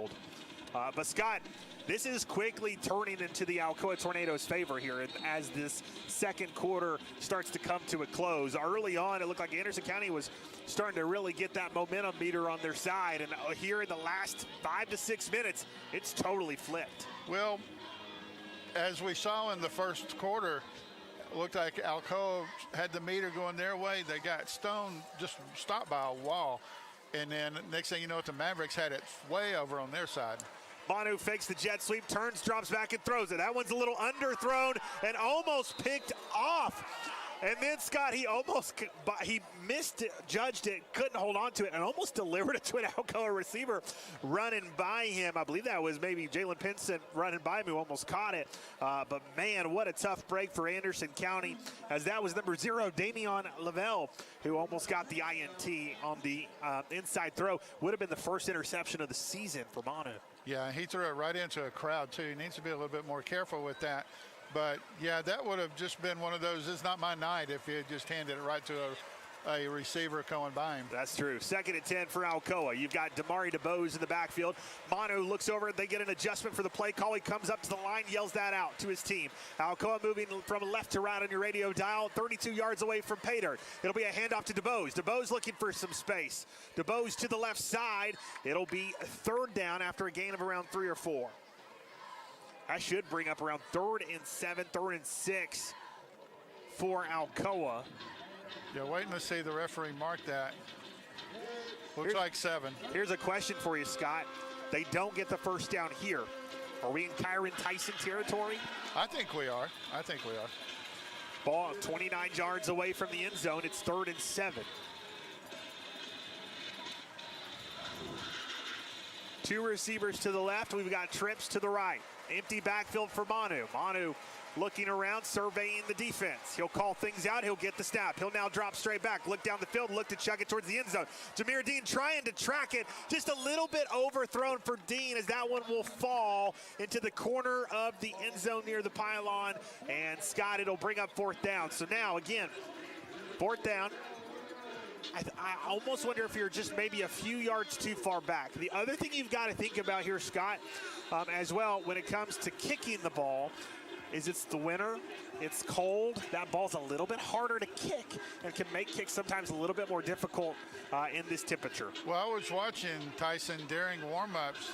field. But Scott, this is quickly turning into the Alcoa Tornadoes' favor here as this second quarter starts to come to a close. Early on, it looked like Anderson County was starting to really get that momentum meter on their side, and here in the last 5 to 6 minutes, it's totally flipped. Well, as we saw in the first quarter, it looked like Alcoa had the meter going their way. They got stoned, just stopped by a wall, and then next thing you know, the Mavericks had it way over on their side. Manu fakes the jet sweep, turns, drops back, and throws it. That one's a little underthrown and almost picked off. And then Scott, he missed it, judged it, couldn't hold on to it, and almost delivered it to an Alcoa receiver running by him. I believe that was maybe Jalen Pinson running by him who almost caught it. But man, what a tough break for Anderson County, as that was number 0, Damian Lavelle, who almost got the INT on the inside throw. Would have been the first interception of the season for Manu. Yeah, he threw it right into a crowd, too. He needs to be a little bit more careful with that. But, yeah, that would have just been one of those, it's not my night, if he had just handed it right to a receiver going by him. That's true. 2nd and 10 for Alcoa. You've got Damari DeBose in the backfield. Manu looks over. They get an adjustment for the play call. He comes up to the line, yells that out to his team. Alcoa moving from left to right on your radio dial, 32 yards away from pay dirt. It'll be a handoff to DeBose. DeBose looking for some space. DeBose to the left side. It'll be 3rd down after a gain of around 3 or 4. That should bring up around 3rd and 7, 3rd and 6 for Alcoa. Yeah, waiting to see the referee mark that. Looks like 7. Here's a question for you, Scott. They don't get the first down here. Are we in Kyron Tyson territory? I think we are. Ball 29 yards away from the end zone. It's 3rd and 7. 2 receivers to the left. We've got trips to the right. Empty backfield for Manu. Manu looking around, surveying the defense. He'll call things out. He'll get the snap. He'll now drop straight back. Look down the field. Look to chuck it towards the end zone. Jameer Dean trying to track it. Just a little bit overthrown for Dean, as that one will fall into the corner of the end zone near the pylon. And Scott, it'll bring up 4th down. So now, again, 4th down. I almost wonder if you're just maybe a few yards too far back. The other thing you've got to think about here, Scott, as well, when it comes to kicking the ball, is it's the winter, it's cold, that ball's a little bit harder to kick and can make kicks sometimes a little bit more difficult in this temperature. Well, I was watching Tyson during warm-ups.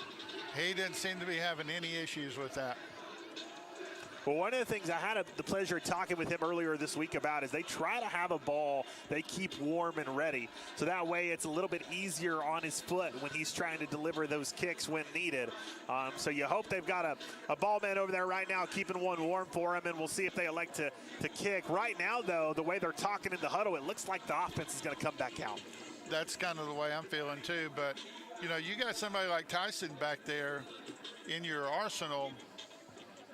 He didn't seem to be having any issues with that. Well, one of the things I had the pleasure of talking with him earlier this week about is they try to have a ball they keep warm and ready. So that way it's a little bit easier on his foot when he's trying to deliver those kicks when needed. So you hope they've got a ball man over there right now keeping one warm for him, and we'll see if they elect to kick. Right now, though, the way they're talking in the huddle, it looks like the offense is going to come back out. That's kind of the way I'm feeling, too. But, you know, you got somebody like Tyson back there in your arsenal.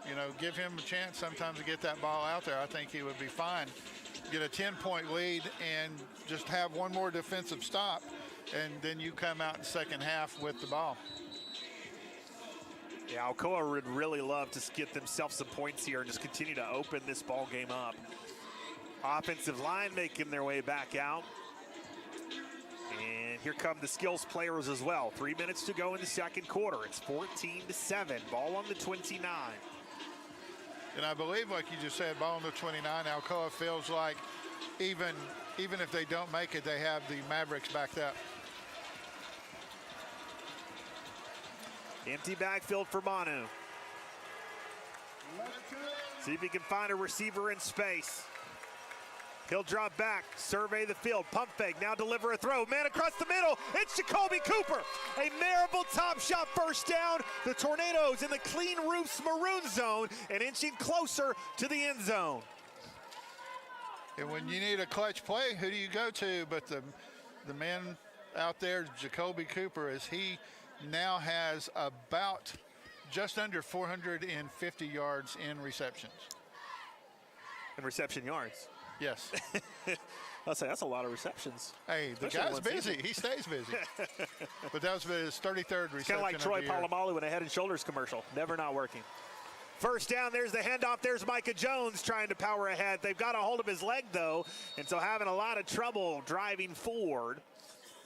You know, give him a chance sometimes to get that ball out there. I think he would be fine. Get a 10-point lead and just have one more defensive stop, and then you come out in the second half with the ball. Yeah, Alcoa would really love to get themselves some points here and just continue to open this ball game up. Offensive line making their way back out. And here come the skills players as well. 3 minutes to go in the second quarter. It's 14-7. Ball on the 29. And I believe, like you just said, ball on the 29, Alcoa feels like even if they don't make it, they have the Mavericks backed up. Empty backfield for Manu. See if he can find a receiver in space. He'll drop back, survey the field, pump fake, now deliver a throw. Man across the middle, it's Jacoby Cooper. A Marable top shot, first down. The Tornadoes in the clean roofs maroon zone and inching closer to the end zone. And when you need a clutch play, who do you go to? But the man out there, Jacoby Cooper, as he now has about just under 450 yards in receptions. In reception yards? Yes. I'll say that's a lot of receptions. Hey, the guy's busy. He stays busy. But that was his 33rd reception. Kind of like Troy Polamalu in a Head and Shoulders commercial. Never not working. First down, there's the handoff. There's Micah Jones trying to power ahead. They've got a hold of his leg, though, and so having a lot of trouble driving forward.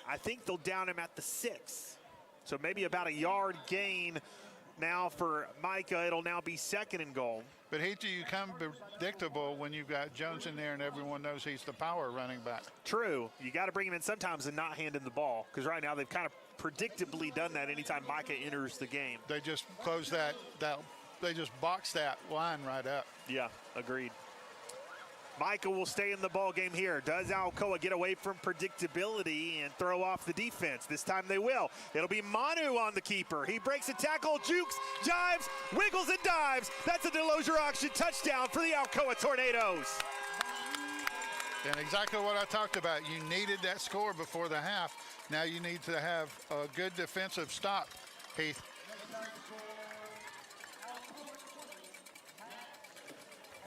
I think they'll down him at the 6. So maybe about a yard gain now for Micah. It'll now be 2nd and goal. But hate you become predictable when you've got Jones in there and everyone knows he's the power running back. True. You got to bring him in sometimes and not hand him the ball, because right now they've kind of predictably done that anytime Micah enters the game. They just close that they just box that line right up. Yeah, agreed. Micah will stay in the ball game here. Does Alcoa get away from predictability and throw off the defense? This time they will. It'll be Manu on the keeper. He breaks a tackle, jukes, jives, wiggles, and dives. That's a Delosier auction touchdown for the Alcoa Tornadoes. And exactly what I talked about. You needed that score before the half. Now you need to have a good defensive stop, Heath.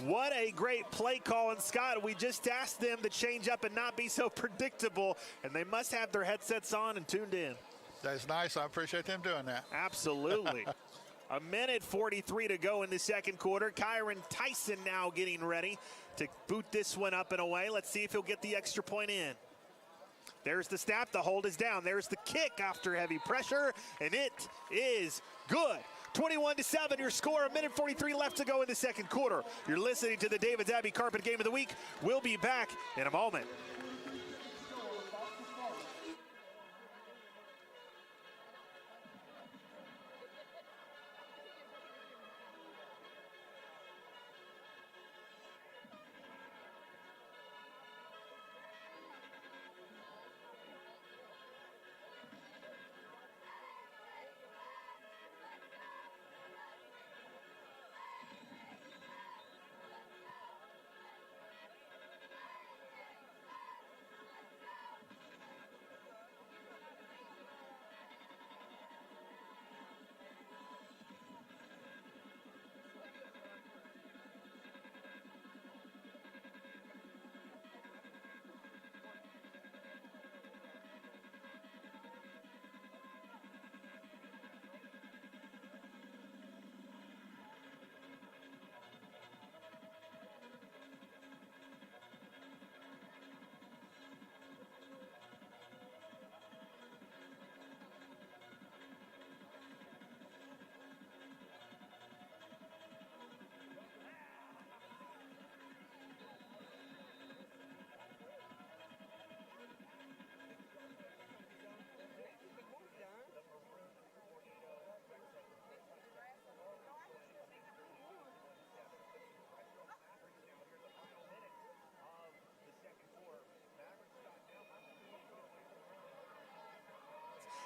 What a great play call. And Scott, we just asked them to change up and not be so predictable, and they must have their headsets on and tuned in. That's nice. I appreciate them doing that. Absolutely. 1:43 to go in the 2nd quarter. Kyron Tyson now getting ready to boot this one up and away. Let's see if he'll get the extra point in. There's the snap. The hold is down. There's the kick after heavy pressure, and it is good. 21-7, your score. 1:43 left to go in the 2nd quarter. You're listening to the David's Abbey Carpet Game of the Week. We'll be back in a moment.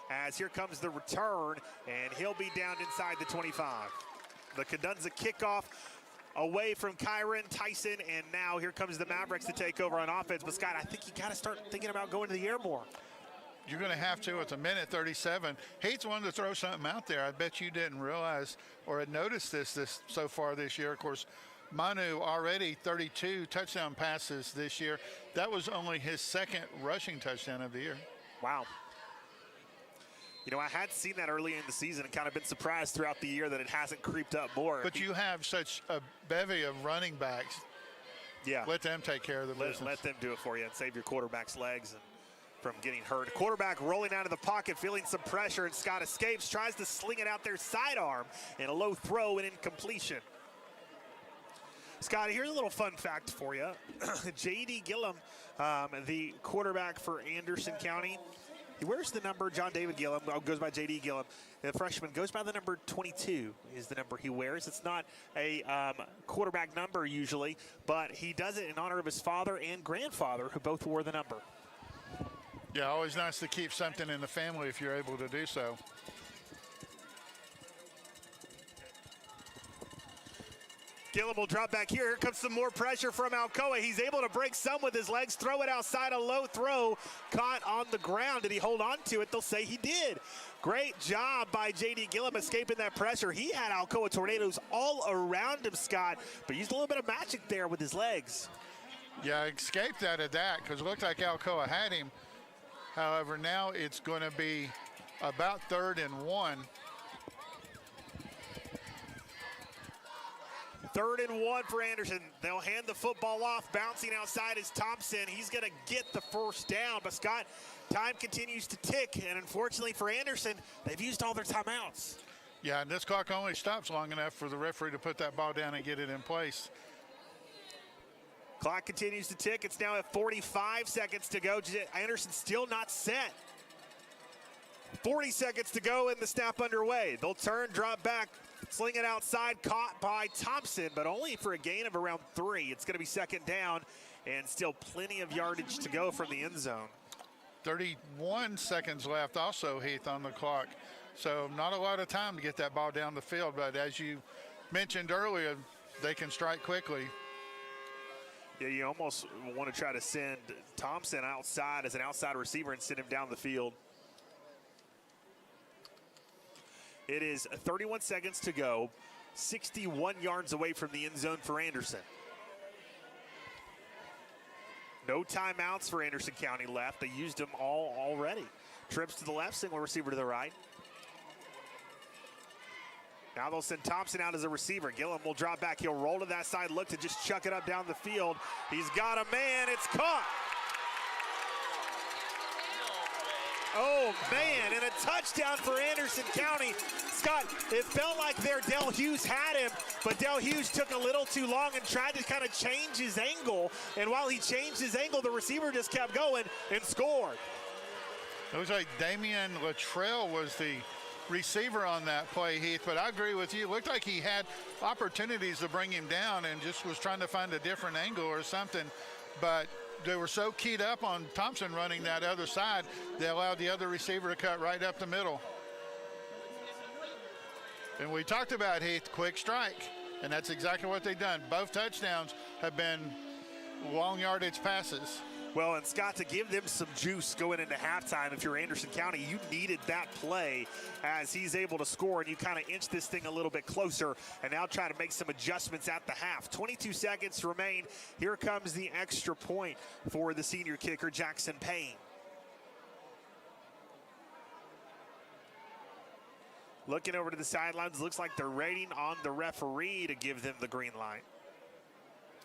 As here comes the return, and he'll be down inside the 25. The Cadunza kickoff away from Kyron Tyson, and now here comes the Mavericks to take over on offense. But Scott, I think you got to start thinking about going to the air more. You're going to have to. It's 1:37. Hates wanted to throw something out there. I bet you didn't realize or had noticed this so far this year. Of course, Manu already 32 touchdown passes this year. That was only his 2nd rushing touchdown of the year. Wow. You know, I had seen that early in the season and kind of been surprised throughout the year that it hasn't creeped up more. But you have such a bevy of running backs. Yeah. Let them take care of the business. Let them do it for you and save your quarterback's legs and from getting hurt. Quarterback rolling out of the pocket, feeling some pressure, and Scott escapes, tries to sling it out there sidearm, and a low throw and incompletion. Scott, here's a little fun fact for you. J.D. Gillum, the quarterback for Anderson County, he wears the number, John David Gillum, goes by J.D. Gillum. The freshman goes by the number 22 is the number he wears. It's not a quarterback number usually, but he does it in honor of his father and grandfather, who both wore the number. Yeah, always nice to keep something in the family if you're able to do so. Gillum will drop back here. Here comes some more pressure from Alcoa. He's able to break some with his legs, throw it outside, a low throw, caught on the ground. Did he hold on to it? They'll say he did. Great job by J.D. Gillum escaping that pressure. He had Alcoa Tornadoes all around him, Scott, but used a little bit of magic there with his legs. Yeah, escaped out of that because it looked like Alcoa had him. However, now it's going to be about 3rd and 1. 3rd and 1 for Anderson. They'll hand the football off. Bouncing outside is Thompson. He's going to get the first down. But Scott, Time continues to tick, and unfortunately for Anderson, they've used all their timeouts. Yeah, and this clock only stops long enough for the referee to put that ball down and get it in place. Clock continues to tick. It's now at 45 seconds to go. Anderson still not set. 40 seconds to go and the snap underway. They'll turn, drop back, sling it outside, caught by Thompson, but only for a gain of around 3. It's going to be second down and still plenty of yardage to go from the end zone. 31 seconds left also, Heath, on the clock. So not a lot of time to get that ball down the field, but as you mentioned earlier, they can strike quickly. Yeah, you almost want to try to send Thompson outside as an outside receiver and send him down the field. It is 31 seconds to go, 61 yards away from the end zone for Anderson. No timeouts for Anderson County left. They used them all already. Trips to the left, single receiver to the right. Now they'll send Thompson out as a receiver. Gillum will drop back. He'll roll to that side, look to just chuck it up down the field. He's got a man. It's caught. Oh, man, and a touchdown for Anderson County. Scott, it felt like there Del Hughes had him, but Del Hughes took a little too long and tried to kind of change his angle. And while he changed his angle, the receiver just kept going and scored. It was like Damian Luttrell was the receiver on that play, Heath, but I agree with you. It looked like he had opportunities to bring him down and just was trying to find a different angle or something, but they were so keyed up on Thompson running that other side, they allowed the other receiver to cut right up the middle. And we talked about, Heath, quick strike, and that's exactly what they've done. Both touchdowns have been long yardage passes. Well, and Scott, to give them some juice going into halftime, if you're Anderson County, you needed that play as he's able to score, and you kind of inch this thing a little bit closer and now try to make some adjustments at the half. 22 seconds remain. Here comes the extra point for the senior kicker, Jackson Payne. Looking over to the sidelines, looks like they're waiting on the referee to give them the green light.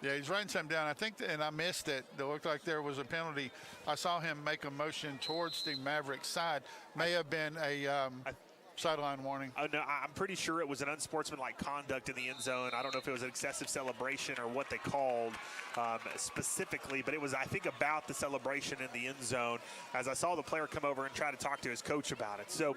Yeah, he's writing something down. I think, and I missed it. It looked like there was a penalty. I saw him make a motion towards the Mavericks side. May have been a sideline warning. Oh, no, I'm pretty sure it was an unsportsmanlike conduct in the end zone. I don't know if it was an excessive celebration or what they called specifically, but it was, I think, about the celebration in the end zone as I saw the player come over and try to talk to his coach about it. So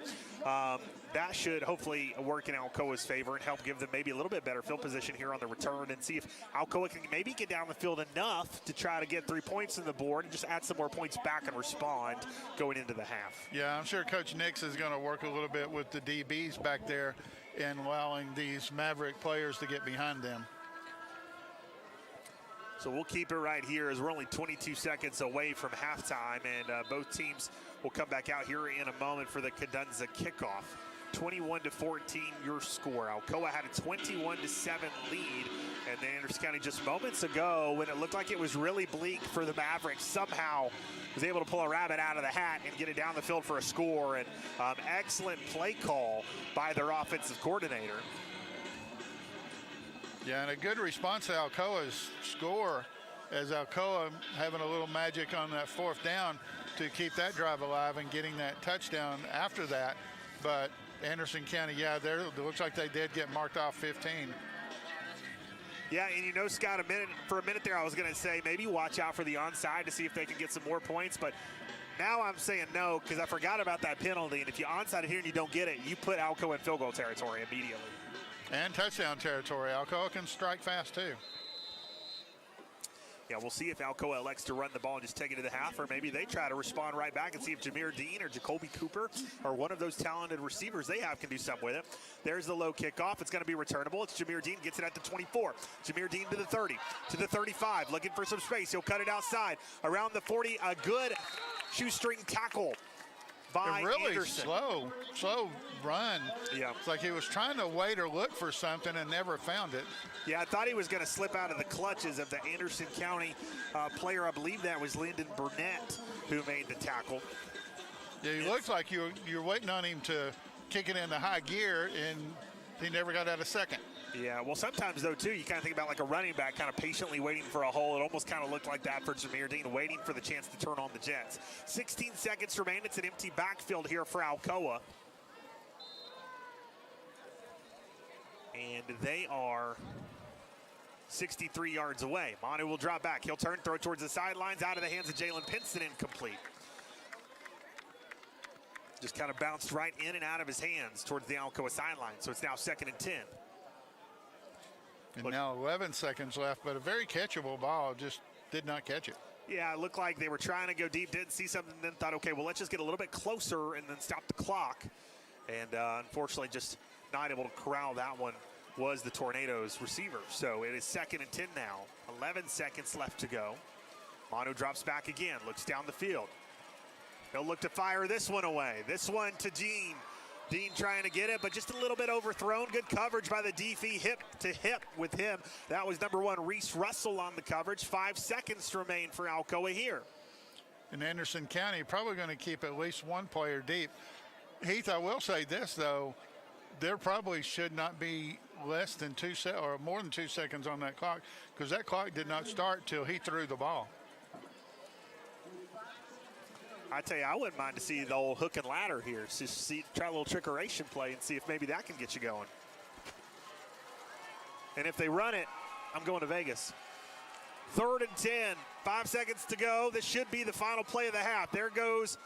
that should hopefully work in Alcoa's favor and help give them maybe a little bit better field position here on the return and see if Alcoa can maybe get down the field enough to try to get 3 points on the board and just add some more points back and respond going into the half. Yeah, I'm sure Coach Nix is going to work a little bit with the DBs back there and allowing these Maverick players to get behind them. So we'll keep it right here as we're only 22 seconds away from halftime, and both teams will come back out here in a moment for the Cadenza kickoff. 21-14 your score. Alcoa had a 21-7 lead, and then Anderson County just moments ago when it looked like it was really bleak for the Mavericks somehow was able to pull a rabbit out of the hat and get it down the field for a score, and excellent play call by their offensive coordinator. Yeah, and a good response to Alcoa's score as Alcoa having a little magic on that fourth down to keep that drive alive and getting that touchdown after that. But Anderson County, yeah, it looks like they did get marked off 15. Yeah, and you know, Scott, for a minute there I was going to say maybe watch out for the onside to see if they can get some more points, but now I'm saying no because I forgot about that penalty, and if you onside it here and you don't get it, you put Alcoa in field goal territory immediately. And touchdown territory. Alcoa can strike fast too. Yeah, we'll see if Alcoa elects to run the ball and just take it to the half, or maybe they try to respond right back and see if Jameer Dean or Jacoby Cooper or one of those talented receivers they have can do something with it. There's the low kickoff. It's going to be returnable. It's Jameer Dean, gets it at the 24. Jameer Dean to the 30, to the 35, looking for some space. He'll cut it outside. Around the 40, a good shoestring tackle by really Anderson. slow run. Yeah. It's like he was trying to wait or look for something and never found it. Yeah, I thought he was going to slip out of the clutches of the Anderson County player. I believe that was Lyndon Burnett who made the tackle. Yeah, he looked like you're waiting on him to kick it into high gear, and he never got out of second. Yeah, well, sometimes, though, too, you kind of think about like a running back kind of patiently waiting for a hole. It almost kind of looked like that for Jameer Dean, waiting for the chance to turn on the Jets. 16 seconds remain. It's an empty backfield here for Alcoa. And they are 63 yards away. Manu will drop back. He'll turn, throw it towards the sidelines, out of the hands of Jalen Pinson, incomplete. Just kind of bounced right in and out of his hands towards the Alcoa sideline. So it's now 2nd and 10. And now 11 seconds left, but a very catchable ball, just did not catch it. Yeah, it looked like they were trying to go deep, didn't see something, then thought, okay, well, let's just get a little bit closer and then stop the clock. And unfortunately, just not able to corral that one was the Tornadoes receiver. So it is 2nd and 10 now. 11 seconds left to go. Manu drops back again, looks down the field. He'll look to fire this one away. This one to Dean. Dean trying to get it, but just a little bit overthrown. Good coverage by the DF, hip to hip with him. That was number 1, Reese Russell on the coverage. 5 seconds to remain for Alcoa here. In Anderson County, probably going to keep at least one player deep. Heath, I will say this, though. There probably should not be less than 2 seconds or more than 2 seconds on that clock, because that clock did not start till he threw the ball. I tell you, I wouldn't mind to see the old hook and ladder here. Just try a little trickeration play and see if maybe that can get you going. And if they run it, I'm going to Vegas. 3rd and 10, 5 seconds to go. This should be the final play of the half. There goes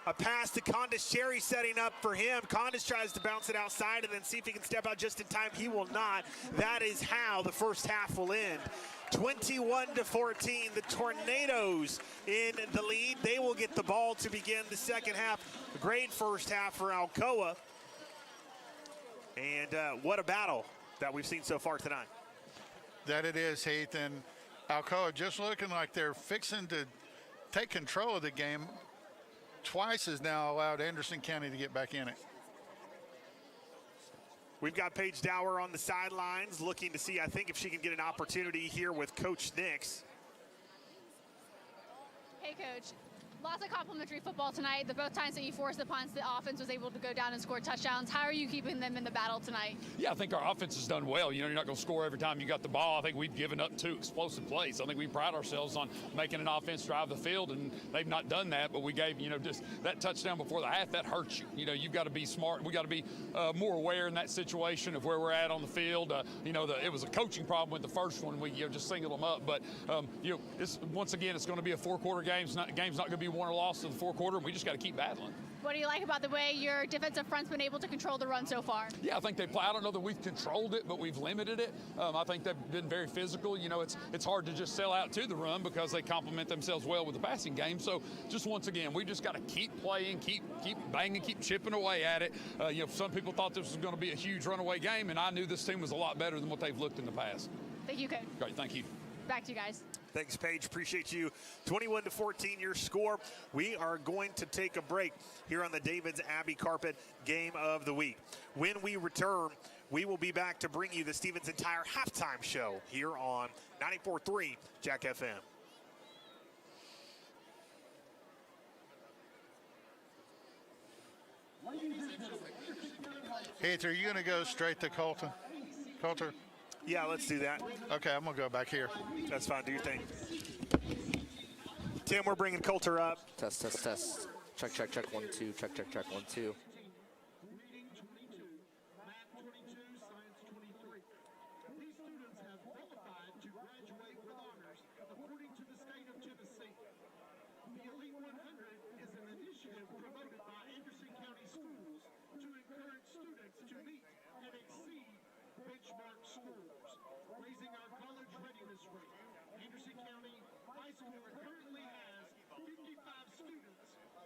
a pass to Condis Cherry, setting up for him. Condis tries to bounce it outside and then see if he can step out just in time. He will not. That is how the first half will end. 21-14, the Tornadoes in the lead. They will get the ball to begin the second half. A great first half for Alcoa. And what a battle that we've seen so far tonight. That it is, Heath. And Alcoa just looking like they're fixing to take control of the game. Twice has now allowed Anderson County to get back in it. We've got Paige Dower on the sidelines looking to see, I think, if she can get an opportunity here with Coach Nix. Hey, Coach. Lots of complimentary football tonight. The both times that you forced the punts, the offense was able to go down and score touchdowns. How are you keeping them in the battle tonight? Yeah, I think our offense has done well. You know, you're not going to score every time you got the ball. I think we've given up 2 explosive plays. I think we pride ourselves on making an offense drive the field, and they've not done that. But we gave, just that touchdown before the half, that hurts you. You've got to be smart. We got to be more aware in that situation of where we're at on the field. It was a coaching problem with the first one. We just singled them up. But once again, it's going to be a 4-quarter game. The game's not going to be won or lost in the 4th quarter. We just got to keep battling. What do you like about the way your defensive front's been able to control the run so far? Yeah, I think they play. I don't know that we've controlled it, but we've limited it. I think they've been very physical. It's hard to just sell out to the run because they complement themselves well with the passing game. So just once again, we just got to keep playing, keep banging, keep chipping away at it. Some people thought this was going to be a huge runaway game, and I knew this team was a lot better than what they've looked in the past. Thank you, Coach. Great, thank you. Back to you guys. Thanks, Paige. Appreciate you. 21-14, your score. We are going to take a break here on the David's Abbey Carpet Game of the Week. When we return, we will be back to bring you the Stevens Entire Halftime Show here on 94.3 Jack FM. Heath, are you going to go straight to Coulter? Yeah, let's do that. Okay, I'm going to go back here. That's fine. Do your thing. Tim, we're bringing Coulter up. Test. Check. 1, 2. Check. 1, 2. Raising our college readiness rate. Anderson County High School currently has 55 students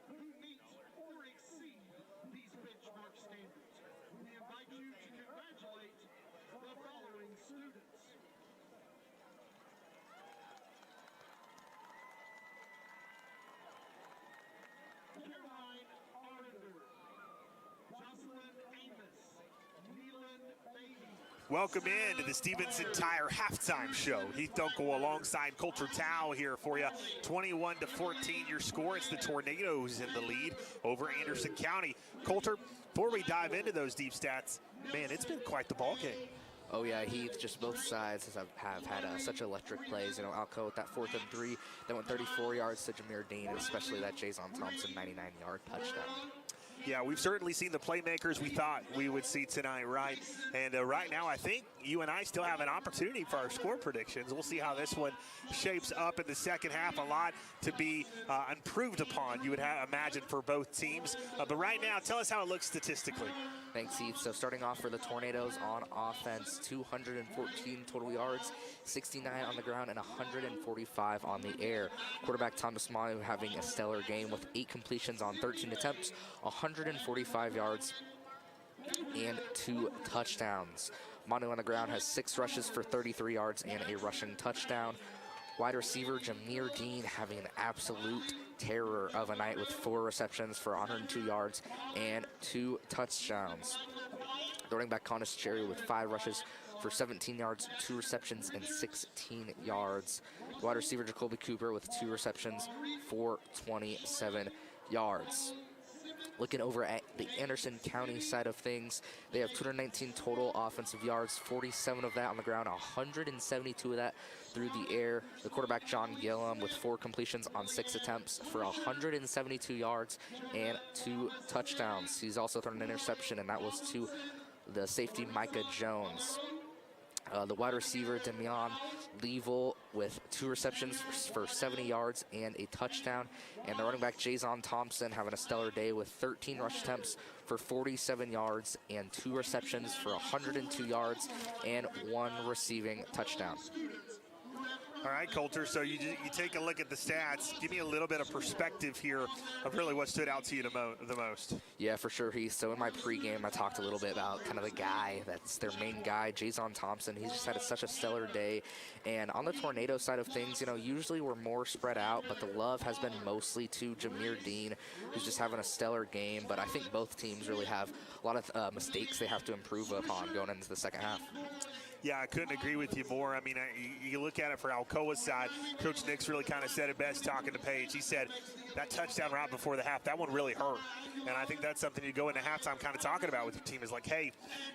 who meet or exceed these benchmark standards. We invite you to congratulate the following students. Caroline Arender, Jocelyn Amos, Neelan Beatty. Welcome in to the Stevens Entire Halftime Show. Heath Dunkel alongside Coulter Tao here for you. 21-14 your score. It's the Tornadoes in the lead over Anderson County. Coulter, before we dive into those deep stats, man, it's been quite the ball game. Oh yeah, Heath, just both sides have had such electric plays. You know, Alcoa with that 4th and 3 that went 34 yards to Jameer Dean, and especially that Jason Thompson 99-yard touchdown. Yeah, we've certainly seen the playmakers we thought we would see tonight, right? And right now, I think you and I still have an opportunity for our score predictions. We'll see how this one shapes up in the second half. A lot to be improved upon, you would imagine, for both teams. But right now, tell us how it looks statistically. Thanks, Heath. So starting off for the Tornadoes on offense, 214 total yards, 69 on the ground, and 145 on the air. Quarterback Thomas Manu having a stellar game with 8 completions on 13 attempts, 145 yards, and 2 touchdowns. Manu on the ground has 6 rushes for 33 yards and a rushing touchdown. Wide receiver Jameer Dean having an absolute terror of a night with 4 receptions for 102 yards and 2 touchdowns. The running back Connus Cherry with 5 rushes for 17 yards, 2 receptions, and 16 yards. Wide receiver Jacoby Cooper with 2 receptions for 27 yards. Looking over at the Anderson County side of things, they have 219 total offensive yards, 47 of that on the ground, 172 of that through the air. The quarterback John Gillum with 4 completions on 6 attempts for 172 yards and 2 touchdowns. He's also thrown an interception, and that was to the safety Micah Jones. The wide receiver Demian Leavell with 2 receptions for 70 yards and a touchdown. And the running back Jason Thompson having a stellar day with 13 rush attempts for 47 yards and 2 receptions for 102 yards and 1 receiving touchdown. All right, Coulter, so you take a look at the stats. Give me a little bit of perspective here of really what stood out to you the most. Yeah, for sure, Heath. So in my pregame, I talked a little bit about kind of the guy that's their main guy, Jason Thompson. He's just had such a stellar day. And on the Tornado side of things, you know, usually we're more spread out, but the love has been mostly to Jameer Dean, who's just having a stellar game. But I think both teams really have a lot of mistakes they have to improve upon going into the second half. Yeah, I couldn't agree with you more. I mean, you look at it for Alcoa's side, Coach Nix really kind of said it best talking to Paige. He said that touchdown right before the half, that one really hurt. And I think that's something you go into halftime kind of talking about with your team is like, hey,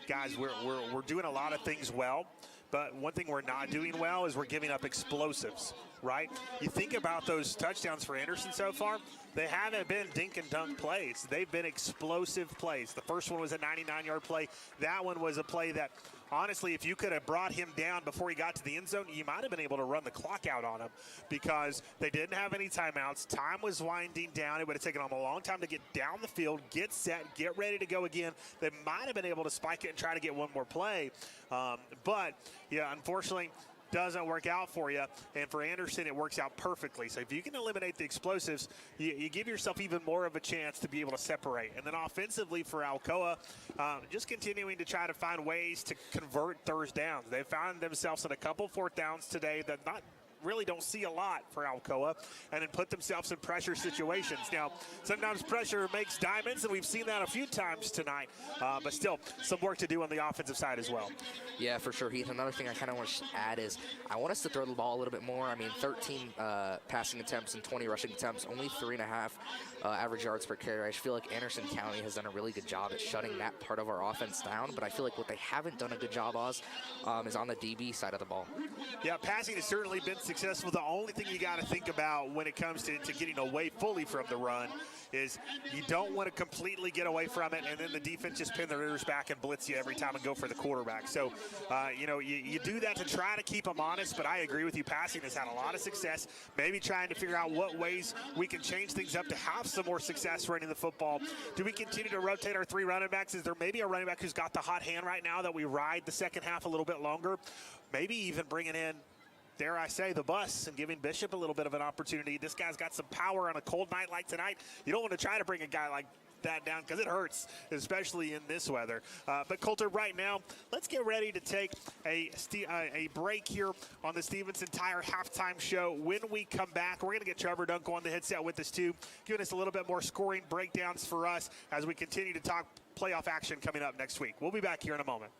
guys, we're doing a lot of things well. But one thing we're not doing well is we're giving up explosives, right? You think about those touchdowns for Anderson so far, they haven't been dink and dunk plays. They've been explosive plays. The first one was a 99-yard play. That one was a play that, honestly, if you could have brought him down before he got to the end zone, you might have been able to run the clock out on him because they didn't have any timeouts. Time was winding down. It would have taken them a long time to get down the field, get set, get ready to go again. They might have been able to spike it and try to get one more play. But, yeah, unfortunately, doesn't work out for you, and for Anderson it works out perfectly. So if you can eliminate the explosives, you give yourself even more of a chance to be able to separate. And then offensively for Alcoa, just continuing to try to find ways to convert third downs. They found themselves in a couple 4th downs today that really don't see a lot for Alcoa, and then put themselves in pressure situations. Now, sometimes pressure makes diamonds, and we've seen that a few times tonight, but still some work to do on the offensive side as well. Yeah, for sure, Heath. Another thing I kind of want to add is I want us to throw the ball a little bit more. I mean, 13 passing attempts and 20 rushing attempts, only 3.5 average yards per carry. I feel like Anderson County has done a really good job at shutting that part of our offense down, but I feel like what they haven't done a good job of is on the DB side of the ball. Yeah, passing has certainly been successful. The only thing you got to think about when it comes to getting away fully from the run is you don't want to completely get away from it, and then the defense just pin their ears back and blitz you every time and go for the quarterback. So, you do that to try to keep them honest, but I agree with you. Passing has had a lot of success, maybe trying to figure out what ways we can change things up to have some more success running the football. Do we continue to rotate our 3 running backs? Is there maybe a running back who's got the hot hand right now that we ride the second half a little bit longer? Maybe even bringing in, dare I say, the bus and giving Bishop a little bit of an opportunity. This guy's got some power on a cold night like tonight. You don't want to try to bring a guy like that down because it hurts, especially in this weather. But Coulter, right now, let's get ready to take a break here on the Stevenson Tire halftime show. When we come back, we're going to get Trevor Dunkel on the headset with us too, giving us a little bit more scoring breakdowns for us as we continue to talk playoff action coming up next week. We'll be back here in a moment.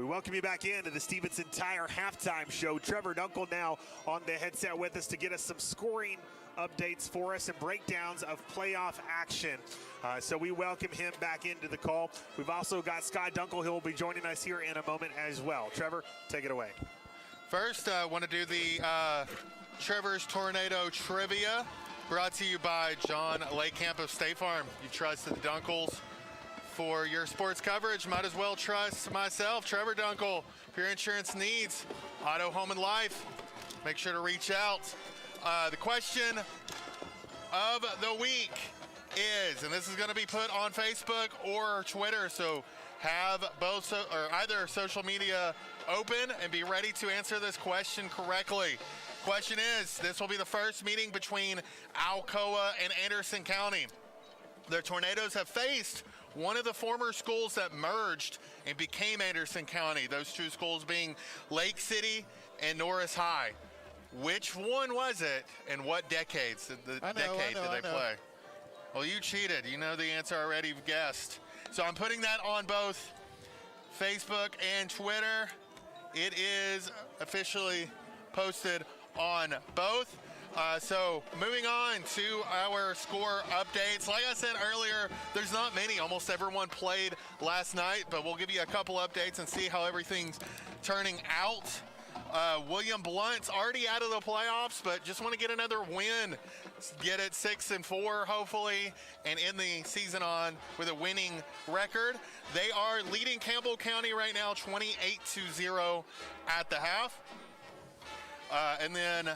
We welcome you back into the Stevenson Tire halftime show. Trevor Dunkel now on the headset with us to get us some scoring updates for us and breakdowns of playoff action. So we welcome him back into the call. We've also got Scott Dunkel, who will be joining us here in a moment as well. Trevor, take it away. First, I want to do the Trevor's Tornado Trivia, brought to you by John Lakamp of State Farm. You trusted the Dunkels for your sports coverage. Might as well trust myself, Trevor Dunkel, for your insurance needs, auto, home, and life. Make sure to reach out. The question of the week is, and this is going to be put on Facebook or Twitter, so have both or either social media open and be ready to answer this question correctly. Question is, this will be the first meeting between Alcoa and Anderson County. The Tornadoes have faced one of the former schools that merged and became Anderson County, those two schools being Lake City and Norris High. Which one was it, and what decades did they play? Well, you cheated. You know the answer already. You've guessed. So I'm putting that on both Facebook and Twitter. It is officially posted on both. So moving on to our score updates. Like I said earlier, there's not many. Almost everyone played last night, but we'll give you a couple updates and see how everything's turning out. William Blunt's already out of the playoffs, but just want to get another win. Get it 6-4, hopefully, and end the season on with a winning record. They are leading Campbell County right now 28-0 at the half. And then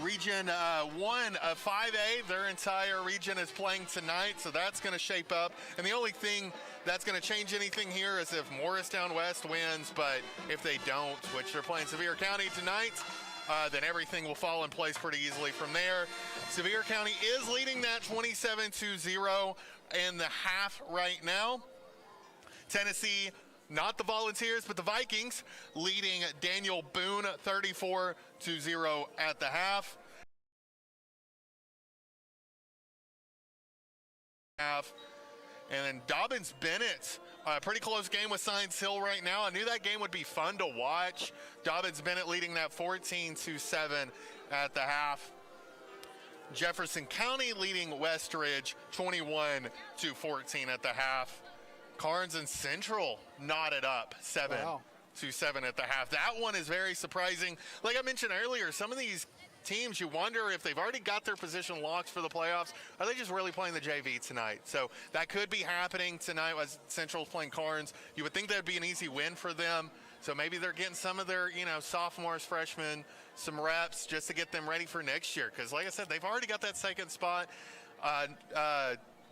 Region 1 of 5A, their entire region is playing tonight, so that's going to shape up. And the only thing that's going to change anything here is if Morristown West wins, but if they don't, which they're playing Sevier County tonight, then everything will fall in place pretty easily from there. Sevier County is leading that 27-0 in the half right now. Tennessee, not the Volunteers, but the Vikings, leading Daniel Boone 34-0 at the half. And then Dobbins-Bennett, pretty close game with Science Hill right now. I knew that game would be fun to watch. Dobbins-Bennett leading that 14-7 at the half. Jefferson County leading Westridge 21-14 at the half. Carnes and Central knotted up 7-7 at the half. That one is very surprising. Like I mentioned earlier, some of these teams, you wonder if they've already got their position locked for the playoffs. Are they just really playing the JV tonight? So that could be happening tonight as Central's playing Carnes. You would think that would be an easy win for them. So maybe they're getting some of their, sophomores, freshmen, some reps just to get them ready for next year. Because like I said, they've already got that second spot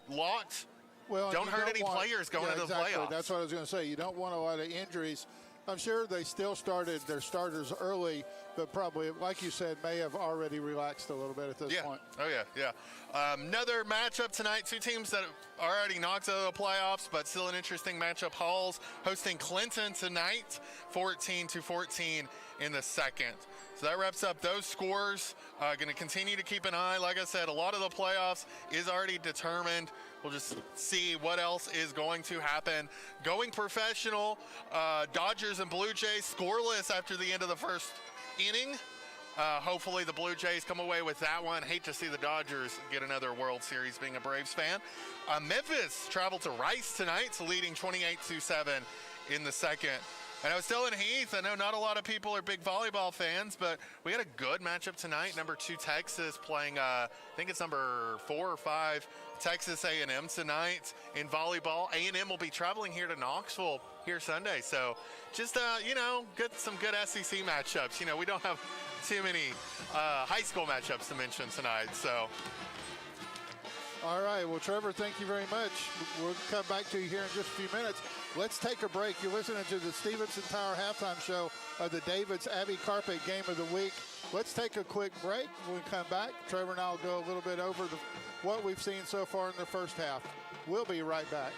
locked. Well, don't hurt any players going into the playoffs. That's what I was going to say. You don't want a lot of injuries. I'm sure they still started their starters early, but probably, like you said, may have already relaxed a little bit at this point. Oh, yeah. Another matchup tonight. Two teams that are already knocked out of the playoffs, but still an interesting matchup. Halls hosting Clinton tonight, 14-14 in the second. So that wraps up those scores. Going to continue to keep an eye. Like I said, a lot of the playoffs is already determined. We'll just see what else is going to happen. Going professional, Dodgers and Blue Jays scoreless after the end of the first inning. Hopefully the Blue Jays come away with that one. Hate to see the Dodgers get another World Series being a Braves fan. Memphis traveled to Rice tonight, so leading 28-7 in the second. And I was telling Heath, I know not a lot of people are big volleyball fans, but we had a good matchup tonight. Number 2 Texas playing, I think it's number 4 or 5, Texas A&M tonight in volleyball. A&M will be traveling here to Knoxville here Sunday. So just, some good SEC matchups. We don't have too many high school matchups to mention tonight. So. All right. Well, Trevor, thank you very much. We'll come back to you here in just a few minutes. Let's take a break. You're listening to the Stevenson Tower halftime show of the David's Abbey Carpet Game of the Week. Let's take a quick break. When we come back, Trevor and I will go a little bit over what we've seen so far in the first half. We'll be right back.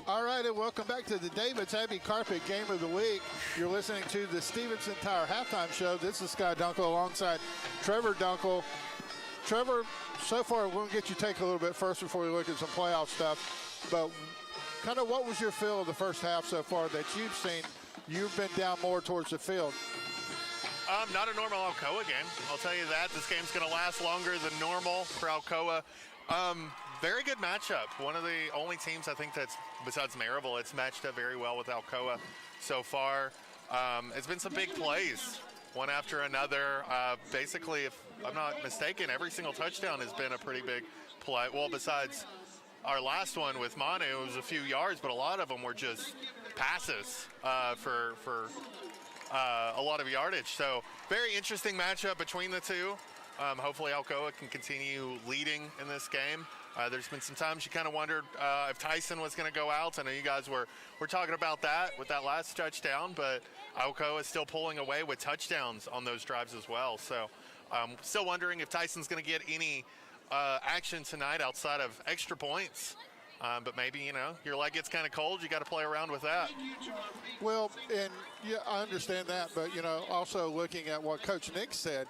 All right, and welcome back to the David's Heavy Carpet Game of the Week. You're listening to the Stevenson Tire Halftime Show. This is Scott Dunkel alongside Trevor Dunkel. Trevor, so far, we'll get you take a little bit first before we look at some playoff stuff. But kind of what was your feel of the first half so far that you've seen? You've been down more towards the field. Not a normal Alcoa game. I'll tell you that. This game's going to last longer than normal for Alcoa. Very good matchup. One of the only teams I think that's, besides Maryville, it's matched up very well with Alcoa so far. It's been some big plays, one after another. Basically, if I'm not mistaken, every single touchdown has been a pretty big play. Well, besides our last one with Manu, it was a few yards, but a lot of them were just passes for a lot of yardage. So very interesting matchup between the two. Hopefully Alcoa can continue leading in this game. There's been some times you kind of wondered if Tyson was going to go out. I know you guys were talking about that with that last touchdown, but Alcoa is still pulling away with touchdowns on those drives as well. So still wondering if Tyson's going to get any action tonight outside of extra points. But maybe, your leg gets kind of cold. You got to play around with that. Well, and yeah, I understand that. But, also looking at what Coach Nick said,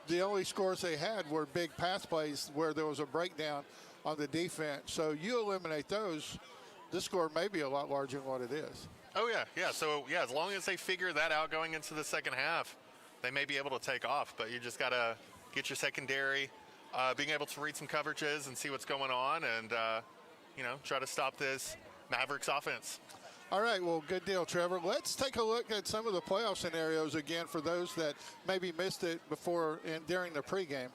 the only scores they had were big pass plays where there was a breakdown on the defense. So you eliminate those, this score may be a lot larger than what it is. Oh, yeah. So, as long as they figure that out going into the second half, they may be able to take off. But you just got to get your secondary, being able to read some coverages and see what's going on and, try to stop this Mavericks offense. All right, well, good deal, Trevor. Let's take a look at some of the playoff scenarios again for those that maybe missed it before and during the pregame.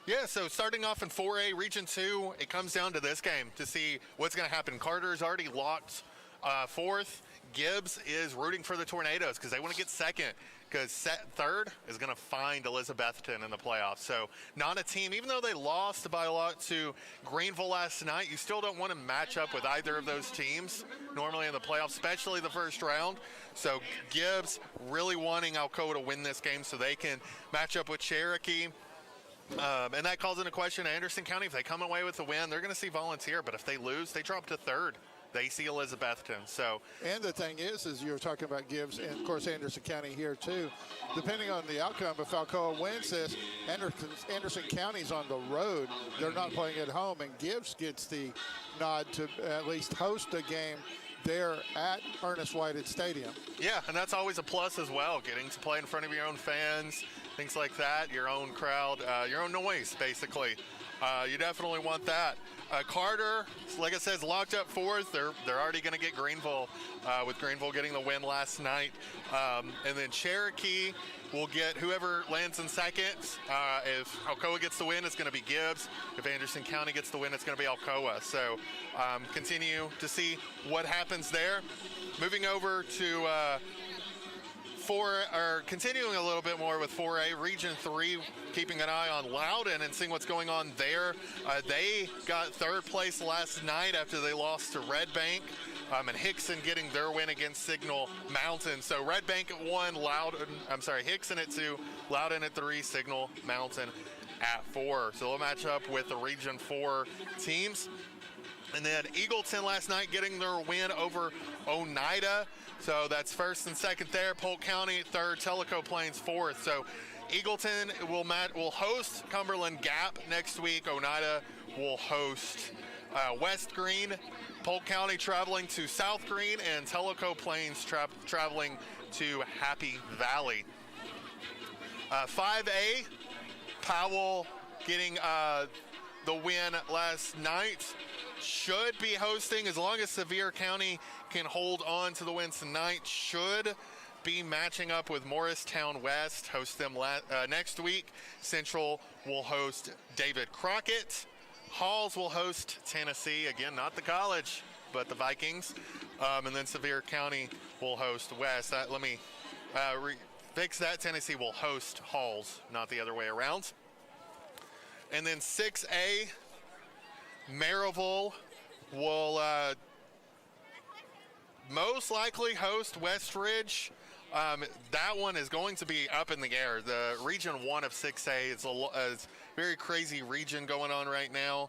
Yeah, so starting off in 4A, Region 2, it comes down to this game to see what's going to happen. Carter's already locked fourth. Gibbs is rooting for the Tornadoes because they want to get second, because third is going to find Elizabethton in the playoffs. So not a team, even though they lost by a lot to Greenville last night, you still don't want to match up with either of those teams normally in the playoffs, especially the first round. So Gibbs really wanting Alcoa to win this game so they can match up with Cherokee. And that calls into question Anderson County. If they come away with a win, they're going to see Volunteer. But if they lose, they drop to third. They see Elizabethton. So, and the thing is you were talking about Gibbs and, of course, Anderson County here, too. Depending on the outcome, if Alcoa wins this, Anderson County's on the road. They're not playing at home, and Gibbs gets the nod to at least host a game there at Ernest Whited Stadium. Yeah, and that's always a plus as well, getting to play in front of your own fans, things like that, your own crowd, your own noise, basically. You definitely want that. Carter, like I said, is locked up fourth. They're already going to get Greenville, with Greenville getting the win last night. And then Cherokee will get whoever lands in second. If Alcoa gets the win, it's going to be Gibbs. If Anderson County gets the win, it's going to be Alcoa. So continue to see what happens there. Moving over to continuing a little bit more with 4A, Region 3, keeping an eye on Loudon and seeing what's going on there. They got third place last night after they lost to Red Bank, and Hickson getting their win against Signal Mountain. So Red Bank at 1, Hickson at 2, Loudon at 3, Signal Mountain at 4. So they'll match up with the Region 4 teams. And then Eagleton last night getting their win over Oneida. So that's first and second there. Polk County at third, Tellico Plains fourth. So Eagleton will host Cumberland Gap next week. Oneida will host West Green. Polk County traveling to South Green, and Tellico Plains traveling to Happy Valley. 5A, Powell getting the win last night. Should be hosting, as long as Sevier County can hold on to the wins tonight, should be matching up with Morristown West, host them next week. Central will host David Crockett. Halls will host Tennessee, again, not the college, but the Vikings. And then Sevier County will host West. Let me fix that. Tennessee will host Halls, not the other way around. And then 6A, Maryville will most likely host Westridge. That one is going to be up in the air. The Region 1 of 6A is a very crazy region going on right now.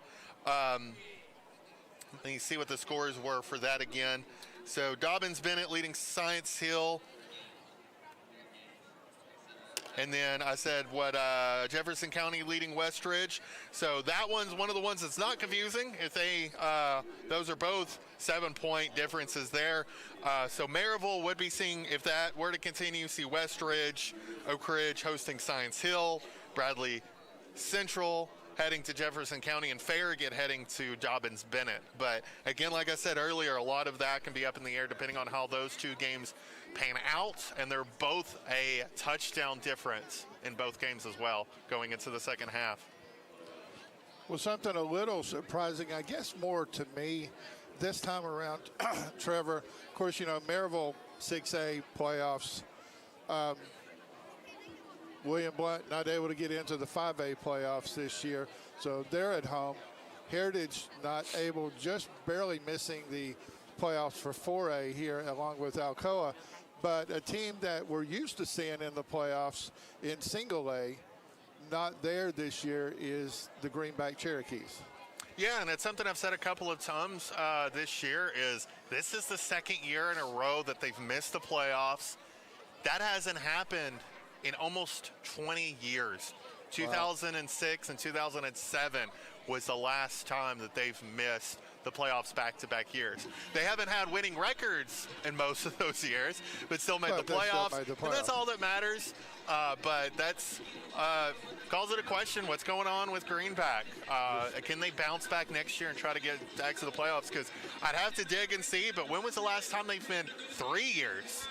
And you see what the scores were for that again. So Dobbins Bennett leading Science Hill. And then I said Jefferson County leading Westridge. So that one's one of the ones that's not confusing. If they, those are both 7-point differences there. So Maryville would be seeing, if that were to continue, see Westridge, Oak Ridge hosting Science Hill, Bradley Central heading to Jefferson County, and Farragut heading to Dobbins Bennett. But again, like I said earlier, a lot of that can be up in the air depending on how those two games pan out, and they're both a touchdown difference in both games as well going into the second half. Well, something a little surprising, I guess more to me this time around, Trevor. Of course, you know, Maryville 6A playoffs. William Blunt not able to get into the 5A playoffs this year, so they're at home. Heritage not able, just barely missing the playoffs for 4A here along with Alcoa. But a team that we're used to seeing in the playoffs in single A, not there this year, is the Greenback Cherokees. Yeah, and it's something I've said a couple of times this year is this is the second year in a row that they've missed the playoffs. That hasn't happened in almost 20 years. 2006 and 2007 was the last time that they've missed the playoffs back-to-back years. They haven't had winning records in most of those years, but still made the playoffs. And that's all that matters. But that's calls it a question. What's going on with Greenback? Can they bounce back next year and try to get back to the playoffs? Because I'd have to dig and see, but when was the last time they've been 3 years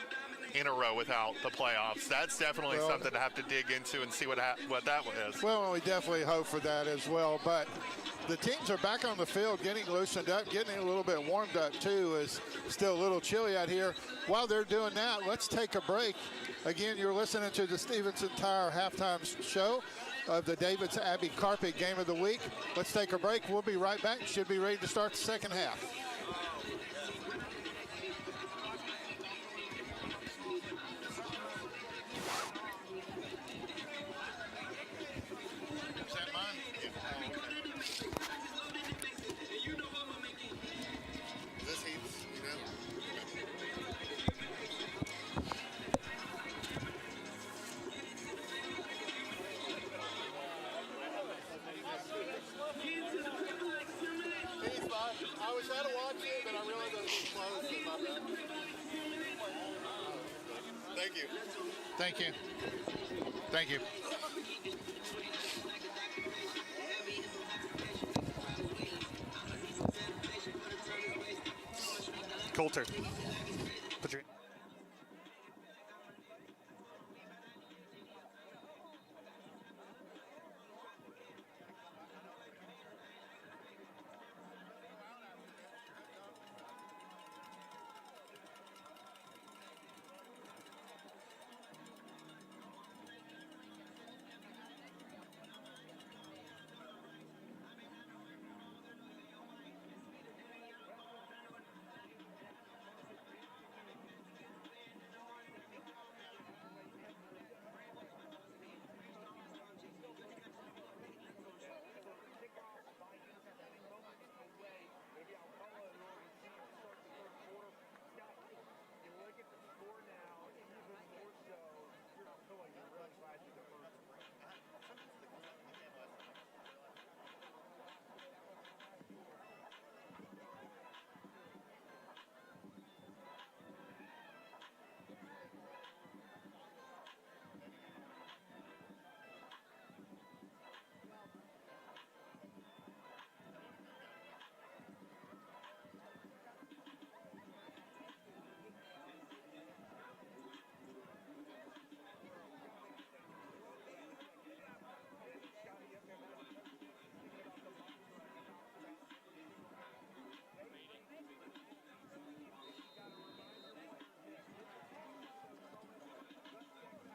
in a row without the playoffs? That's definitely something to have to dig into and see what that was. Well, we definitely hope for that as well. But the teams are back on the field, getting loosened up, getting a little bit warmed up too. Is still a little chilly out here. While they're doing that, let's take a break. Again, you're listening to the Stevenson Tire halftime show of the Davids Abbey Carpet Game of the Week. Let's take a break. We'll be right back. Should be ready to start the second half. I was trying to watch it, but I realized I was close. Thank you. Thank you. Thank you. Coulter. Put your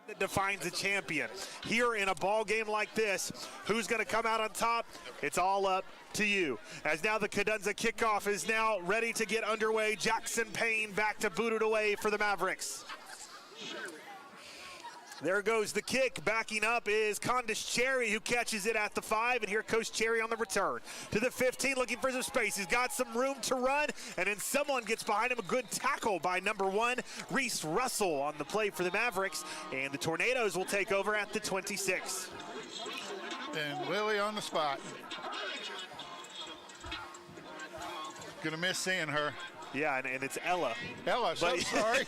that defines a champion. Here in a ball game like this, who's going to come out on top? It's all up to you. As now the Cadenza kickoff is now ready to get underway. Jackson Payne back to boot it away for the Mavericks. There goes the kick. Backing up is Condis Cherry, who catches it at the 5, and here goes Cherry on the return. To the 15, looking for some space. He's got some room to run, and then someone gets behind him. A good tackle by number 1, Reese Russell, on the play for the Mavericks, and the Tornadoes will take over at the 26. And Lily on the spot. Gonna miss seeing her. Yeah, and it's Ella. Ella, so sorry.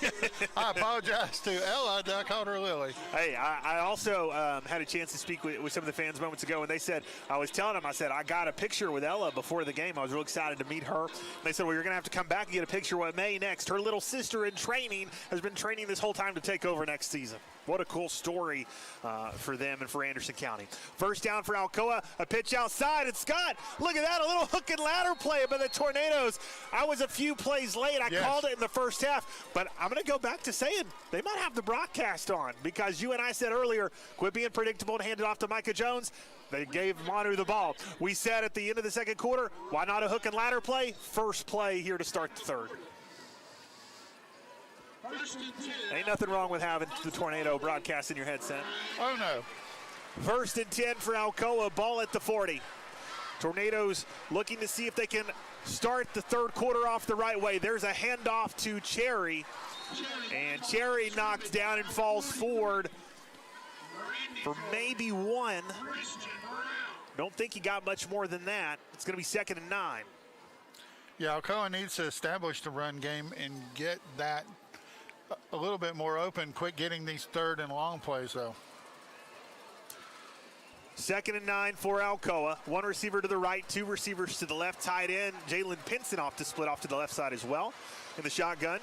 I apologize to Ella. I called her Lily. Hey, I also had a chance to speak with some of the fans moments ago, and they said, I was telling them, I said, I got a picture with Ella before the game. I was real excited to meet her. And they said, well, you're going to have to come back and get a picture with May next. Her little sister in training has been training this whole time to take over next season. What a cool story for them and for Anderson County. First down for Alcoa, a pitch outside, and Scott, look at that, a little hook and ladder play by the Tornadoes. I was a few plays late. I called it in the first half, but I'm going to go back to saying they might have the broadcast on, because you and I said earlier, quit being predictable and hand it off to Micah Jones. They gave Manu the ball. We said at the end of the second quarter, why not a hook and ladder play? First play here to start the third. Ain't nothing wrong with having the Tornado broadcast in your headset. Oh, no. First and 10 for Alcoa, ball at the 40. Tornadoes looking to see if they can start the third quarter off the right way. There's a handoff to Cherry, and Cherry knocked down and falls forward for maybe 1. Don't think he got much more than that. It's going to be 2nd and 9. Yeah, Alcoa needs to establish the run game and get that a little bit more open. Quit getting these third and long plays, though. 2nd and 9 for Alcoa. 1 receiver to the right, 2 receivers to the left. Tight end Jalen Pinson off to split off to the left side as well in the shotgun.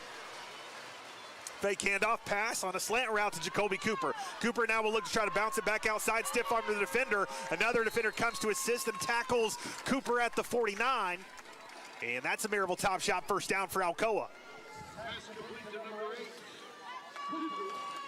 Fake handoff pass on a slant route to Jacoby Cooper. Cooper now will look to try to bounce it back outside, stiff arm to the defender. Another defender comes to assist and tackles Cooper at the 49. And that's a Maryville top shot, first down for Alcoa.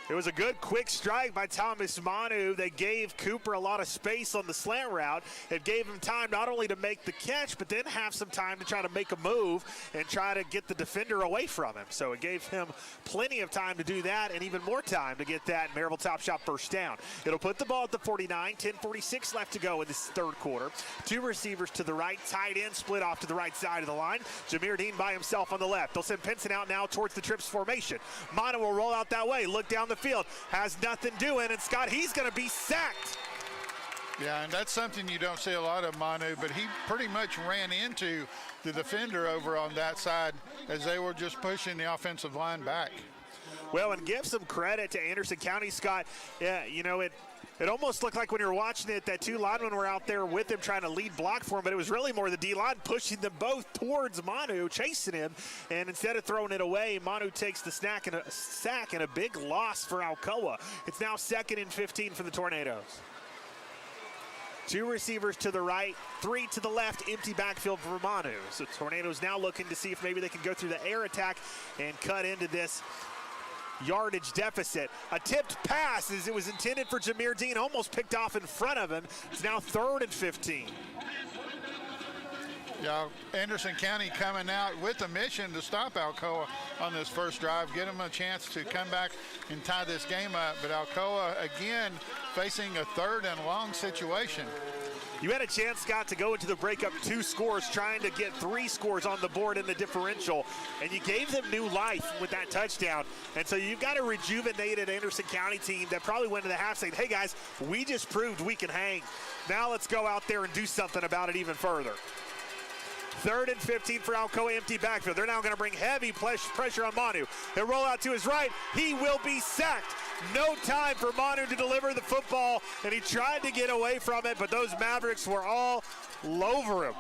It was a good quick strike by Thomas Manu. They gave Cooper a lot of space on the slant route. It gave him time not only to make the catch, but then have some time to try to make a move and try to get the defender away from him. So it gave him plenty of time to do that, and even more time to get that Maryville top shot first down. It'll put the ball at the 49, 10:46 left to go in this third quarter. 2 receivers to the right, tight end split off to the right side of the line. Jameer Dean by himself on the left. They'll send Pinson out now towards the trips formation. Manu will roll out that way, look down the field, has nothing doing, and Scott, he's going to be sacked. Yeah, and that's something you don't see a lot of, Manu, but he pretty much ran into the defender over on that side as they were just pushing the offensive line back. Well, and give some credit to Anderson County, Scott. Yeah, you know, it almost looked like when you were watching it that 2 linemen were out there with him trying to lead block for him, but it was really more the D-line pushing them both towards Manu, chasing him, and instead of throwing it away, Manu takes the sack and a big loss for Alcoa. It's now 2nd and 15 for the Tornadoes. 2 receivers to the right, 3 to the left, empty backfield for Manu. So Tornadoes now looking to see if maybe they can go through the air attack and cut into this yardage deficit. A tipped pass as it was intended for Jameer Dean, almost picked off in front of him. It's now 3rd and 15. Yeah, Anderson County coming out with a mission to stop Alcoa on this first drive, get them a chance to come back and tie this game up. But Alcoa, again, facing a 3rd and long situation. You had a chance, Scott, to go into the breakup 2 scores, trying to get 3 scores on the board in the differential, and you gave them new life with that touchdown. And so you've got a rejuvenated Anderson County team that probably went to the half saying, hey guys, we just proved we can hang. Now let's go out there and do something about it even further. 3rd and 15 for Alcoa, empty backfield. They're now going to bring heavy pressure on Manu. He'll roll out to his right. He will be sacked. No time for Manu to deliver the football, and he tried to get away from it, but those Mavericks were all over him.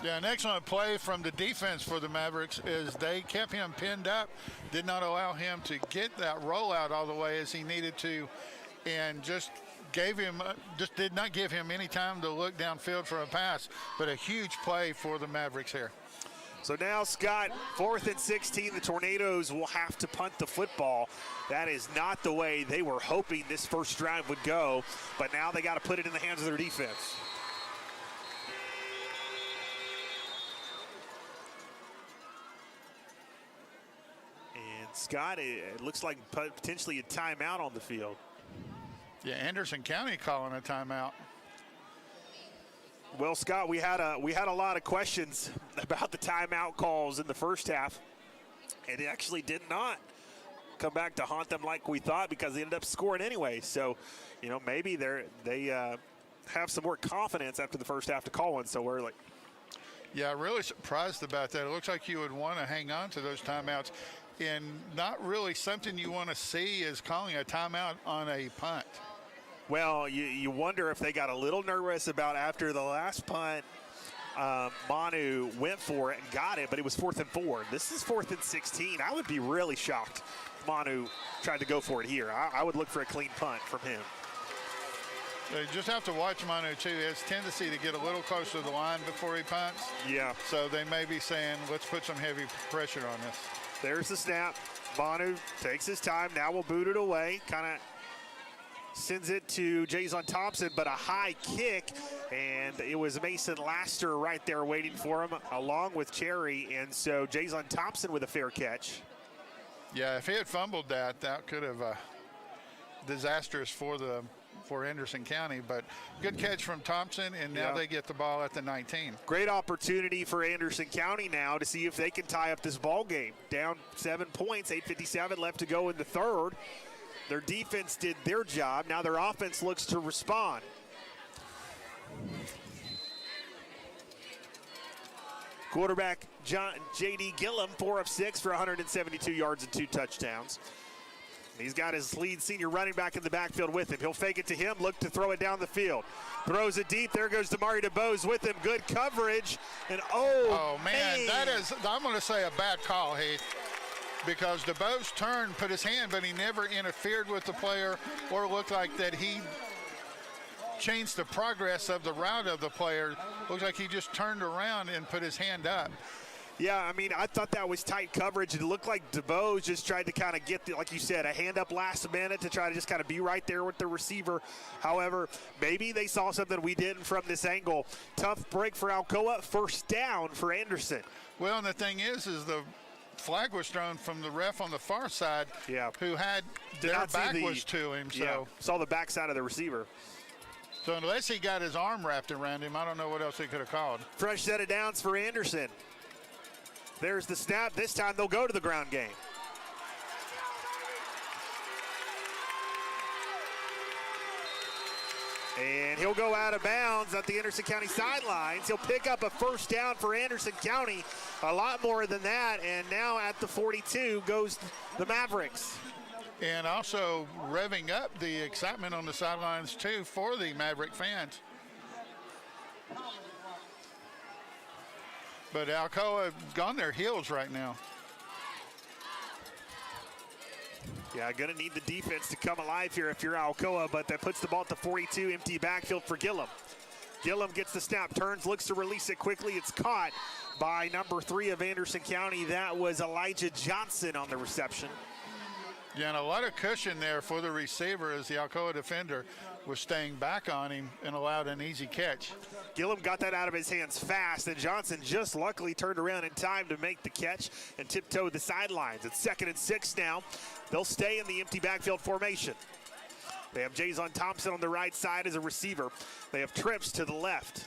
Yeah, an excellent play from the defense for the Mavericks is they kept him pinned up, did not allow him to get that rollout all the way as he needed to, and just did not give him any time to look downfield for a pass, but a huge play for the Mavericks here. So now, Scott, 4th and 16, the Tornadoes will have to punt the football. That is not the way they were hoping this first drive would go, but now they got to put it in the hands of their defense. And Scott, it looks like potentially a timeout on the field. Yeah, Anderson County calling a timeout. Well, Scott, we had a lot of questions about the timeout calls in the first half, and it actually did not come back to haunt them like we thought because they ended up scoring anyway. So, you know, maybe they have some more confidence after the first half to call one so early. Yeah, really surprised about that. It looks like you would want to hang on to those timeouts, and not really something you want to see is calling a timeout on a punt. Well, you wonder if they got a little nervous about after the last punt. Manu went for it and got it, but it was 4th and 4. This is 4th and 16. I would be really shocked if Manu tried to go for it here. I would look for a clean punt from him. You just have to watch Manu, too. He has a tendency to get a little closer to the line before he punts. Yeah. So they may be saying, let's put some heavy pressure on this. There's the snap. Manu takes his time. Now we'll boot it away. Kind of sends it to Jason Thompson, but a high kick, and it was Mason Laster right there waiting for him, along with Cherry, and so Jason Thompson with a fair catch. Yeah, if he had fumbled that, that could have disastrous for Anderson County, but good catch from Thompson, and now they get the ball at the 19. Great opportunity for Anderson County now to see if they can tie up this ball game. Down 7 points, 8:57 left to go in the third. Their defense did their job. Now their offense looks to respond. Quarterback J.D. Gillum, 4 of 6 for 172 yards and 2 touchdowns. He's got his lead senior running back in the backfield with him. He'll fake it to him, look to throw it down the field. Throws it deep. There goes Damari DeBose with him. Good coverage. And oh man, that is, I'm going to say a bad call, Heath. Because DeBose turned, put his hand, but he never interfered with the player or looked like that he changed the progress of the route of the player. Looks like he just turned around and put his hand up. Yeah, I mean, I thought that was tight coverage. It looked like DeBose just tried to kind of get, like you said, a hand up last minute to try to just kind of be right there with the receiver. However, maybe they saw something we didn't from this angle. Tough break for Alcoa. First down for Anderson. Well, and the thing is the flag was thrown from the ref on the far side, who had their back was to him. So saw the backside of the receiver. So unless he got his arm wrapped around him, I don't know what else he could have called. Fresh set of downs for Anderson. There's the snap. This time they'll go to the ground game. And he'll go out of bounds at the Anderson County sidelines. He'll pick up a first down for Anderson County. A lot more than that. And now at the 42 goes the Mavericks. And also revving up the excitement on the sidelines, too, for the Maverick fans. But Alcoa on their heels right now. Yeah, going to need the defense to come alive here if you're Alcoa, but that puts the ball at the 42, empty backfield for Gillum. Gillum gets the snap, turns, looks to release it quickly. It's caught by number 3 of Anderson County. That was Elijah Johnson on the reception. Yeah, and a lot of cushion there for the receiver as the Alcoa defender was staying back on him and allowed an easy catch. Gillum got that out of his hands fast, and Johnson just luckily turned around in time to make the catch and tiptoed the sidelines. It's 2nd and 6 now. They'll stay in the empty backfield formation. They have Jason Thompson on the right side as a receiver. They have Trips to the left.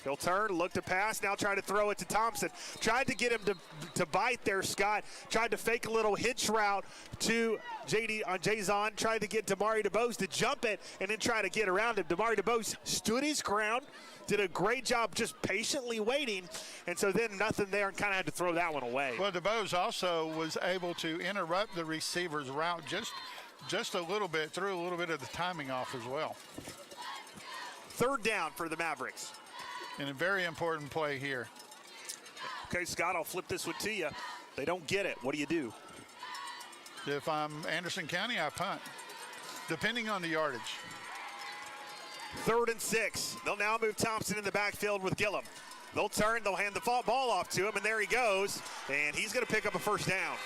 He'll turn, look to pass, now try to throw it to Thompson. Tried to get him to bite there, Scott. Tried to fake a little hitch route to Jason. Tried to get Damari DeBose to jump it and then try to get around him. Damari DeBose stood his ground, did a great job just patiently waiting, and so then nothing there and kind of had to throw that one away. Well, DeBose also was able to interrupt the receiver's route just a little bit, threw a little bit of the timing off as well. 3rd down for the Mavericks. And a very important play here. Okay, Scott, I'll flip this one to you. They don't get it. What do you do? If I'm Anderson County, I punt, depending on the yardage. 3rd and 6. They'll now move Thompson in the backfield with Gillum. They'll turn, they'll hand the ball off to him, and there he goes. And he's going to pick up a first down.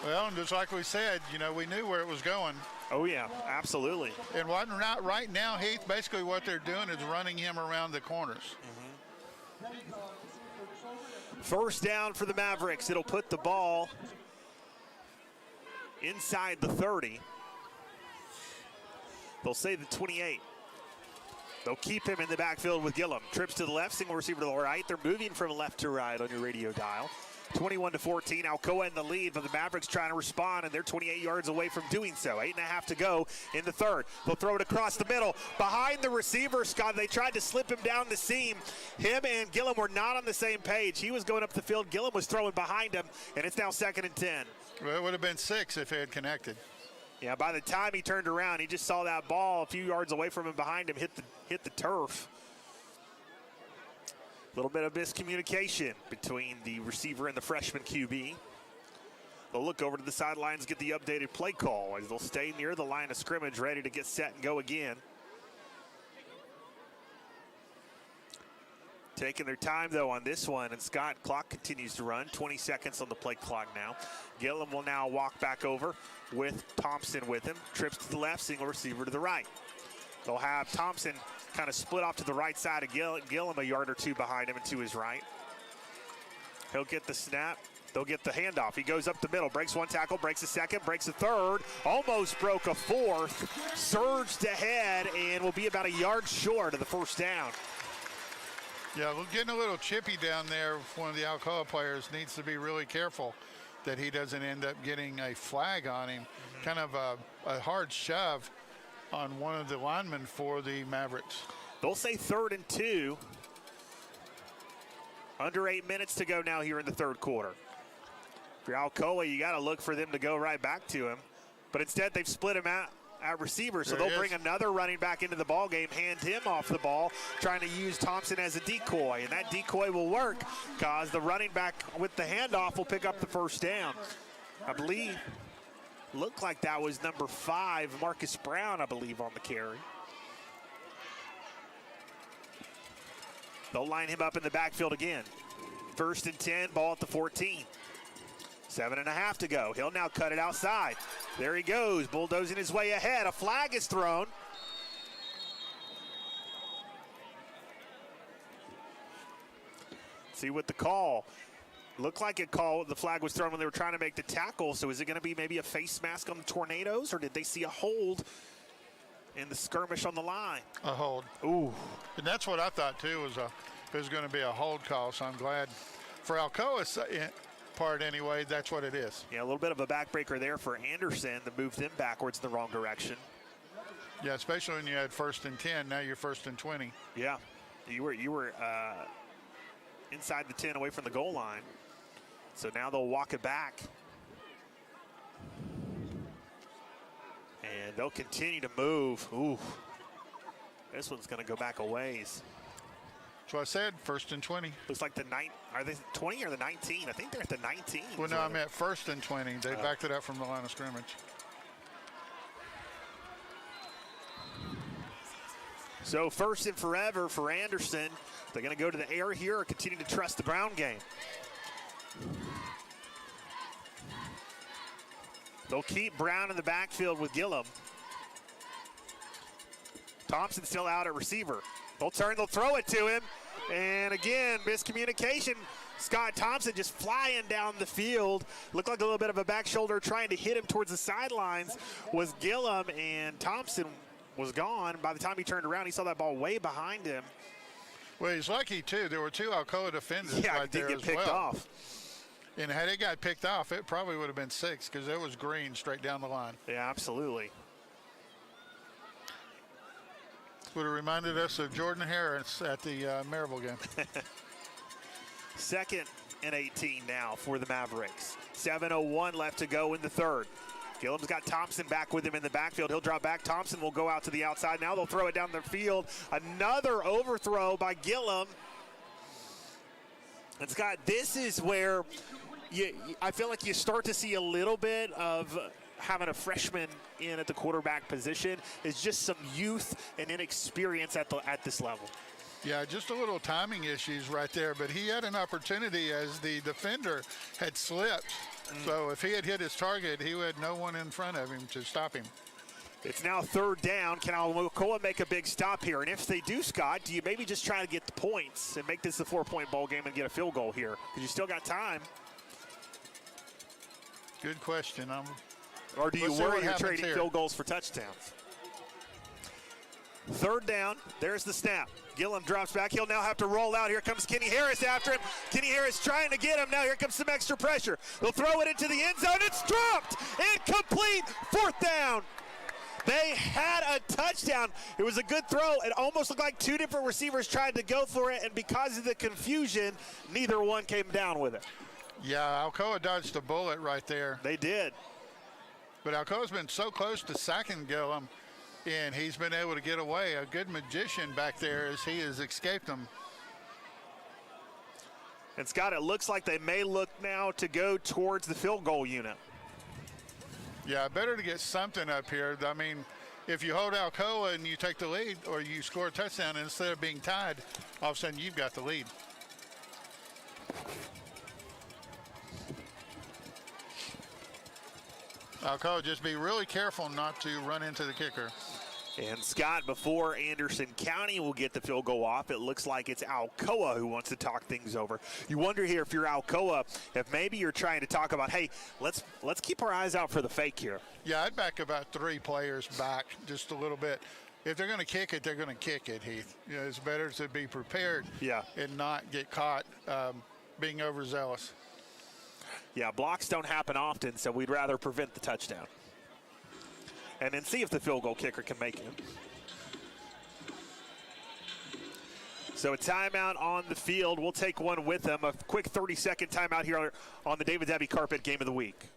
Well, and just like we said, we knew where it was going. Oh, yeah, absolutely. And right now, Heath, basically what they're doing is running him around the corners. First down for the Mavericks. It'll put the ball inside the 30. They'll say the 28. They'll keep him in the backfield with Gillum. Trips to the left, single receiver to the right. They're moving from left to right on your radio dial. 21-14, Alcoa in the lead, but the Mavericks trying to respond, and they're 28 yards away from doing so. 8.5 to go in the third. They'll throw it across the middle. Behind the receiver, Scott, they tried to slip him down the seam. Him and Gillum were not on the same page. He was going up the field. Gillum was throwing behind him, and it's now 2nd and 10. Well, it would have been 6 if it had connected. Yeah, by the time he turned around, he just saw that ball a few yards away from him behind him hit the turf. A little bit of miscommunication between the receiver and the freshman QB. They'll look over to the sidelines, get the updated play call as they'll stay near the line of scrimmage, ready to get set and go again. Taking their time, though, on this one, and Scott, clock continues to run. 20 seconds on the play clock now. Gillum will now walk back over with Thompson with him. Trips to the left, single receiver to the right. They'll have Thompson kind of split off to the right side of Gillum, a yard or two behind him and to his right. He'll get the snap. They'll get the handoff. He goes up the middle, breaks one tackle, breaks a second, breaks a third, almost broke a fourth, surged ahead, and will be about a yard short of the first down. Yeah, we're getting a little chippy down there. One of the Alcoa players needs to be really careful that he doesn't end up getting a flag on him. Kind of a hard shove on one of the linemen for the Mavericks. They'll say 3rd and 2. Under 8 minutes to go now here in the third quarter. For Alcoa, you got to look for them to go right back to him. But instead, they've split him out at receiver, so they'll bring another running back into the ball game, hand him off the ball, trying to use Thompson as a decoy. And that decoy will work because the running back with the handoff will pick up the first down. I believe, looked like that was number 5, Marcus Brown, I believe, on the carry. They'll line him up in the backfield again. 1st and 10, ball at the 14. 7.5 to go. He'll now cut it outside. There he goes, bulldozing his way ahead. A flag is thrown. See what the call. Looked like the flag was thrown when they were trying to make the tackle. So is it going to be maybe a face mask on the Tornadoes, or did they see a hold in the skirmish on the line? A hold. Ooh. And that's what I thought too, was it was going to be a hold call. So I'm glad for Alcoa's part anyway, that's what it is. Yeah, a little bit of a backbreaker there for Anderson that moved them backwards in the wrong direction. Yeah, especially when you had 1st and 10, now you're 1st and 20. Yeah, you were inside the 10 away from the goal line. So now they'll walk it back. And they'll continue to move. Ooh, this one's going to go back a ways. That's what I said, 1st and 20. Looks like are they 20 or the 19? I think they're at the 19. Well, no, I meant 1st and 20. They backed it up from the line of scrimmage. So 1st and forever for Anderson. They're going to go to the air here or continue to trust the Brown game. They'll keep Brown in the backfield with Gillum. Thompson still out at receiver. They'll throw it to him. And again, miscommunication. Scott Thompson just flying down the field. Looked like a little bit of a back shoulder trying to hit him towards the sidelines was Gillum, and Thompson was gone. By the time he turned around, he saw that ball way behind him. Well, he's lucky, too. There were 2 Alcoa defenders right there as well. Picked off. And had it got picked off, it probably would have been 6 because it was green straight down the line. Yeah, absolutely. Would have reminded us of Jordan Harris at the Maryville game. 2nd and 18 now for the Mavericks. 7:01 left to go in the third. Gillum's got Thompson back with him in the backfield. He'll drop back. Thompson will go out to the outside. Now they'll throw it down the field. Another overthrow by Gillum. And Scott, this is where I feel like you start to see a little bit of having a freshman in at the quarterback position is just some youth and inexperience at this level. Yeah, just a little timing issues right there, but he had an opportunity as the defender had slipped. So if he had hit his target, he had no one in front of him to stop him. It's now 3rd down. Can Alcoa make a big stop here? And if they do, Scott, do you maybe just try to get the points and make this a 4-point ball game and get a field goal here? Because you still got time. Good question. Or do you worry you're trading here. field goals for touchdowns? 3rd down. There's the snap. Gillum drops back. He'll now have to roll out. Here comes Kenny Harris after him. Kenny Harris trying to get him. Now here comes some extra pressure. They'll throw it into the end zone. It's dropped. Incomplete. 4th down. They had a touchdown. It was a good throw. It almost looked like 2 different receivers tried to go for it, and because of the confusion, neither one came down with it. Yeah, Alcoa dodged a bullet right there. They did. But Alcoa's been so close to sacking Gillum, and he's been able to get away. A good magician back there as he has escaped them. And Scott, it looks like they may look now to go towards the field goal unit. Yeah, better to get something up here. I mean, if you hold Alcoa and you take the lead, or you score a touchdown, and instead of being tied, all of a sudden you've got the lead. Alcoa, just be really careful not to run into the kicker. And Scott, before Anderson County will get the field goal off, it looks like it's Alcoa who wants to talk things over. You wonder here if you're Alcoa, if maybe you're trying to talk about, hey, let's keep our eyes out for the fake here. Yeah, I'd back about 3 players back just a little bit. If they're going to kick it, they're going to kick it, Heath. You know, it's better to be prepared and not get caught being overzealous. Yeah, blocks don't happen often, so we'd rather prevent the touchdown. And then see if the field goal kicker can make it. So a timeout on the field. We'll take one with them. A quick 30-second timeout here on the David Abbey Carpet Game of the Week.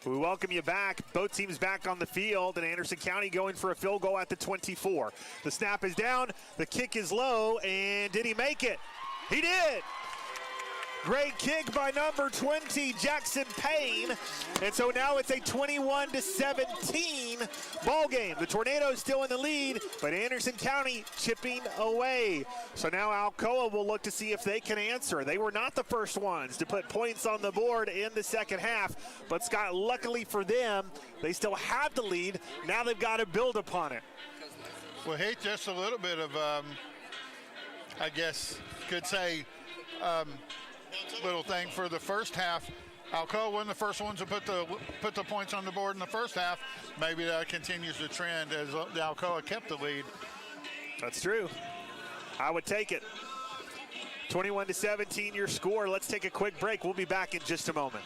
We welcome you back. Both teams back on the field, and Anderson County going for a field goal at the 24. The snap is down, the kick is low, and did he make it? He did! Great kick by number 20, Jackson Payne. And so now it's a 21-17 ball game. The Tornadoes still in the lead, but Anderson County chipping away. So now Alcoa will look to see if they can answer. They were not the first ones to put points on the board in the second half, but Scott, luckily for them, they still have the lead. Now they've got to build upon it. Well, hey, just a little bit of, I guess, could say, little thing for the first half. Alcoa wasn't the first ones to put the points on the board in the first half. Maybe that continues the trend as the Alcoa kept the lead. That's true. I would take it. 21-17 your score. Let's take a quick break. We'll be back in just a moment.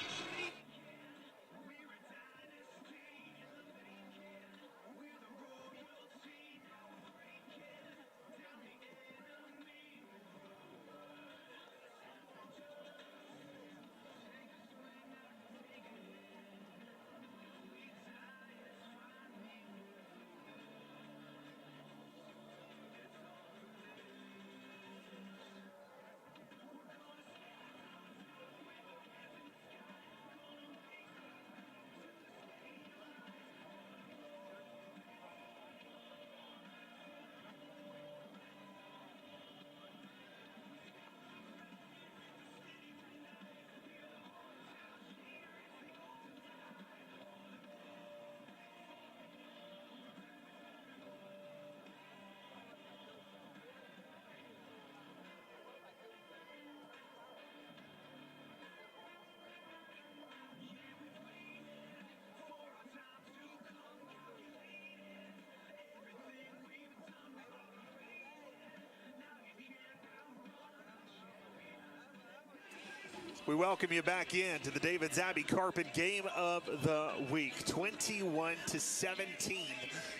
We welcome you back in to the David Zabby Carpet Game of the Week. 21-17,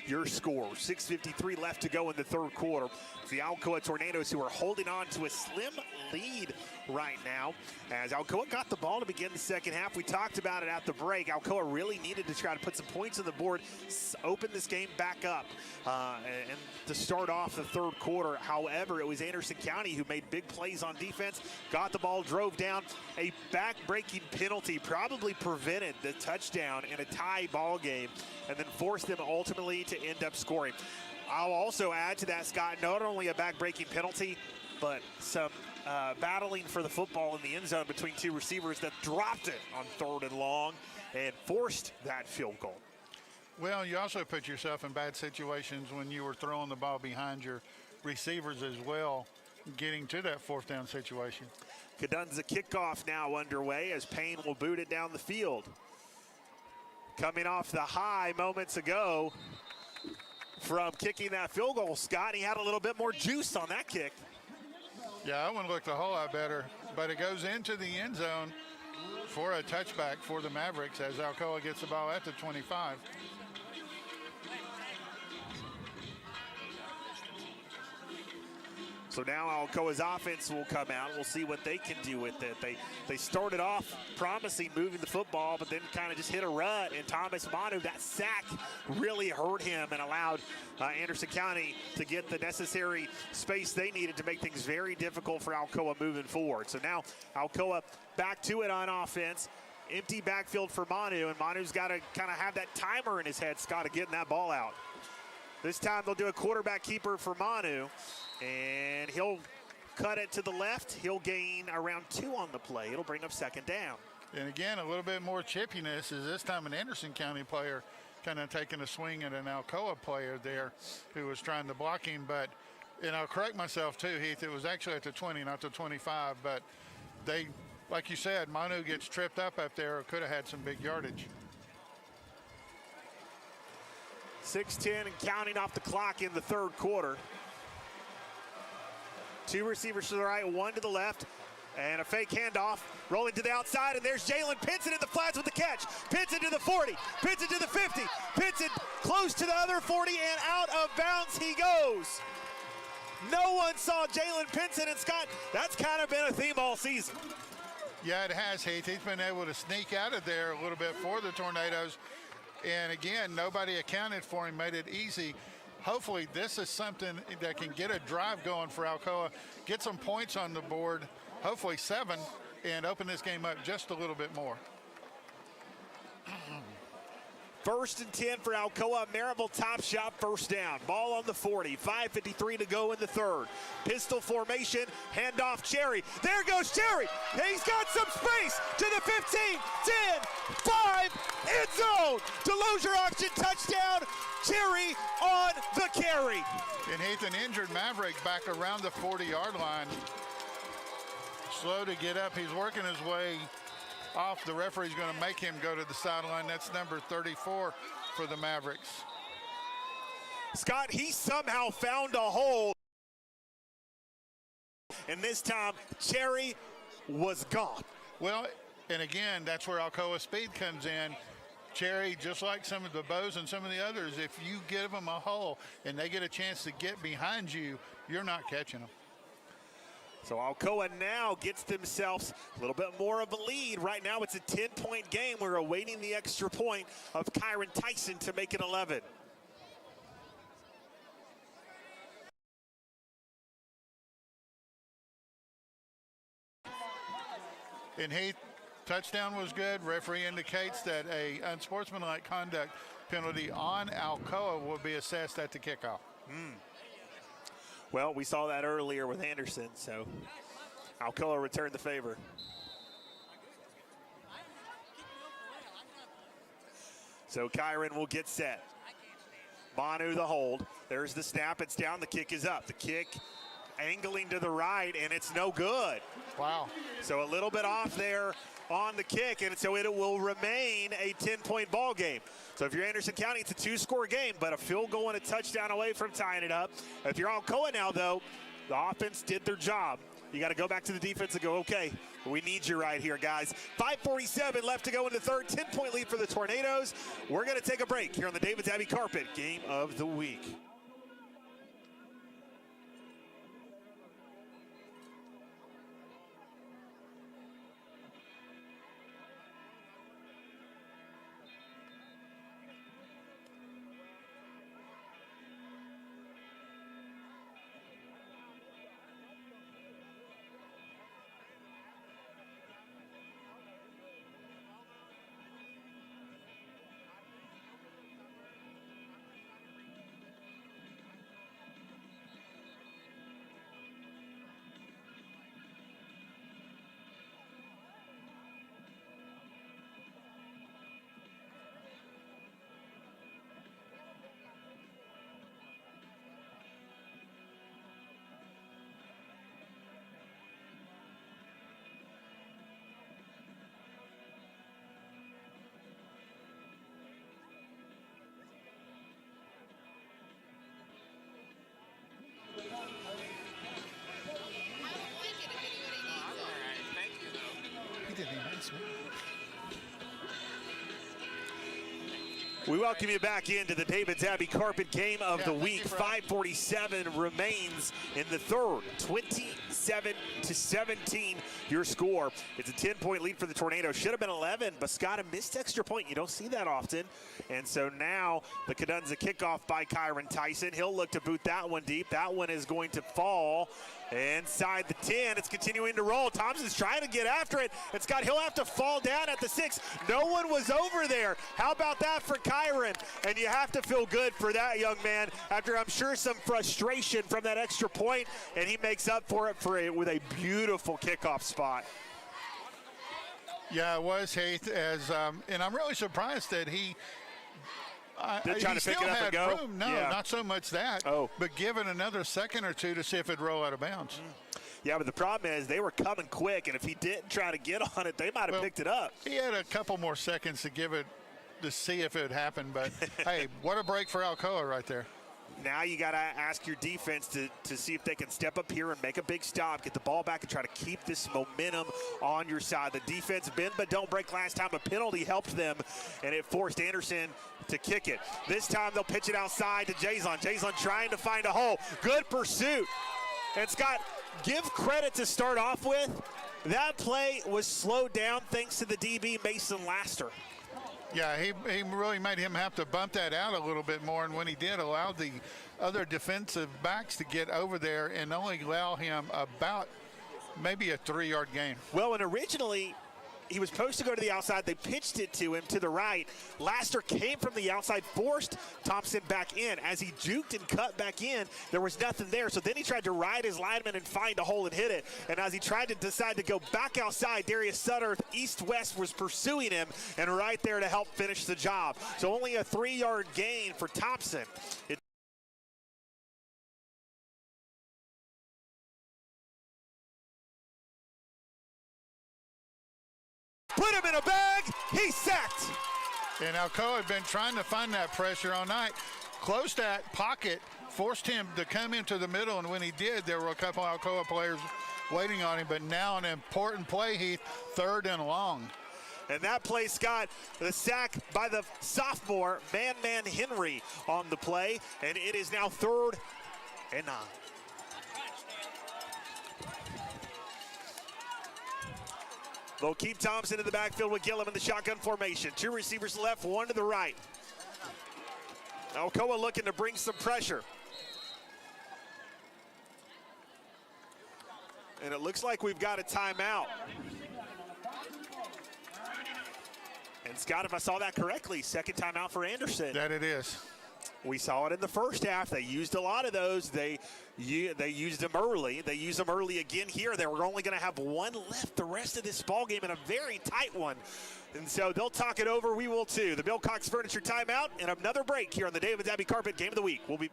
your score. 6:53 left to go in the third quarter. It's the Alcoa Tornadoes who are holding on to a slim lead right now. As Alcoa got the ball to begin the second half, we talked about it at the break. Alcoa really needed to try to put some points on the board, open this game back up, and to start off the third quarter. However, it was Anderson County who made big plays on defense, got the ball, drove down. A back-breaking penalty probably prevented the touchdown in a tie ball game and then forced them ultimately to end up scoring. I'll also add to that, Scott, not only a back-breaking penalty, but some battling for the football in the end zone between two receivers that dropped it on 3rd and long and forced that field goal. Well, you also put yourself in bad situations when you were throwing the ball behind your receivers as well, getting to that 4th down situation. Cadunza kickoff now underway as Payne will boot it down the field. Coming off the high moments ago from kicking that field goal, Scott, he had a little bit more juice on that kick. Yeah, that one looked a whole lot better, but it goes into the end zone for a touchback for the Mavericks as Alcoa gets the ball at the 25. So now Alcoa's offense will come out. We'll see what they can do with it. They started off promising moving the football, but then kind of just hit a rut. And Thomas Manu, that sack really hurt him and allowed Anderson County to get the necessary space they needed to make things very difficult for Alcoa moving forward. So now Alcoa back to it on offense. Empty backfield for Manu, and Manu's got to kind of have that timer in his head, Scott, of getting that ball out. This time they'll do a quarterback keeper for Manu. And he'll cut it to the left. He'll gain around 2 on the play. It'll bring up 2nd down. And again, a little bit more chippiness as this time an Anderson County player kind of taking a swing at an Alcoa player there who was trying to block him. But, and I'll correct myself too, Heath, it was actually at the 20, not the 25. But they, like you said, Manu gets tripped up there, or could have had some big yardage. 6:10 and counting off the clock in the third quarter. 2 receivers to the right, 1 to the left, and a fake handoff, rolling to the outside, and there's Jalen Pinson in the flats with the catch. Pinson to the 40, Pinson to the 50, Pinson close to the other 40, and out of bounds he goes. No one saw Jalen Pinson, and Scott, that's kind of been a theme all season. Yeah, it has, Heath. He's been able to sneak out of there a little bit for the Tornadoes, and again, nobody accounted for him, made it easy. Hopefully this is something that can get a drive going for Alcoa, get some points on the board, hopefully 7, and open this game up just a little bit more. 1st and 10 for Alcoa. Marable top shot, 1st down. Ball on the 40. 5:53 to go in the third. Pistol formation, handoff Cherry. There goes Cherry. He's got some space to the 15, 10, 5, end zone. Delosier auction touchdown. Cherry on the carry. And Heath, an injured Maverick back around the 40-yard line. Slow to get up. He's working his way off. The referee's going to make him go to the sideline. That's number 34 for the Mavericks. Scott, he somehow found a hole. And this time, Cherry was gone. Well, and again, that's where Alcoa speed comes in. Cherry, just like some of the Bows and some of the others, if you give them a hole and they get a chance to get behind you, you're not catching them. So Alcoa now gets themselves a little bit more of a lead. Right now it's a 10-point game. We're awaiting the extra point of Kyron Tyson to make it 11. And Heath, touchdown was good. Referee indicates that a unsportsmanlike conduct penalty on Alcoa will be assessed at the kickoff. Well, we saw that earlier with Anderson, so Alcoa returned the favor. So Kyron will get set. Manu the hold. There's the snap. It's down. The kick is up. The kick angling to the right, and it's no good. Wow. So a little bit off there on the kick, and so it will remain a 10-point ball game. So if you're Anderson County, it's a 2-score game, but a field goal and a touchdown away from tying it up. If you're Alcoa now, though, the offense did their job. You got to go back to the defense and go, okay, we need you right here, guys. 5:47 left to go in the third. 10-point lead for the Tornadoes. We're going to take a break here on the David's Abbey Carpet Game of the Week. We welcome you back into the David's Abbey Carpet Game of the Week. 5:47 remains in the third. 27-17 your score. It's a 10-point lead for the Tornadoes. Should have been 11, but Scott, a missed extra point. You don't see that often. And so now the Cadunza kickoff by Kyron Tyson. He'll look to boot that one deep. That one is going to fall inside the 10. It's continuing to roll. Thompson's trying to get after it. And Scott, he'll have to fall down at the 6. No one was over there. How about that for Kyron? And you have to feel good for that young man after, I'm sure, some frustration from that extra point, and he makes up for it with a beautiful kickoff spot. Yeah, it was Heath, and I'm really surprised that he trying to pick it up and go? Room. No, yeah. Not so much that, but give it another second or two to see if it'd roll out of bounds. Yeah, but the problem is they were coming quick, and if he didn't try to get on it, they might have picked it up. He had a couple more seconds to give it, to see if it happened, but hey, what a break for Alcoa right there. Now you got to ask your defense to see if they can step up here and make a big stop, get the ball back, and try to keep this momentum on your side. The defense bend but don't break last time. A penalty helped them, and it forced Anderson to kick it. This time they'll pitch it outside to Jason. Jason trying to find a hole. Good pursuit. And Scott, give credit to start off with. That play was slowed down thanks to the DB, Mason Laster. Yeah, he really made him have to bump that out a little bit more, and when he did, allowed the other defensive backs to get over there and only allow him about maybe a 3-yard gain. Well, and originally he was supposed to go to the outside. They pitched it to him to the right. Laster came from the outside, forced Thompson back in. As he juked and cut back in, there was nothing there. So then he tried to ride his lineman and find a hole and hit it. And as he tried to decide to go back outside, Darius Sutter, east-west, was pursuing him and right there to help finish the job. So only a 3-yard gain for Thompson. Put him in a bag, he's sacked. And Alcoa had been trying to find that pressure all night. Closed that pocket, forced him to come into the middle, and when he did, there were a couple Alcoa players waiting on him. But now an important play, Heath, 3rd and long. And that play, Scott, the sack by the sophomore, Man Henry on the play, and it is now 3rd and 9. They'll keep Thompson in the backfield with Gillum in the shotgun formation. 2 receivers left, 1 to the right. Alcoa looking to bring some pressure. And it looks like we've got a timeout. And Scott, if I saw that correctly, 2nd timeout for Anderson. That it is. We saw it in the first half. They used a lot of those. They used them early. They used them early again here. They were only going to have 1 left the rest of this ball game, and a very tight one. And so they'll talk it over. We will too. The Bill Cox Furniture timeout and another break here on the David's Abbey Carpet Game of the Week. We'll be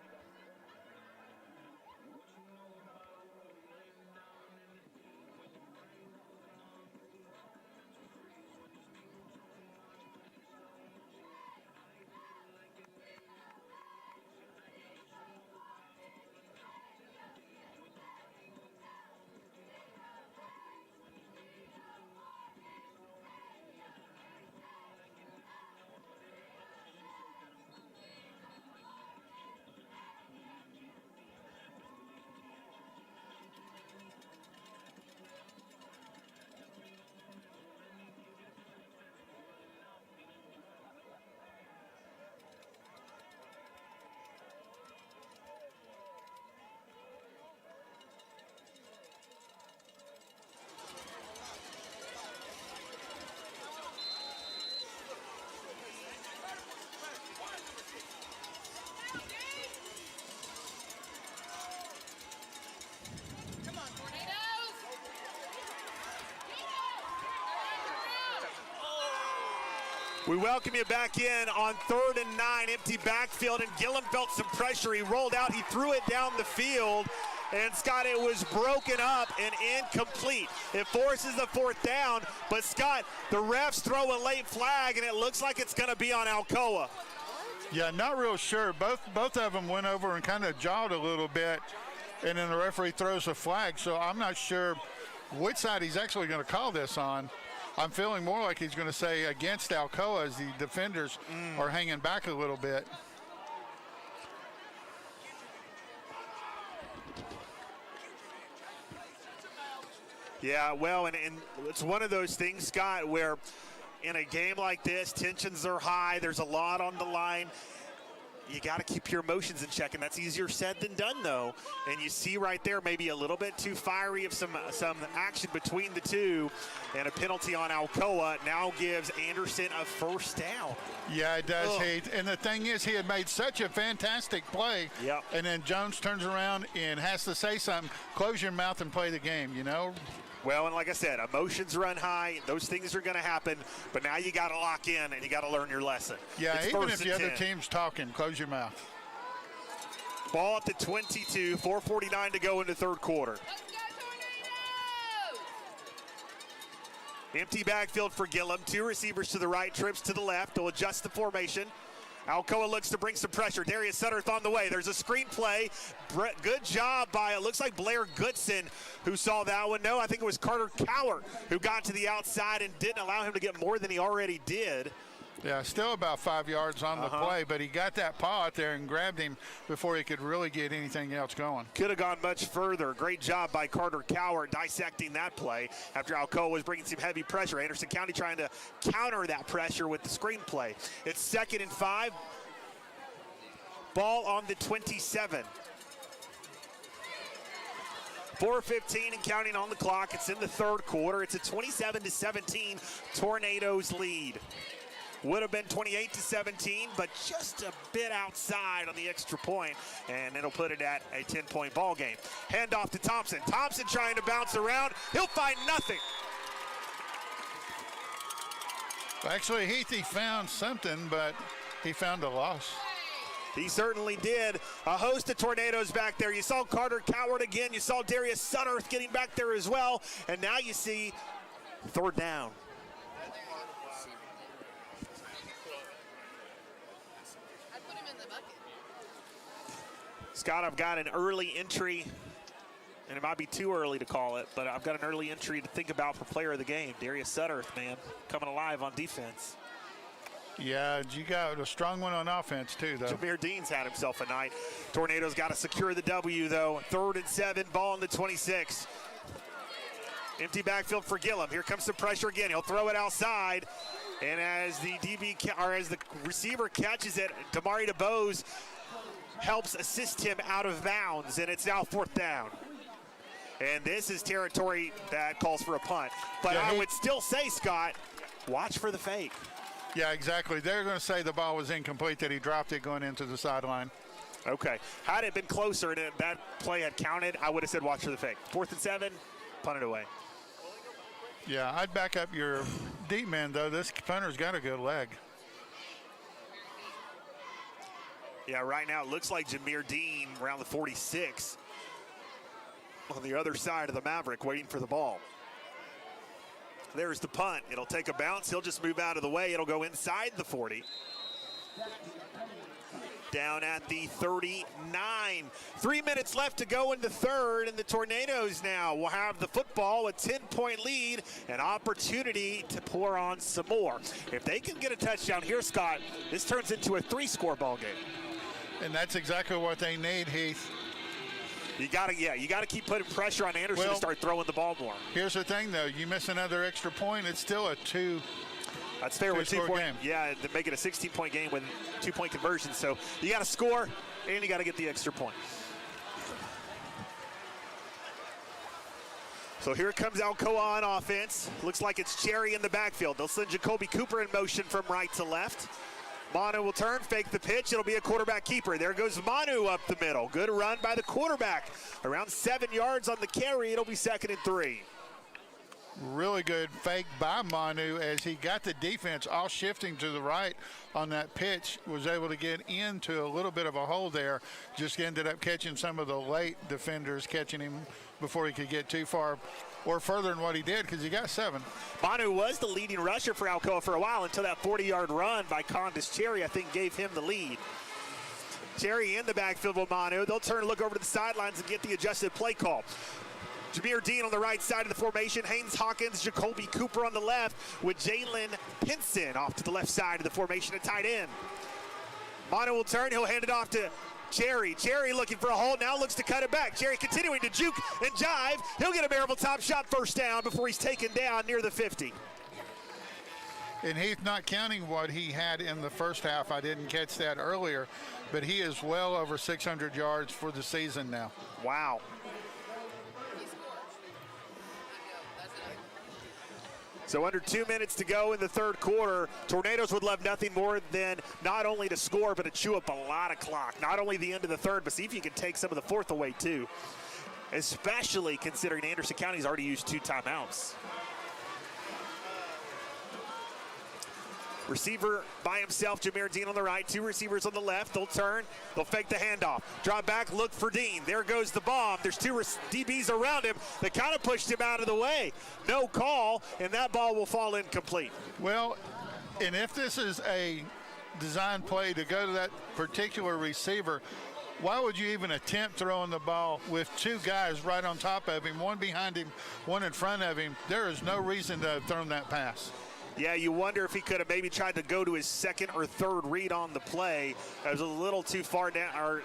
We welcome you back in on 3rd and 9, empty backfield, and Gillum felt some pressure. He rolled out, he threw it down the field, and Scott, it was broken up and incomplete. It forces the 4th down, but Scott, the refs throw a late flag, and it looks like it's going to be on Alcoa. Yeah, not real sure. Both of them went over and kind of jawed a little bit, and then the referee throws a flag, so I'm not sure which side he's actually going to call this on. I'm feeling more like he's going to say against Alcoa as the defenders are hanging back a little bit. Yeah, well, and it's one of those things, Scott, where in a game like this, tensions are high. There's a lot on the line. You got to keep your emotions in check, and that's easier said than done, though. And you see right there maybe a little bit too fiery of some action between the two, and a penalty on Alcoa now gives Anderson a 1st down. Yeah, it does, Heath. And the thing is, he had made such a fantastic play, and then Jones turns around and has to say something. Close your mouth and play the game, you know? Well, and like I said, emotions run high. Those things are going to happen, but now you got to lock in and you got to learn your lesson. Yeah, it's even if the other team's talking, close your mouth. Ball at the 22, 4:49 to go in the 3rd quarter. Empty backfield for Gillum. 2 receivers to the right, trips to the left. They'll adjust the formation. Alcoa looks to bring some pressure. Darius Sutterth on the way. There's a screen play. Good job by, it looks like Blair Goodson who saw that one. No, I think it was Carter Cowart who got to the outside and didn't allow him to get more than he already did. Yeah, still about 5 yards on the play, but he got that paw out there and grabbed him before he could really get anything else going. Could have gone much further. Great job by Carter Cowart dissecting that play after Alcoa was bringing some heavy pressure. Anderson County trying to counter that pressure with the screen play. It's 2nd and 5. Ball on the 27. 4:15 and counting on the clock. It's in the 3rd quarter. It's a 27-17 Tornadoes lead. Would have been 28-17, but just a bit outside on the extra point, and it'll put it at a 10-point ball game. Handoff to Thompson. Thompson trying to bounce around. He'll find nothing. Actually, Heath, he found something, but he found a loss. He certainly did. A host of Tornadoes back there. You saw Carter Cowart again. You saw Darius Sutterth getting back there as well. And now you see 3rd down. Scott, I've got an early entry, and it might be too early to call it, but I've got an early entry to think about for player of the game. Darius Sutterth, man, coming alive on defense. Yeah, you got a strong one on offense, too, though. Jameer Dean's had himself a night. Tornadoes got to secure the W, though. 3rd and 7, ball on the 26. Empty backfield for Gillum. Here comes the pressure again. He'll throw it outside. And as the as the receiver catches it, Damari DeBose helps assist him out of bounds, and it's now 4th down. And this is territory that calls for a punt. But I would still say, Scott, watch for the fake. Yeah, exactly. They're going to say the ball was incomplete, that he dropped it going into the sideline. Okay. Had it been closer and that play had counted, I would have said watch for the fake. 4th and 7, punt it away. Yeah, I'd back up your deep man, though. This punter's got a good leg. Yeah, right now it looks like Jameer Dean around the 46 on the other side of the Maverick waiting for the ball. There's the punt. It'll take a bounce. He'll just move out of the way. It'll go inside the 40. Down at the 39. 3 minutes left to go in the 3rd, and the Tornadoes now will have the football, a 10-point lead, an opportunity to pour on some more. If they can get a touchdown here, Scott, this turns into a 3-score ball game. And that's exactly what they need, Heath. You gotta keep putting pressure on Anderson to start throwing the ball more. Here's the thing, though. You miss another extra point, it's still a 2. That's fair with 2 point. Game. Yeah, to make it a 16-point game with 2-point conversion. So you got to score, and you got to get the extra point. So here comes Alcoa on offense. Looks like it's Cherry in the backfield. They'll send Jacoby Cooper in motion from right to left. Manu will turn, fake the pitch. It'll be a quarterback keeper. There goes Manu up the middle. Good run by the quarterback. Around 7 yards on the carry. It'll be 2nd and 3. Really good fake by Manu as he got the defense all shifting to the right on that pitch, was able to get into a little bit of a hole there, just ended up catching some of the late defenders, catching him before he could get too far or further than what he did, because he got 7. Manu was the leading rusher for Alcoa for a while until that 40-yard run by Condis Cherry, I think, gave him the lead. Cherry in the backfield with Manu. They'll turn and look over to the sidelines and get the adjusted play call. Jameer Dean on the right side of the formation. Haynes Hawkins, Jacoby Cooper on the left with Jalen Pinson off to the left side of the formation at tight end. Manu will turn. He'll hand it off to Cherry. Cherry looking for a hole. Now looks to cut it back. Cherry continuing to juke and jive. He'll get a Maryville top shot first down before he's taken down near the 50. And he's not counting what he had in the first half. I didn't catch that earlier, but he is well over 600 yards for the season now. Wow. So under 2 minutes to go in the third quarter, Tornadoes would love nothing more than not only to score, but to chew up a lot of clock. Not only the end of the third, but see if you can take some of the fourth away too. Especially considering Anderson County's already used 2 timeouts. Receiver by himself, Jameer Dean on the right, 2 receivers on the left. They'll turn, they'll fake the handoff. Drop back, look for Dean. There goes the bomb. There's 2 DBs around him that kind of pushed him out of the way. No call, and that ball will fall incomplete. Well, and if this is a design play to go to that particular receiver, why would you even attempt throwing the ball with 2 guys right on top of him, 1 behind him, 1 in front of him? There is no reason to have thrown that pass. Yeah, you wonder if he could have maybe tried to go to his second or third read on the play. It was a little too far down, or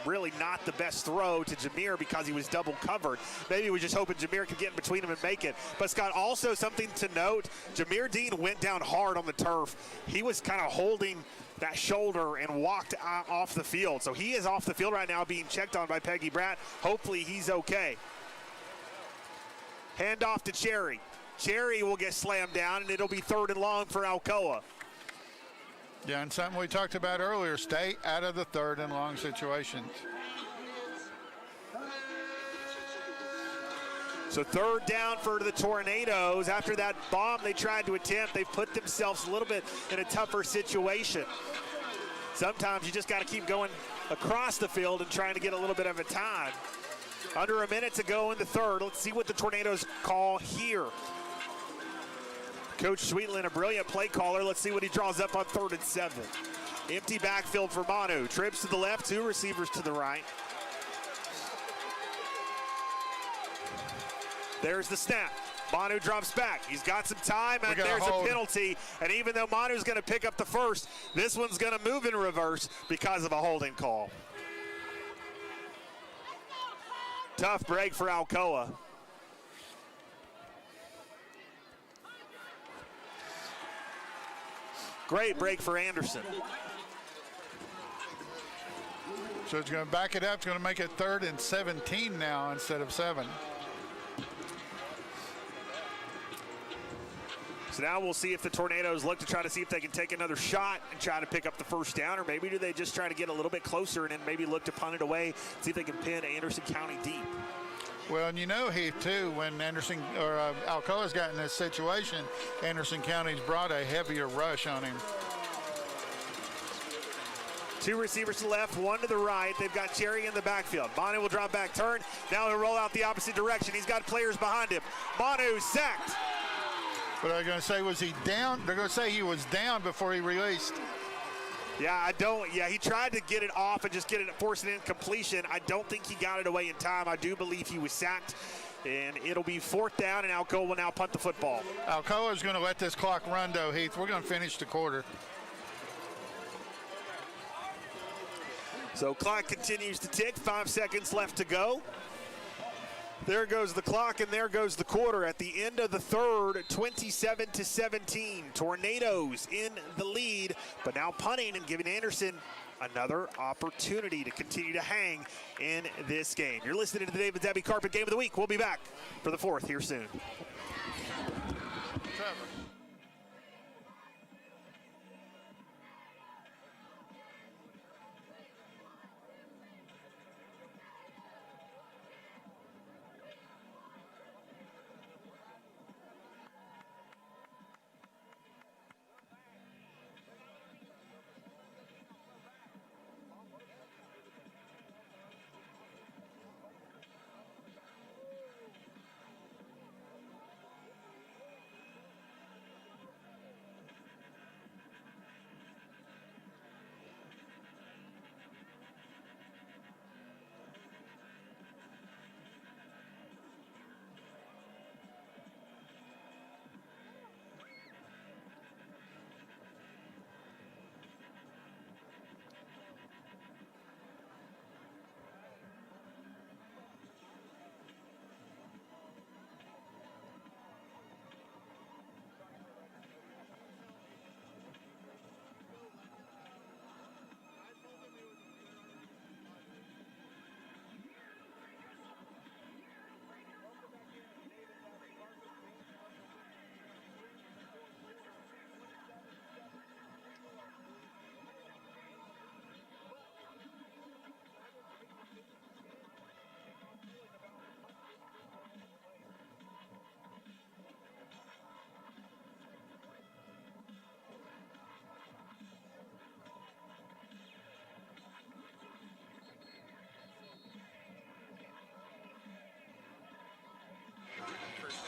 really not the best throw to Jameer because he was double covered. Maybe he was just hoping Jameer could get in between him and make it. But Scott, also something to note, Jameer Dean went down hard on the turf. He was kind of holding that shoulder and walked off the field. So he is off the field right now being checked on by Peggy Bratt. Hopefully he's okay. Hand off to Cherry. Cherry will get slammed down, and it'll be 3rd and long for Alcoa. Yeah, and something we talked about earlier, stay out of the 3rd and long situations. So 3rd down for the Tornadoes. After that bomb they tried to attempt, they've put themselves a little bit in a tougher situation. Sometimes you just got to keep going across the field and trying to get a little bit of a time. Under a minute to go in the 3rd. Let's see what the Tornadoes call here. Coach Sweetland, a brilliant play caller. Let's see what he draws up on 3rd and 7. Empty backfield for Manu. Trips to the left, 2 receivers to the right. There's the snap. Manu drops back. He's got some time, and there's a penalty. And even though Manu's going to pick up the first, this one's going to move in reverse because of a holding call. Tough break for Alcoa. Great break for Anderson. So it's going to back it up. It's going to make it 3rd and 17 now instead of 7. So now we'll see if the Tornadoes look to try to see if they can take another shot and try to pick up the first down, or maybe do they just try to get a little bit closer and then maybe look to punt it away, see if they can pin Anderson County deep. Well, and you know, Heath, too, when Anderson or Alcoa's got in this situation, Anderson County's brought a heavier rush on him. 2 receivers to the left, 1 to the right. They've got Cherry in the backfield. Manu will drop back, turn. Now he'll roll out the opposite direction. He's got players behind him. Manu sacked. But I'm going to say, was he down? They're going to say he was down before he released. Yeah, he tried to get it off and just force it in completion. I don't think he got it away in time. I do believe he was sacked, and it'll be 4th down, and Alcoa will now punt the football. Alcoa is going to let this clock run, though, Heath. We're going to finish the quarter. So clock continues to tick, 5 seconds left to go. There goes the clock, and there goes the quarter. At the end of the 3rd, 27-17. Tornadoes in the lead, but now punting and giving Anderson another opportunity to continue to hang in this game. You're listening to the David Debbie Carpet Game of the Week. We'll be back for the 4th here soon.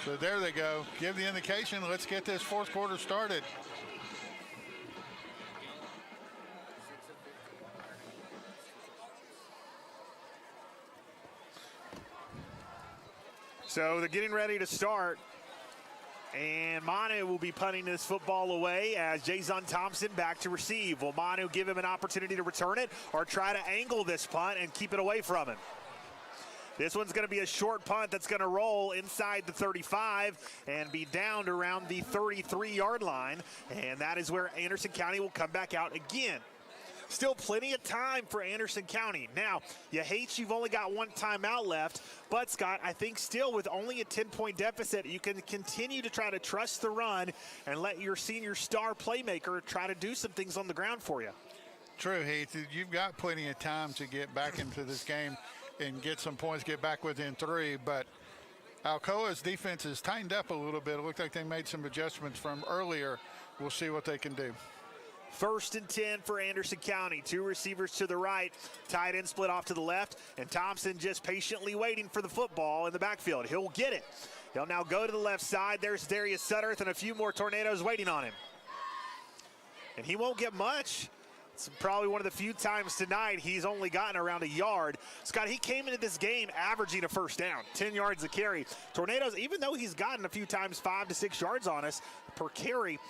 So there they go. Give the indication. Let's get this fourth quarter started. So they're getting ready to start. And Manu will be punting this football away as Jason Thompson back to receive. Will Manu give him an opportunity to return it or try to angle this punt and keep it away from him? This one's going to be a short punt that's going to roll inside the 35 and be down to around the 33-yard line. And that is where Anderson County will come back out again. Still plenty of time for Anderson County. Now, you hate you've only got one timeout left, but Scott, I think still with only a 10-point deficit, you can continue to try to trust the run and let your senior star playmaker try to do some things on the ground for you. True, Heath. You've got plenty of time to get back into this game and get some points, get back within 3, but Alcoa's defense has tightened up a little bit. It looked like they made some adjustments from earlier. We'll see what they can do. 1st and 10 for Anderson County. 2 receivers to the right, tight end split off to the left, and Thompson just patiently waiting for the football in the backfield. He'll get it. He'll now go to the left side. There's Darius Sutterth and a few more Tornadoes waiting on him. And he won't get much. It's probably one of the few times tonight he's only gotten around a yard. Scott, he came into this game averaging a first down, 10 yards a carry. Tornadoes, even though he's gotten a few times 5 to 6 yards on us per carry,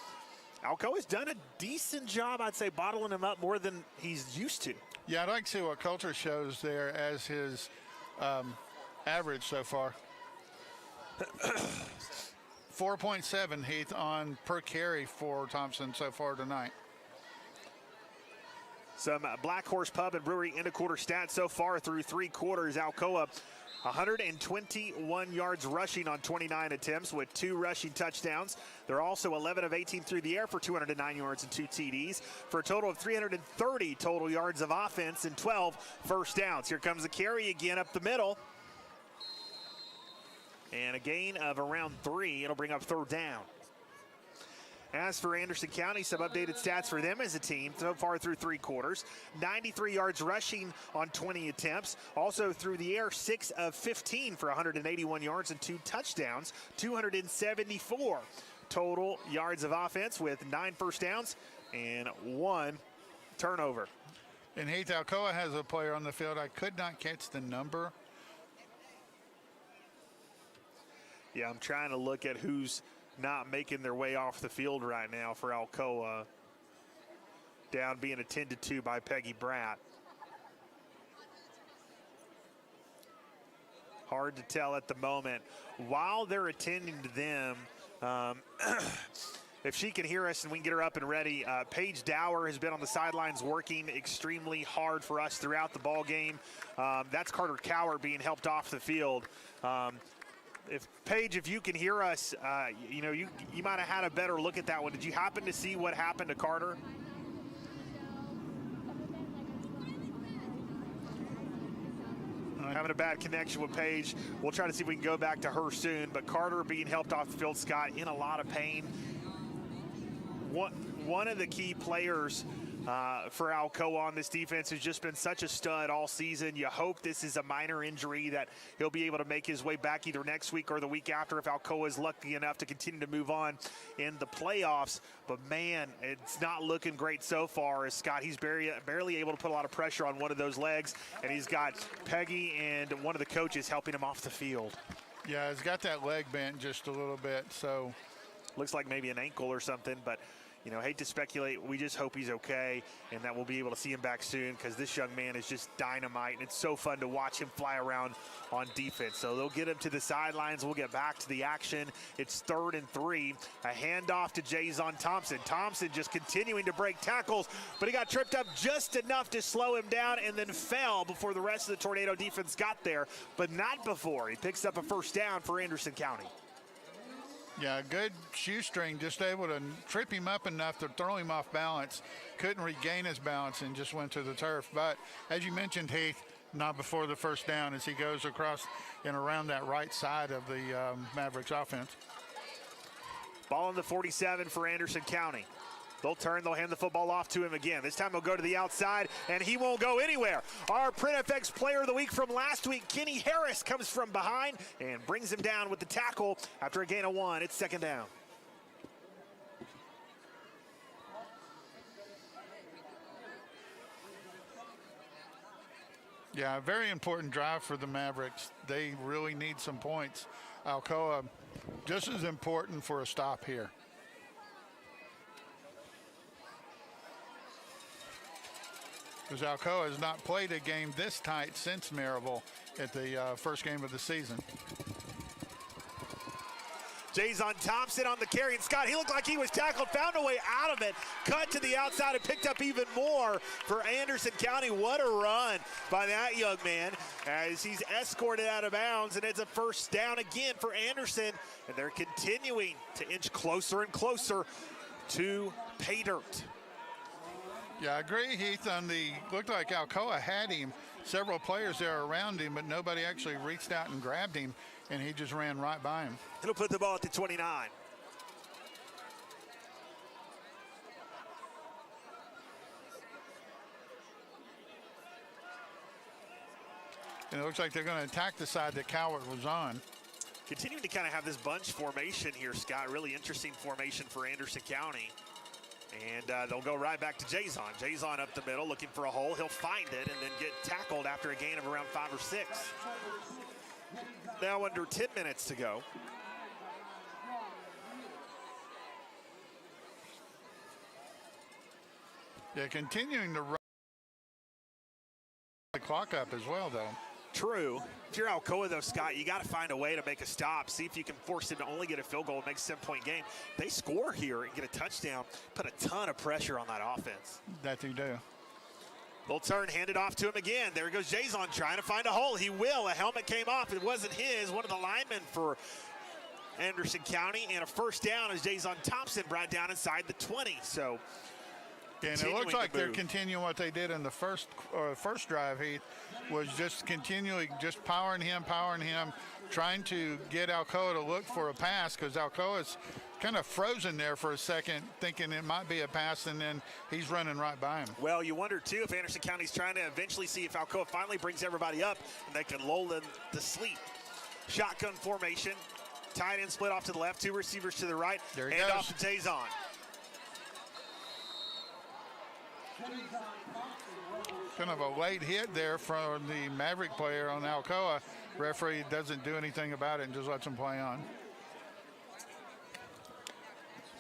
Alcoa's done a decent job, I'd say, bottling him up more than he's used to. Yeah, I'd like to see what Coulter shows there as his average so far. 4.7, Heath, on per carry for Thompson so far tonight. Some Black Horse Pub and Brewery end of quarter stats so far through 3 quarters. Alcoa 121 yards rushing on 29 attempts with 2 rushing touchdowns. They're also 11 of 18 through the air for 209 yards and 2 TDs for a total of 330 total yards of offense and 12 first downs. Here comes a carry again up the middle. And a gain of around 3. It'll bring up 3rd down. As for Anderson County, some updated stats for them as a team so far through 3 quarters. 93 yards rushing on 20 attempts. Also through the air, 6 of 15 for 181 yards and 2 touchdowns. 274 total yards of offense with 9 first downs and 1 turnover. And Heath, Alcoa has a player on the field. I could not catch the number. Yeah, I'm trying to look at who's not making their way off the field right now for Alcoa. Down being attended to by Peggy Bratt. Hard to tell at the moment. While they're attending to them, if she can hear us and we can get her up and ready, Paige Dower has been on the sidelines working extremely hard for us throughout the ball game. That's Carter Cower being helped off the field. If Paige, if you can hear us, you might have had a better look at that one. Did you happen to see what happened to Carter? Having a bad connection with Paige. We'll try to see if we can go back to her soon. But Carter being helped off the field, Scott, in a lot of pain. One of the key players for Alcoa on this defense has just been such a stud all season. You hope this is a minor injury that he'll be able to make his way back either next week or the week after if Alcoa is lucky enough to continue to move on in the playoffs. But man, it's not looking great so far as Scott, he's barely able to put a lot of pressure on one of those legs, and he's got Peggy and one of the coaches helping him off the field. Yeah, he's got that leg bent just a little bit, so. Looks like maybe an ankle or something, but hate to speculate. We just hope he's okay and that we'll be able to see him back soon because this young man is just dynamite, and it's so fun to watch him fly around on defense. So they'll get him to the sidelines. We'll get back to the action. It's 3rd and 3. A handoff to Jason Thompson. Thompson just continuing to break tackles, but he got tripped up just enough to slow him down and then fell before the rest of the Tornado defense got there, but not before. He picks up a first down for Anderson County. Yeah, good shoestring, just able to trip him up enough to throw him off balance. Couldn't regain his balance and just went to the turf. But as you mentioned, Heath, not before the first down as he goes across and around that right side of the Mavericks offense. Ball on the 47 for Anderson County. They'll turn, they'll hand the football off to him again. This time he'll go to the outside, and he won't go anywhere. Our PrintFX Player of the Week from last week, Kenny Harris, comes from behind and brings him down with the tackle after a gain of 1. It's 2nd down. Yeah, a very important drive for the Mavericks. They really need some points. Alcoa just as important for a stop here. Because Alcoa has not played a game this tight since Maryville at the first game of the season. Jason Thompson on the carry, and Scott, he looked like he was tackled, found a way out of it, cut to the outside and picked up even more for Anderson County. What a run by that young man as he's escorted out of bounds, and it's a 1st down again for Anderson, and they're continuing to inch closer and closer to pay dirt. Yeah, I agree, Heath. Looked like Alcoa had him. Several players there around him, but nobody actually reached out and grabbed him, and he just ran right by him. He'll put the ball at the 29. And it looks like they're going to attack the side that Cowart was on. Continuing to kind of have this bunch formation here, Scott. Really interesting formation for Anderson County. And they'll go right back to Jason. Jason up the middle looking for a hole. He'll find it and then get tackled after a gain of around 5 or 6. Now under 10 minutes to go. Yeah, continuing to run the clock up as well, though. True. If you're Alcoa, though, Scott, you got to find a way to make a stop. See if you can force them to only get a field goal and make a 7-point game. They score here and get a touchdown, put a ton of pressure on that offense. That they do. They'll turn, hand it off to him again. There goes Jason trying to find a hole. He will. A helmet came off. It wasn't his. One of the linemen for Anderson County. And a 1st down as Jason Thompson brought down inside the 20. So, and it looks like they're continuing what they did in the first drive, Heath, was just continually just powering him, trying to get Alcoa to look for a pass because Alcoa's kind of frozen there for a second, thinking it might be a pass, and then he's running right by him. Well, you wonder, too, if Anderson County's trying to eventually see if Alcoa finally brings everybody up and they can lull them to sleep. Shotgun formation, tight end split off to the left, 2 receivers to the right, there he hand goes. off to Jason. Kind of a late hit there from the Maverick player on Alcoa. Referee doesn't do anything about it and just lets him play on.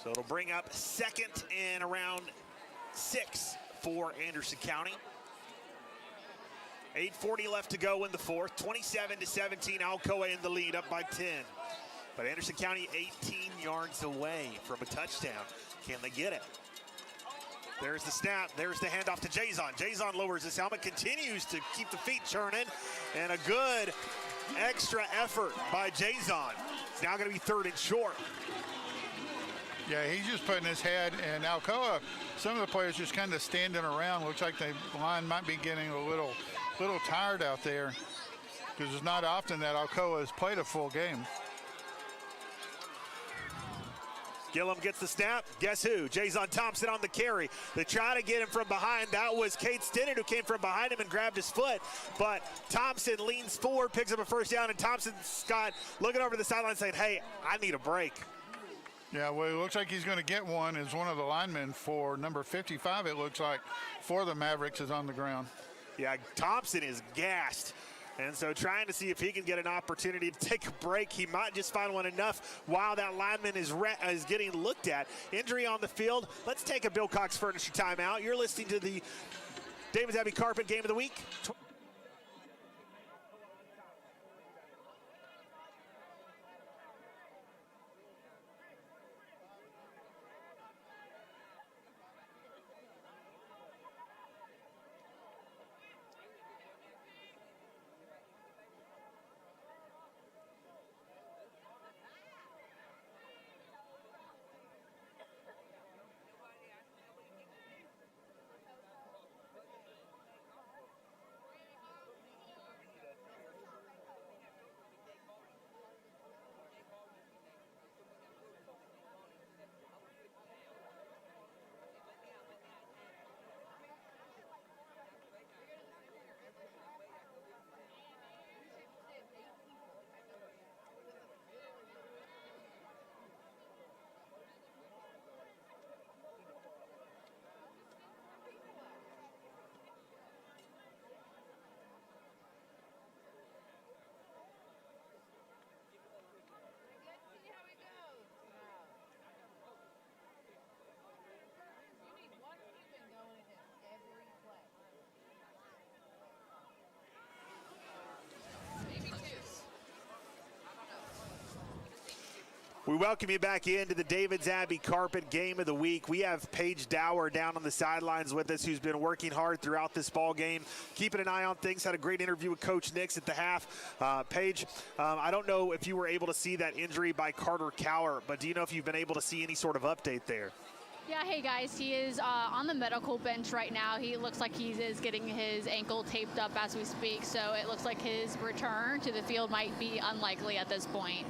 So it'll bring up 2nd and around 6 for Anderson County. 8:40 left to go in the 4th. 27-17, Alcoa in the lead, up by 10. But Anderson County 18 yards away from a touchdown. Can they get it? There's the snap. There's the handoff to Jason. Jason lowers his helmet, continues to keep the feet churning, and a good extra effort by Jason. It's now going to be 3rd and short. Yeah, he's just putting his head, and Alcoa, some of the players just kind of standing around. Looks like the line might be getting a little tired out there because it's not often that Alcoa has played a full game. Gillum gets the snap. Guess who? Jason Thompson on the carry. They try to get him from behind. That was Cade Stinnett who came from behind him and grabbed his foot. But Thompson leans forward, picks up a 1st down, and Thompson, Scott, looking over the sideline saying, hey, I need a break. Yeah, well, it looks like he's going to get one as one of the linemen for number 55, it looks like, for the Mavericks is on the ground. Yeah, Thompson is gassed. And so trying to see if he can get an opportunity to take a break. He might just find one enough while that lineman is getting looked at. Injury on the field. Let's take a Bill Cox Furniture timeout. You're listening to the Davis Abbey Carpet Game of the Week. We welcome you back into the Davids Abbey Carpet Game of the Week. We have Paige Dower down on the sidelines with us, who's been working hard throughout this ball game, keeping an eye on things. Had a great interview with Coach Nix at the half. Paige, I don't know if you were able to see that injury by Carter Cower, but do you know if you've been able to see any sort of update there? Yeah, hey guys, he is on the medical bench right now. He looks like he is getting his ankle taped up as we speak, so it looks like his return to the field might be unlikely at this point.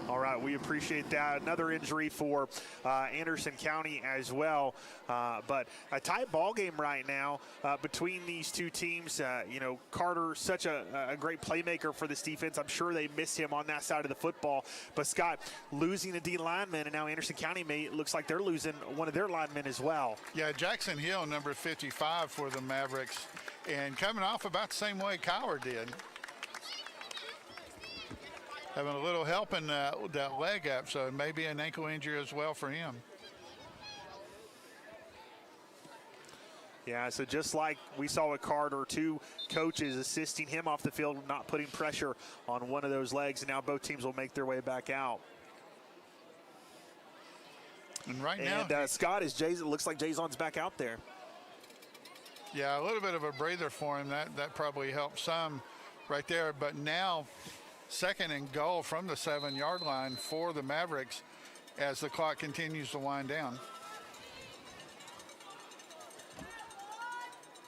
All right, we appreciate that. Another injury for Anderson County as well. But a tight ball game right now between these two teams. You know, Carter, such a great playmaker for this defense. I'm sure they miss him on that side of the football. But Scott, losing a D lineman, and now Anderson County looks like they're losing one of their linemen as well. Yeah, Jackson Hill, number 55 for the Mavericks, and coming off about the same way Cower did. Having a little help in that leg up, so it may be an ankle injury as well for him. Yeah, so just like we saw with Carter, two coaches assisting him off the field, not putting pressure on one of those legs, and now both teams will make their way back out. And right now, Scott, it looks like Jason's back out there. Yeah, a little bit of a breather for him. That probably helped some right there. But now, second and goal from the 7-yard line for the Mavericks as the clock continues to wind down.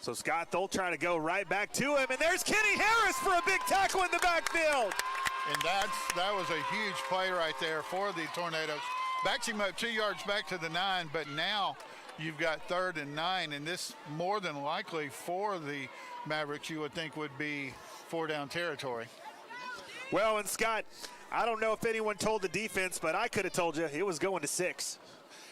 So Scott, they'll try to go right back to him, and there's Kenny Harris for a big tackle in the backfield. And that was a huge play right there for the Tornadoes. Backs him up 2 yards back to the 9, but now you've got 3rd and 9, and this more than likely for the Mavericks you would think would be 4-down territory. Well, and Scott, I don't know if anyone told the defense, but I could have told you it was going to 6.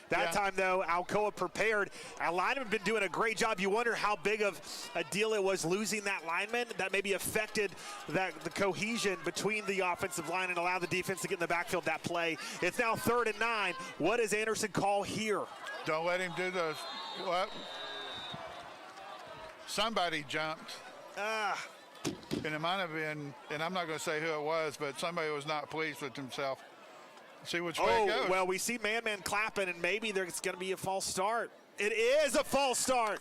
That time, though, Alcoa prepared. Our lineman been doing a great job. You wonder how big of a deal it was losing that lineman that maybe affected the cohesion between the offensive line and allowed the defense to get in the backfield that play. It's now 3rd and 9. What does Anderson call here? Don't let him do the what? Somebody jumped. And it might have been, and I'm not going to say who it was, but somebody was not pleased with himself. See which way it goes. Well, we see man clapping, and maybe there's going to be a false start. It is a false start.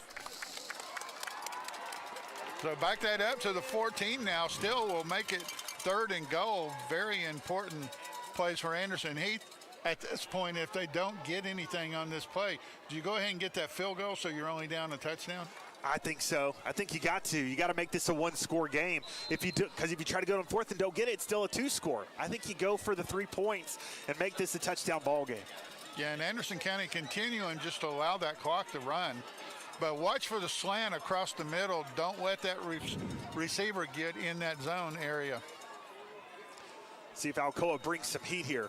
So back that up to the 14 now. Still will make it 3rd and goal. Very important plays for Anderson. Heath, at this point, if they don't get anything on this play, do you go ahead and get that field goal so you're only down a touchdown? I think so. I think you got to. You got to make this a 1-score game. If you do, because if you try to go on 4th and don't get it, it's still a 2-score. I think you go for the 3 points and make this a touchdown ball game. Yeah, and Anderson County continuing just to allow that clock to run. But watch for the slant across the middle. Don't let that receiver get in that zone area. See if Alcoa brings some heat here.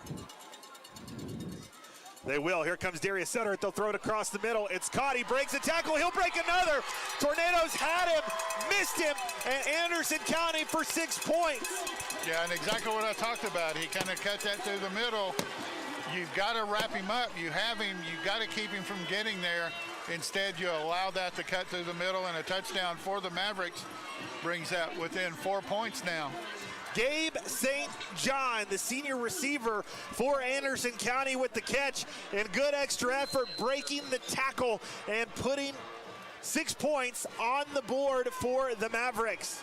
They will. Here comes Darius Sutter. They'll throw it across the middle. It's caught. He breaks a tackle. He'll break another. Tornadoes had him, missed him, and Anderson County for 6 points. Yeah, and exactly what I talked about. He kind of cut that through the middle. You've got to wrap him up. You have him. You've got to keep him from getting there. Instead, you allow that to cut through the middle, and a touchdown for the Mavericks brings that within 4 points now. Gabe St. John, the senior receiver for Anderson County with the catch and good extra effort, breaking the tackle and putting 6 points on the board for the Mavericks.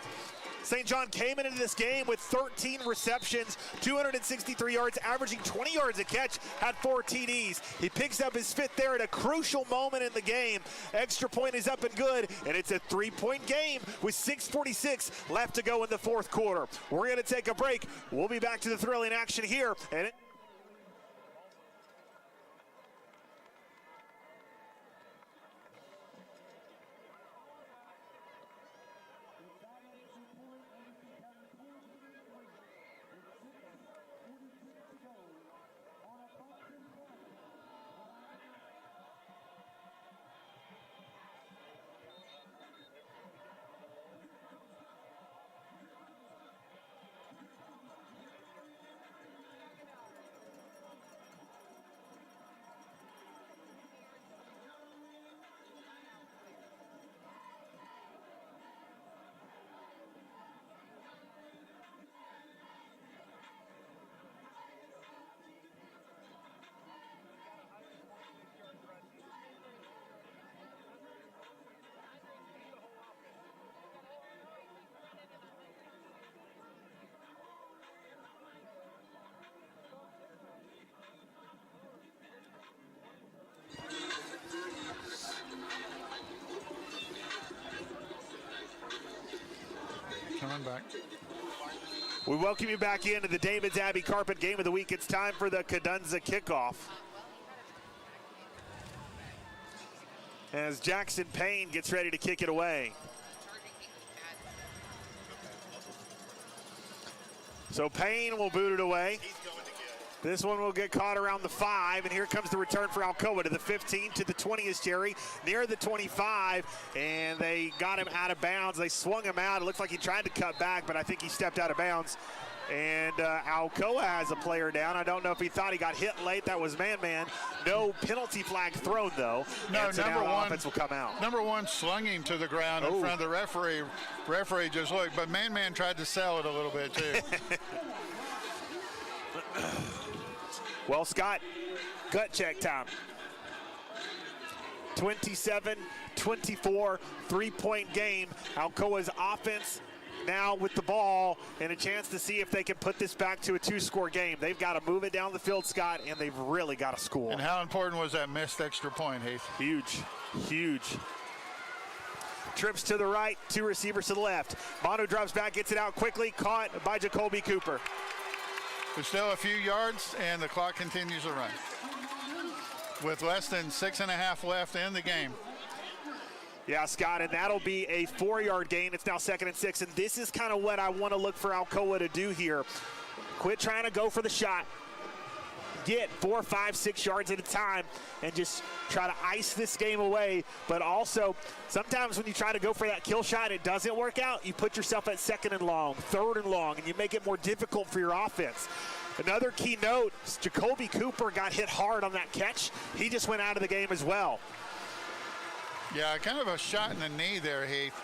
St. John came into this game with 13 receptions, 263 yards, averaging 20 yards a catch, had 4 TDs. He picks up his 5th there at a crucial moment in the game. Extra point is up and good, and it's a 3-point game with 6:46 left to go in the 4th quarter. We're going to take a break. We'll be back to the thrilling action here. And back. We welcome you back into the David's Abbey Carpet Game of the Week. It's time for the Cadunza kickoff. As Jackson Payne gets ready to kick it away. So Payne will boot it away. This one will get caught around the 5, and here comes the return for Alcoa to the 15, to the 20 is Jerry, near the 25, and they got him out of bounds. They swung him out. It looked like he tried to cut back, but I think he stepped out of bounds. And Alcoa has a player down. I don't know if he thought he got hit late. That was man-man. No penalty flag thrown, though. No, so number one. Offense will come out. Number one slung him to the ground in front of the referee. Referee just looked, but man tried to sell it a little bit, too. Well, Scott, gut check time. 27-24, three-point game. Alcoa's offense now with the ball and a chance to see if they can put this back to a two-score game. They've got to move it down the field, Scott, and they've really got to score. And how important was that missed extra point, Heath? Huge, huge. Trips to the right, two receivers to the left. Manu drops back, gets it out quickly, caught by Jacoby Cooper. There's still a few yards, and the clock continues to run. With less than 6.5 left in the game. Yeah, Scott, and that'll be a 4-yard gain. It's now 2nd and 6, and this is kind of what I want to look for Alcoa to do here. Quit trying to go for the shot. Get 4, 5, 6 yards at a time and just try to ice this game away. But also, sometimes when you try to go for that kill shot, it doesn't work out. You put yourself at 2nd and long, 3rd and long, and you make it more difficult for your offense. Another key note, Jacoby Cooper got hit hard on that catch. He just went out of the game as well. Yeah, kind of a shot in the knee there, Heath.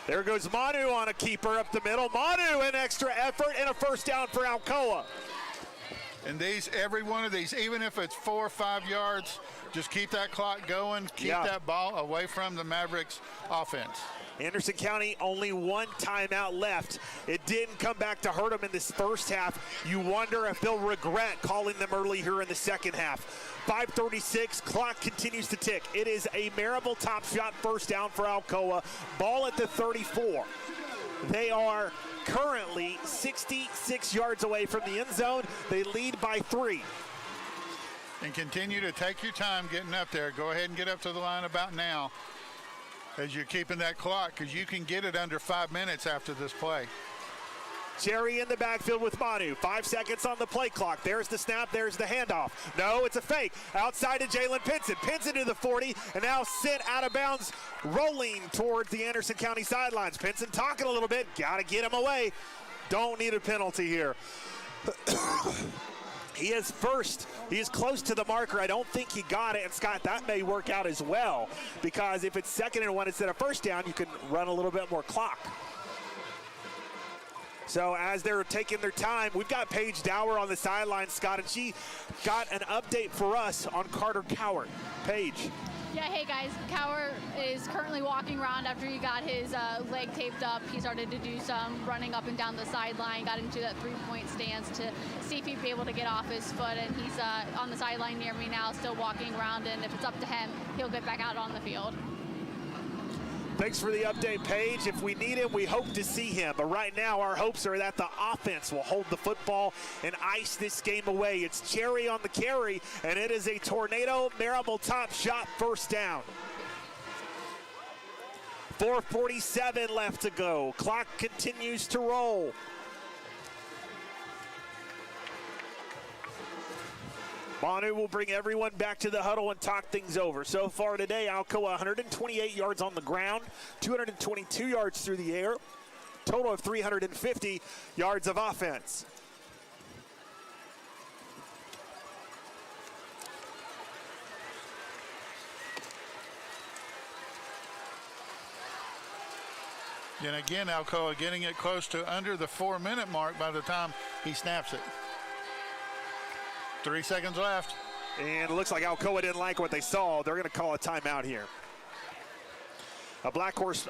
There goes Manu on a keeper up the middle. Manu, an extra effort and a first down for Alcoa. And every one of these, even if it's 4 or 5 yards, just keep that clock going, keep that ball away from the Mavericks offense. Anderson County only one timeout left. It didn't come back to hurt them in this first half. You wonder if they'll regret calling them early here in the second half. 5:36, clock continues to tick. It is a Marable top shot first down for Alcoa. Ball at the 34. They are currently 66 yards away from the end zone. They lead by 3. And continue to take your time getting up there. Go ahead and get up to the line about now as you're keeping that clock, because you can get it under 5 minutes after this play. Jerry in the backfield with Manu. 5 seconds on the play clock. There's the snap. There's the handoff. No, it's a fake. Outside to Jalen Pinson. Pinson to the 40 and now sent out of bounds, rolling towards the Anderson County sidelines. Pinson talking a little bit. Got to get him away. Don't need a penalty here. He is first. He is close to the marker. I don't think he got it. And Scott, that may work out as well, because if it's 2nd and 1 instead of first down, you can run a little bit more clock. So as they're taking their time, we've got Paige Dower on the sideline, Scott, and she got an update for us on Carter Cowart. Paige. Yeah, hey guys, Cowart is currently walking around after he got his leg taped up. He started to do some running up and down the sideline, got into that 3-point stance to see if he'd be able to get off his foot, and he's on the sideline near me now, still walking around, and if it's up to him, he'll get back out on the field. Thanks for the update, Paige. If we need him, we hope to see him. But right now, our hopes are that the offense will hold the football and ice this game away. It's Cherry on the carry, and it is a Tornado Marable top shot first down. 4:47 left to go. Clock continues to roll. Manu will bring everyone back to the huddle and talk things over. So far today, Alcoa 128 yards on the ground, 222 yards through the air, total of 350 yards of offense. And again, Alcoa getting it close to under the 4-minute mark by the time he snaps it. 3 seconds left. And it looks like Alcoa didn't like what they saw. They're going to call a timeout here. A Black Horse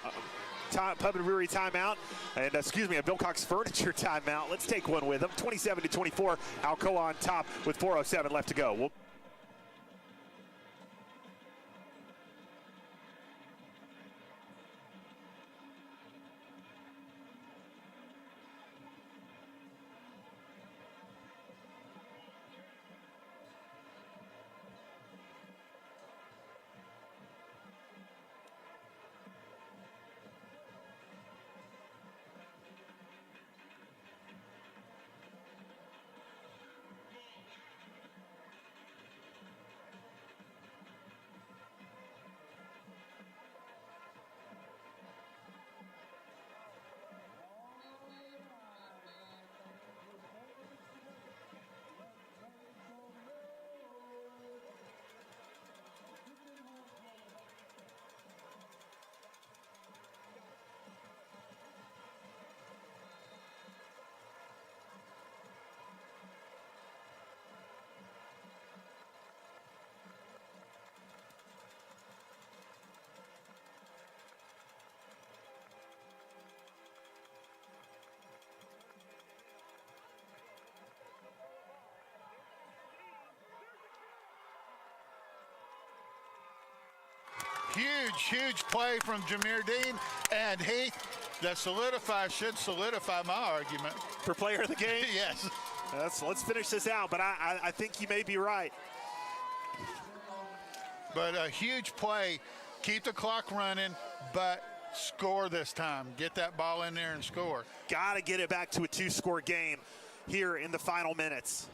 Pub and Brewery timeout. And, a Bill Cox Furniture timeout. Let's take one with them. 27-24. Alcoa on top with 4:07 left to go. Huge play from Jameer Dean. And Heath, that should solidify my argument. For player of the game? Yes. Let's finish this out, but I think you may be right. But a huge play. Keep the clock running, but score this time. Get that ball in there and score. Got to get it back to a 2-score game here in the final minutes.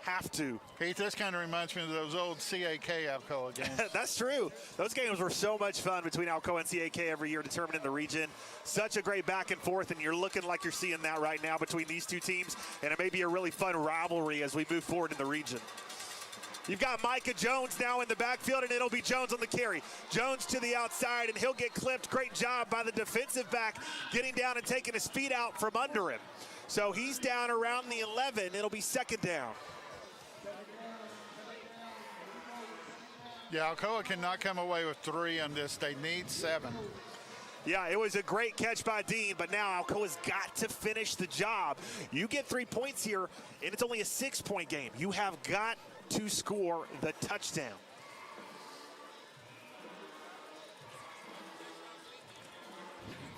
Have to. Heath, this kind of reminds me of those old CAK Alcoa games. That's true. Those games were so much fun between Alcoa and CAK every year, determining the region. Such a great back and forth, and you're looking like you're seeing that right now between these two teams, and it may be a really fun rivalry as we move forward in the region. You've got Micah Jones now in the backfield, and it'll be Jones on the carry. Jones to the outside, and he'll get clipped. Great job by the defensive back getting down and taking his feet out from under him. So he's down around the 11. It'll be second down. Yeah, Alcoa cannot come away with 3 on this. They need 7. Yeah, it was a great catch by Dean, but now Alcoa's got to finish the job. You get 3 points here, and it's only a 6-point game. You have got to score the touchdown.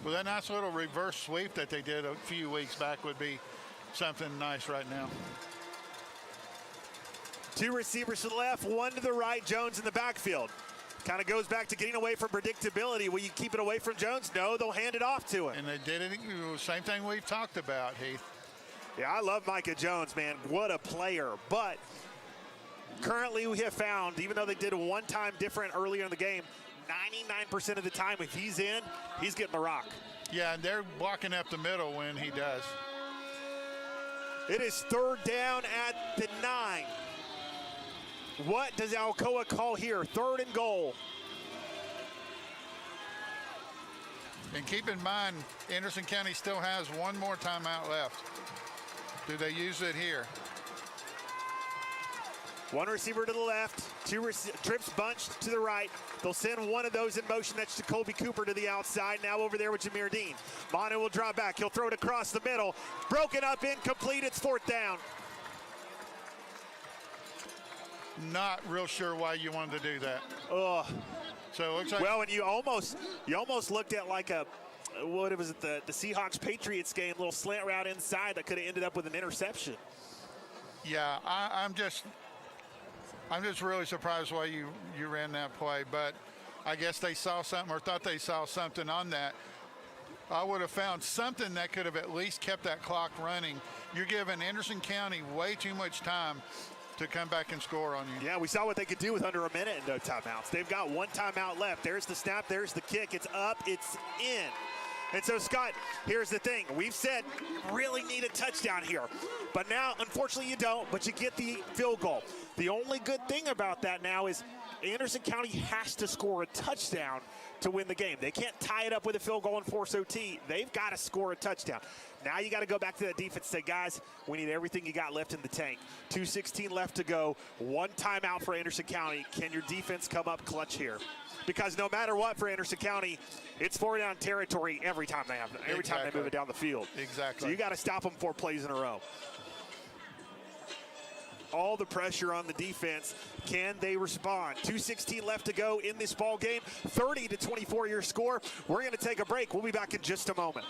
Well, that nice little reverse sweep that they did a few weeks back would be something nice right now. 2 receivers to the left, 1 to the right. Jones in the backfield. Kind of goes back to getting away from predictability. Will you keep it away from Jones? No, they'll hand it off to him. And they did it, same thing we've talked about, Heath. Yeah, I love Micah Jones, man. What a player. But currently we have found, even though they did a one-time different earlier in the game, 99% of the time if he's in, he's getting the rock. Yeah, and they're blocking up the middle when he does. It is third down at the 9. What does Alcoa call here? 3rd and goal. And keep in mind, Anderson County still has 1 more timeout left. Do they use it here? 1 receiver to the left, 2 trips bunched to the right. They'll send one of those in motion. That's Jacoby Cooper to the outside. Now over there with Jameer Dean. Manu will drop back. He'll throw it across the middle. Broken up, incomplete. It's 4th down. Not real sure why you wanted to do that. Ugh. So it looks like. Well, and you almost looked at like a, what was it, the Seahawks-Patriots game, little slant route inside that could have ended up with an interception. Yeah, I'm just really surprised why you ran that play, but I guess they saw something or thought they saw something on that. I would have found something that could have at least kept that clock running. You're giving Anderson County way too much time to come back and score on you. Yeah, we saw what they could do with under a minute and no timeouts. They've got 1 timeout left. There's the snap, there's the kick. It's up, it's in. And so, Scott, here's the thing. We've said you really need a touchdown here. But now, unfortunately, you don't, but you get the field goal. The only good thing about that now is Anderson County has to score a touchdown to win the game. They can't tie it up with a field goal and force OT. They've got to score a touchdown. Now you got to go back to that defense and say, guys, we need everything you got left in the tank. 2:16 left to go. 1 timeout for Anderson County. Can your defense come up clutch here? Because no matter what for Anderson County, it's 4-down territory every time they move it down the field. Exactly. So you got to stop them 4 plays in a row. All the pressure on the defense. Can they respond? 2:16 left to go in this ball game. 30-24 your score. We're going to take a break. We'll be back in just a moment.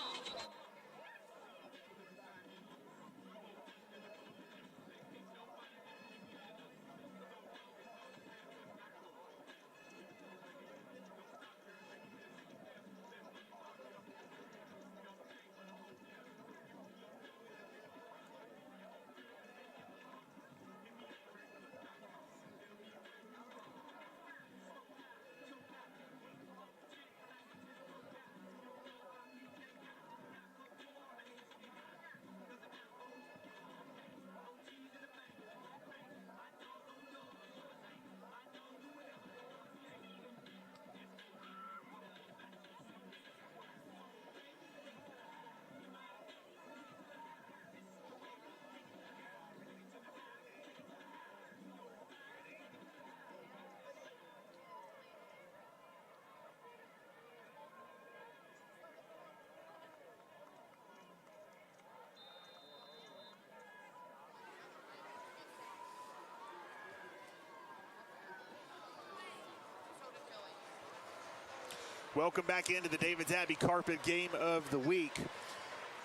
Welcome back into the Davids Abbey Carpet Game of the Week.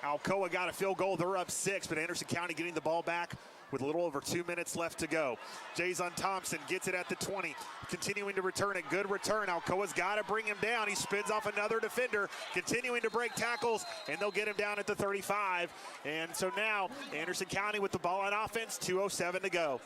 Alcoa got a field goal. They're up 6, but Anderson County getting the ball back with a little over 2 minutes left to go. Jason Thompson gets it at the 20, continuing to return it. Good return. Alcoa's got to bring him down. He spins off another defender, continuing to break tackles, and they'll get him down at the 35. And so now Anderson County with the ball on offense, 2:07 to go.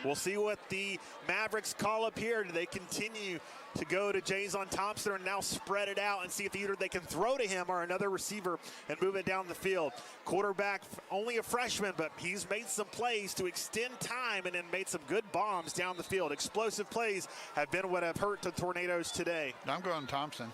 We'll see what the Mavericks call up here. Do they continue to go to Jason Thompson and now spread it out and see if either they can throw to him or another receiver and move it down the field? Quarterback, only a freshman, but he's made some plays to extend time and then made some good bombs down the field. Explosive plays have been what have hurt the Tornadoes today. I'm going Thompson.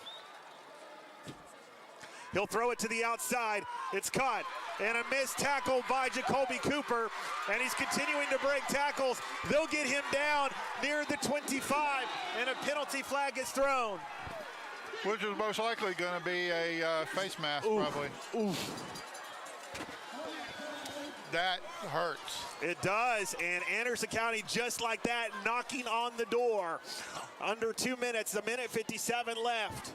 He'll throw it to the outside. It's caught. And a missed tackle by Jacoby Cooper. And he's continuing to break tackles. They'll get him down near the 25. And a penalty flag is thrown. Which is most likely going to be a face mask, probably. Oof. That hurts. It does. And Anderson County, just like that, knocking on the door. Under 2 minutes, 1:57 left.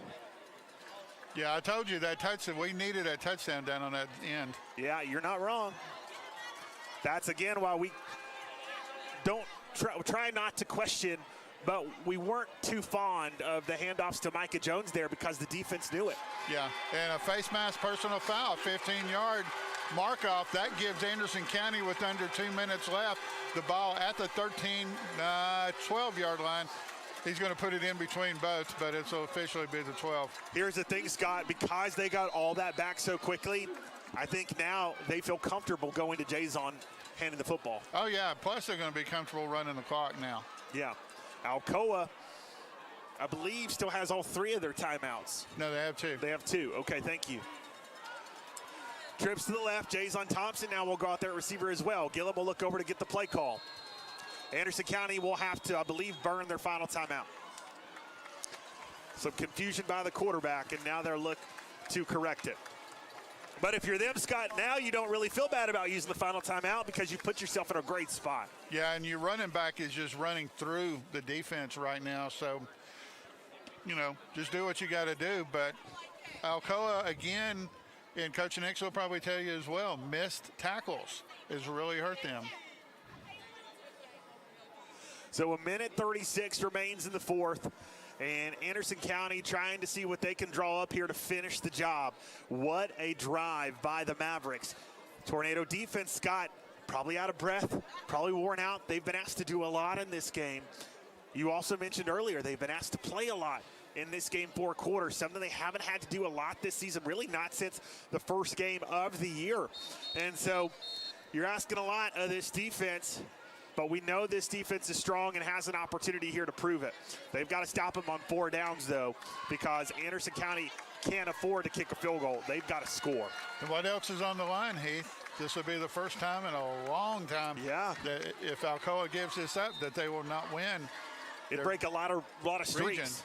Yeah, I told you that touchdown. We needed a touchdown down on that end. Yeah, you're not wrong. That's again why we don't try not to question, but we weren't too fond of the handoffs to Micah Jones there because the defense knew it. Yeah, and a face mask personal foul, 15-yard mark off. That gives Anderson County, with under 2 minutes left, the ball at the 12-yard line. He's going to put it in between both, but it's officially be the 12. Here's the thing, Scott, because they got all that back so quickly, I think now they feel comfortable going to Jason handing the football. Oh, yeah, plus they're going to be comfortable running the clock now. Yeah. Alcoa, I believe, still has all 3 of their timeouts. No, they have 2. They have 2. Okay, thank you. Trips to the left. Jason Thompson now will go out there at receiver as well. Gillum will look over to get the play call. Anderson County will have to, I believe, burn their final timeout. Some confusion by the quarterback, and now they're looking to correct it. But if you're them, Scott, now you don't really feel bad about using the final timeout because you put yourself in a great spot. Yeah, and your running back is just running through the defense right now. So, you know, just do what you got to do. But Alcoa, again, and Coach Nix will probably tell you as well, missed tackles has really hurt them. So 1:36 remains in the fourth, and Anderson County trying to see what they can draw up here to finish the job. What a drive by the Mavericks. Tornado defense, Scott, probably out of breath, probably worn out. They've been asked to do a lot in this game. You also mentioned earlier they've been asked to play a lot in this game, 4 quarters, something they haven't had to do a lot this season, really not since the first game of the year. And so you're asking a lot of this defense. But we know this defense is strong and has an opportunity here to prove it. They've got to stop them on 4 downs, though, because Anderson County can't afford to kick a field goal. They've got to score. And what else is on the line, Heath? This will be the first time in a long time that if Alcoa gives this up, that they will not win. It'd break a lot of streaks.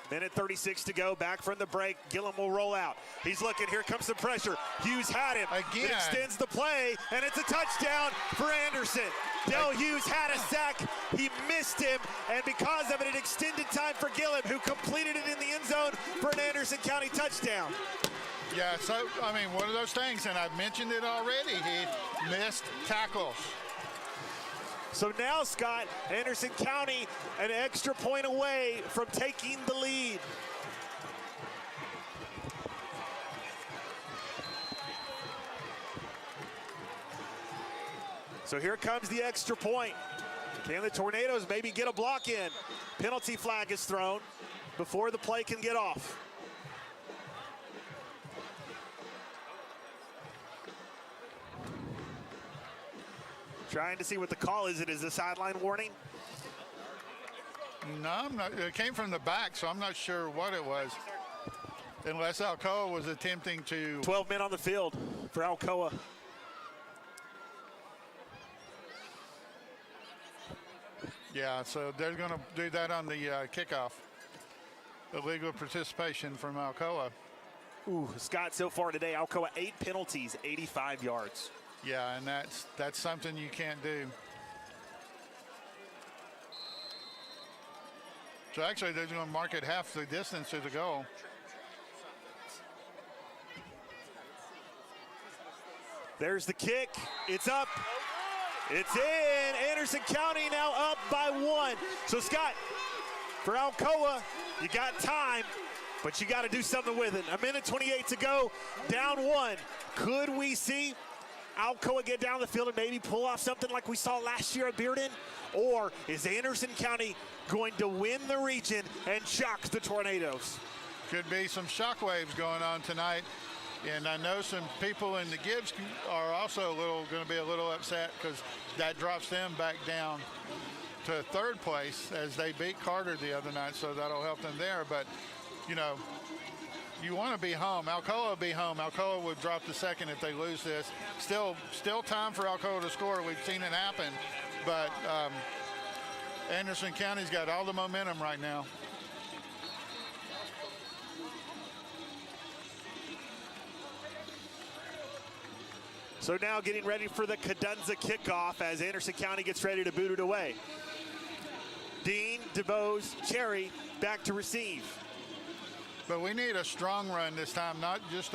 1:36 to go, back from the break. Gillum will roll out. He's looking, here comes the pressure. Hughes had him. Again. It extends the play, and it's a touchdown for Anderson. Del Hughes had a sack. He missed him, and because of it, it extended time for Gillum, who completed it in the end zone for an Anderson County touchdown. Yeah, so, I mean, one of those things, and I've mentioned it already, Heath, missed tackles. So now, Scott, Anderson County an extra point away from taking the lead. So here comes the extra point. Can the Tornadoes maybe get a block in? Penalty flag is thrown before the play can get off. Trying to see what the call is. It is a sideline warning. No, I'm not. It came from the back, so I'm not sure what it was. Unless Alcoa was attempting to. 12 men on the field for Alcoa. Yeah, so they're going to do that on the kickoff. Illegal participation from Alcoa. Ooh, Scott, so far today, Alcoa 8 penalties, 85 yards. Yeah, and that's something you can't do. So actually, they're going to mark it half the distance to the goal. There's the kick. It's up. It's in. Anderson County now up by 1. So, Scott, for Alcoa, you got time, but you got to do something with it. 1:28 to go, down 1. Could we see Alcoa get down the field and maybe pull off something like we saw last year at Bearden? Or is Anderson County going to win the region and shock the Tornadoes? Could be some shockwaves going on tonight. And I know some people in the Gibbs are also going to be a little upset because that drops them back down to 3rd place as they beat Carter the other night, so that'll help them there. But, you know, you want to be home. Alcoa will be home. Alcoa would drop the 2nd if they lose this. Still time for Alcoa to score. We've seen it happen. But Anderson County's got all the momentum right now. So now getting ready for the Cadenza kickoff as Anderson County gets ready to boot it away. Dean, DeBose, Cherry back to receive. But we need a strong run this time, not just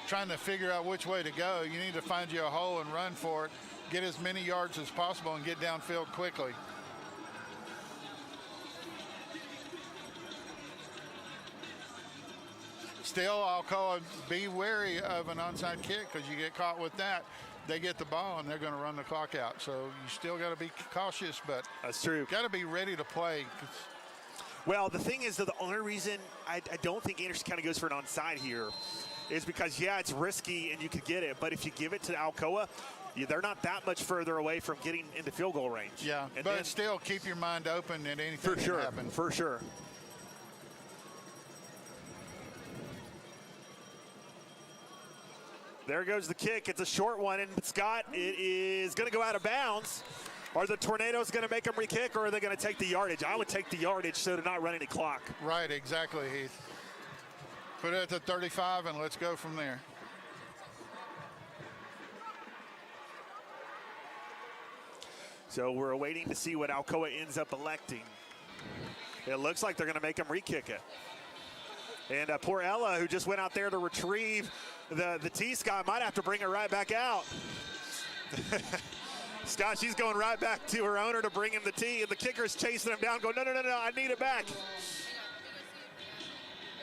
trying to figure out which way to go. You need to find you a hole and run for it, get as many yards as possible, and get downfield quickly. Still, Alcoa, be wary of an onside kick because you get caught with that. They get the ball and they're going to run the clock out. So you still got to be cautious, but that's true. Got to be ready to play. Well, the thing is, though, the only reason I don't think Anderson County goes for an onside here is because, yeah, it's risky and you could get it. But if you give it to Alcoa, they're not that much further away from getting into field goal range. Yeah, and but still keep your mind open and anything can happen. For sure. There goes the kick. It's a short one, and Scott, it is going to go out of bounds. Are the Tornadoes going to make them re-kick, or are they going to take the yardage? I would take the yardage so to not run any clock. Right, exactly, Heath. Put it at the 35, and let's go from there. So we're waiting to see what Alcoa ends up electing. It looks like they're going to make them re-kick it. And poor Ella, who just went out there to retrieve the tee, Scott, might have to bring her right back out. Scott, she's going right back to her owner to bring him the tee, and the kicker's chasing him down, going, no, I need it back.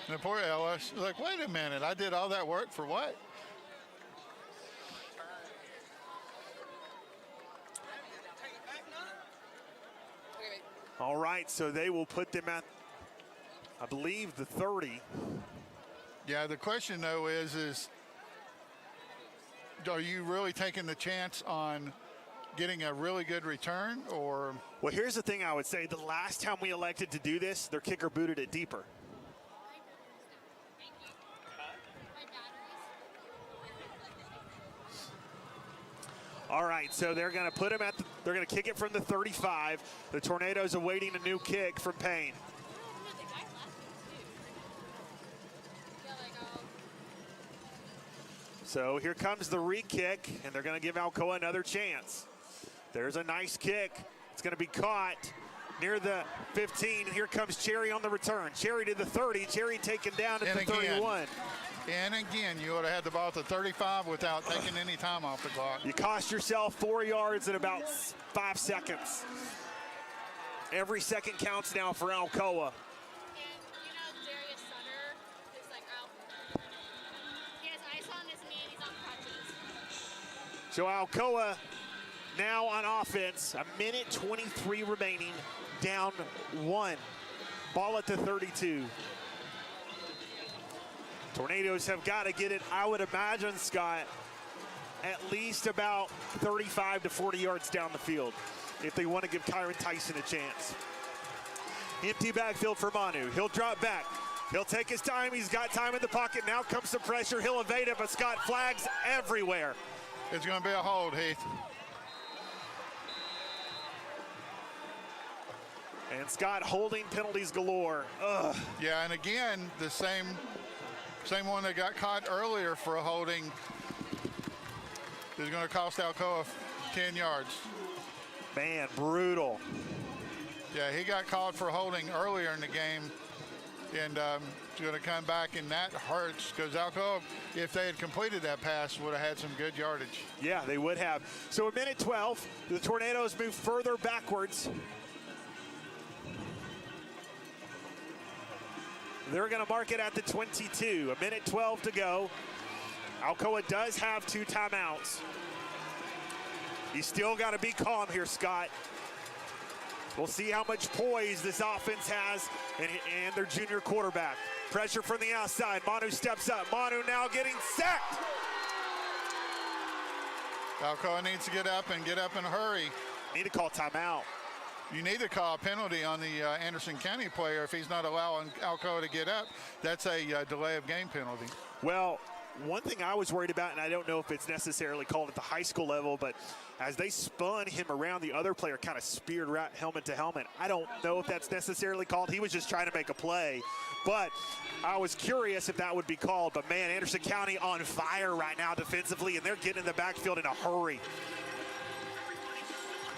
And poor Ella, she's like, wait a minute, I did all that work for what? All right, so they will put them at, I believe, the 30. Yeah, the question, though, is are you really taking the chance on getting a really good return, or? Well, here's the thing I would say. The last time we elected to do this, their kicker booted it deeper. All right, so they're going to put him they're going to kick it from the 35. The Tornadoes awaiting a new kick from Payne. So here comes the re-kick, and they're going to give Alcoa another chance. There's a nice kick. It's going to be caught near the 15. And here comes Cherry on the return. Cherry to the 30. Cherry taken down at the 31. And again, you would have had the ball at the 35 without taking any time off the clock. You cost yourself 4 yards in about 5 seconds. Every second counts now for Alcoa. So Alcoa now on offense, 1:23 remaining, down 1. Ball at the 32. Tornadoes have got to get it, I would imagine, Scott, at least about 35 to 40 yards down the field if they want to give Kyron Tyson a chance. Empty backfield for Manu. He'll drop back. He'll take his time. He's got time in the pocket. Now comes the pressure. He'll evade it, but Scott, flags everywhere. It's going to be a hold, Heath. And Scott, holding penalties galore. Ugh. Yeah, and again, the same one that got caught earlier for a holding is going to cost Alcoa 10 yards. Man, brutal. Yeah, he got called for holding earlier in the game, and going to come back, and that hurts because Alcoa, if they had completed that pass, would have had some good yardage. Yeah, they would have. So a minute 12, the Tornadoes move further backwards. They're going to mark it at the 22. A minute 12 to go. Alcoa does have 2 timeouts. You still got to be calm here, Scott. We'll see how much poise this offense has and their junior quarterback. Pressure from the outside. Manu steps up. Manu now getting sacked. Alcoa needs to get up in a hurry. Need to call timeout. You need to call a penalty on the Anderson County player if he's not allowing Alcoa to get up. That's a delay of game penalty. Well, one thing I was worried about, and I don't know if it's necessarily called at the high school level, but as they spun him around, the other player kind of speared right helmet to helmet. I don't know if that's necessarily called. He was just trying to make a play. But I was curious if that would be called. But, man, Anderson County on fire right now defensively, and they're getting in the backfield in a hurry.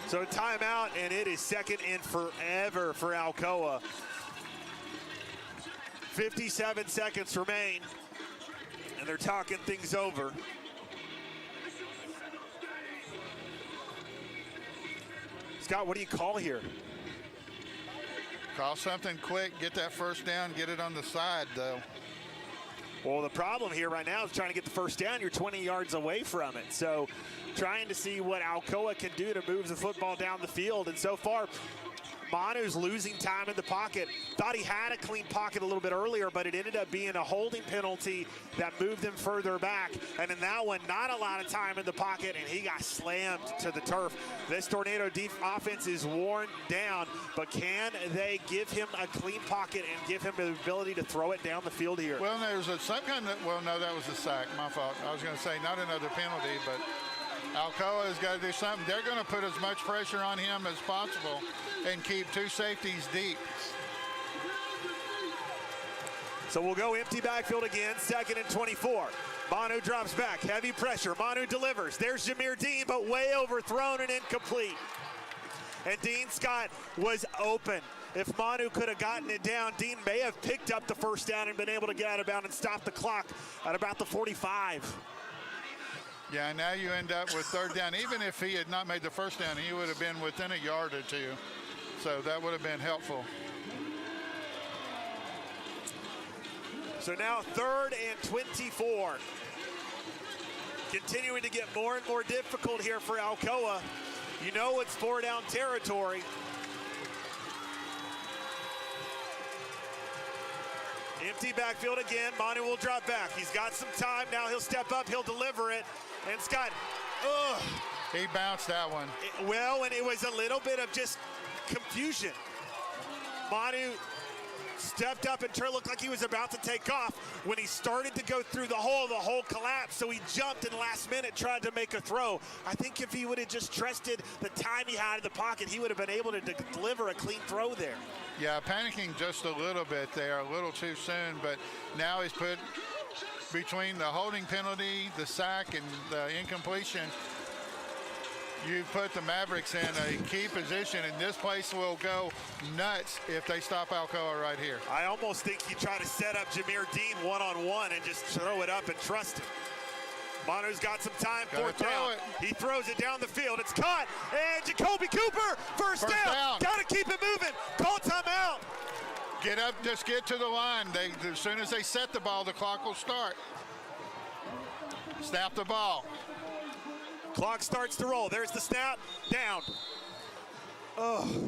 So timeout, and it is second and forever for Alcoa. 57 seconds remain, and they're talking things over. Scott, what do you call here? Call something quick, get that first down, get it on the side, though. Well, the problem here right now is trying to get the first down. You're 20 yards away from it. So trying to see what Alcoa can do to move the football down the field. And so far, Manu's losing time in the pocket. Thought he had a clean pocket a little bit earlier, but it ended up being a holding penalty that moved him further back. And in that one, not a lot of time in the pocket, and he got slammed to the turf. This Tornado offense is worn down, but can they give him a clean pocket and give him the ability to throw it down the field here? Well, there's some kind of, well, no, that was a sack, my fault. I was going to say not another penalty, but Alcoa has got to do something. They're going to put as much pressure on him as possible and keep 2 safeties deep. So we'll go empty backfield again, 2nd and 24. Manu drops back, heavy pressure. Manu delivers. There's Jameer Dean, but way overthrown and incomplete. And Dean Scott was open. If Manu could have gotten it down, Dean may have picked up the first down and been able to get out of bounds and stop the clock at about the 45. Yeah, now you end up with 3rd down. Even if he had not made the first down, he would have been within a yard or 2. So that would have been helpful. So now 3rd and 24. Continuing to get more and more difficult here for Alcoa. You know it's 4-down territory. Empty backfield again. Manu will drop back. He's got some time. Now he'll step up. He'll deliver it. And Scott, he bounced that one. Well, and it was a little bit of just confusion. Manu stepped up and looked like he was about to take off. When he started to go through the hole collapsed. So he jumped in the last minute, tried to make a throw. I think if he would have just trusted the time he had in the pocket, he would have been able to deliver a clean throw there. Yeah, panicking just a little bit there, a little too soon, but now he's put between the holding penalty, the sack, and the incompletion. You put the Mavericks in a key position, and this place will go nuts if they stop Alcoa right here. I almost think he tried to set up Jameer Dean one-on-one and just throw it up and trust him. Manu's got some time, 4th down. He throws it down the field. It's caught, and Jacoby Cooper, first down. Got to keep it moving. Call timeout. Get up, just get to the line. As soon as they set the ball, the clock will start. Snap the ball. Clock starts to roll. There's the snap. Down. Oh.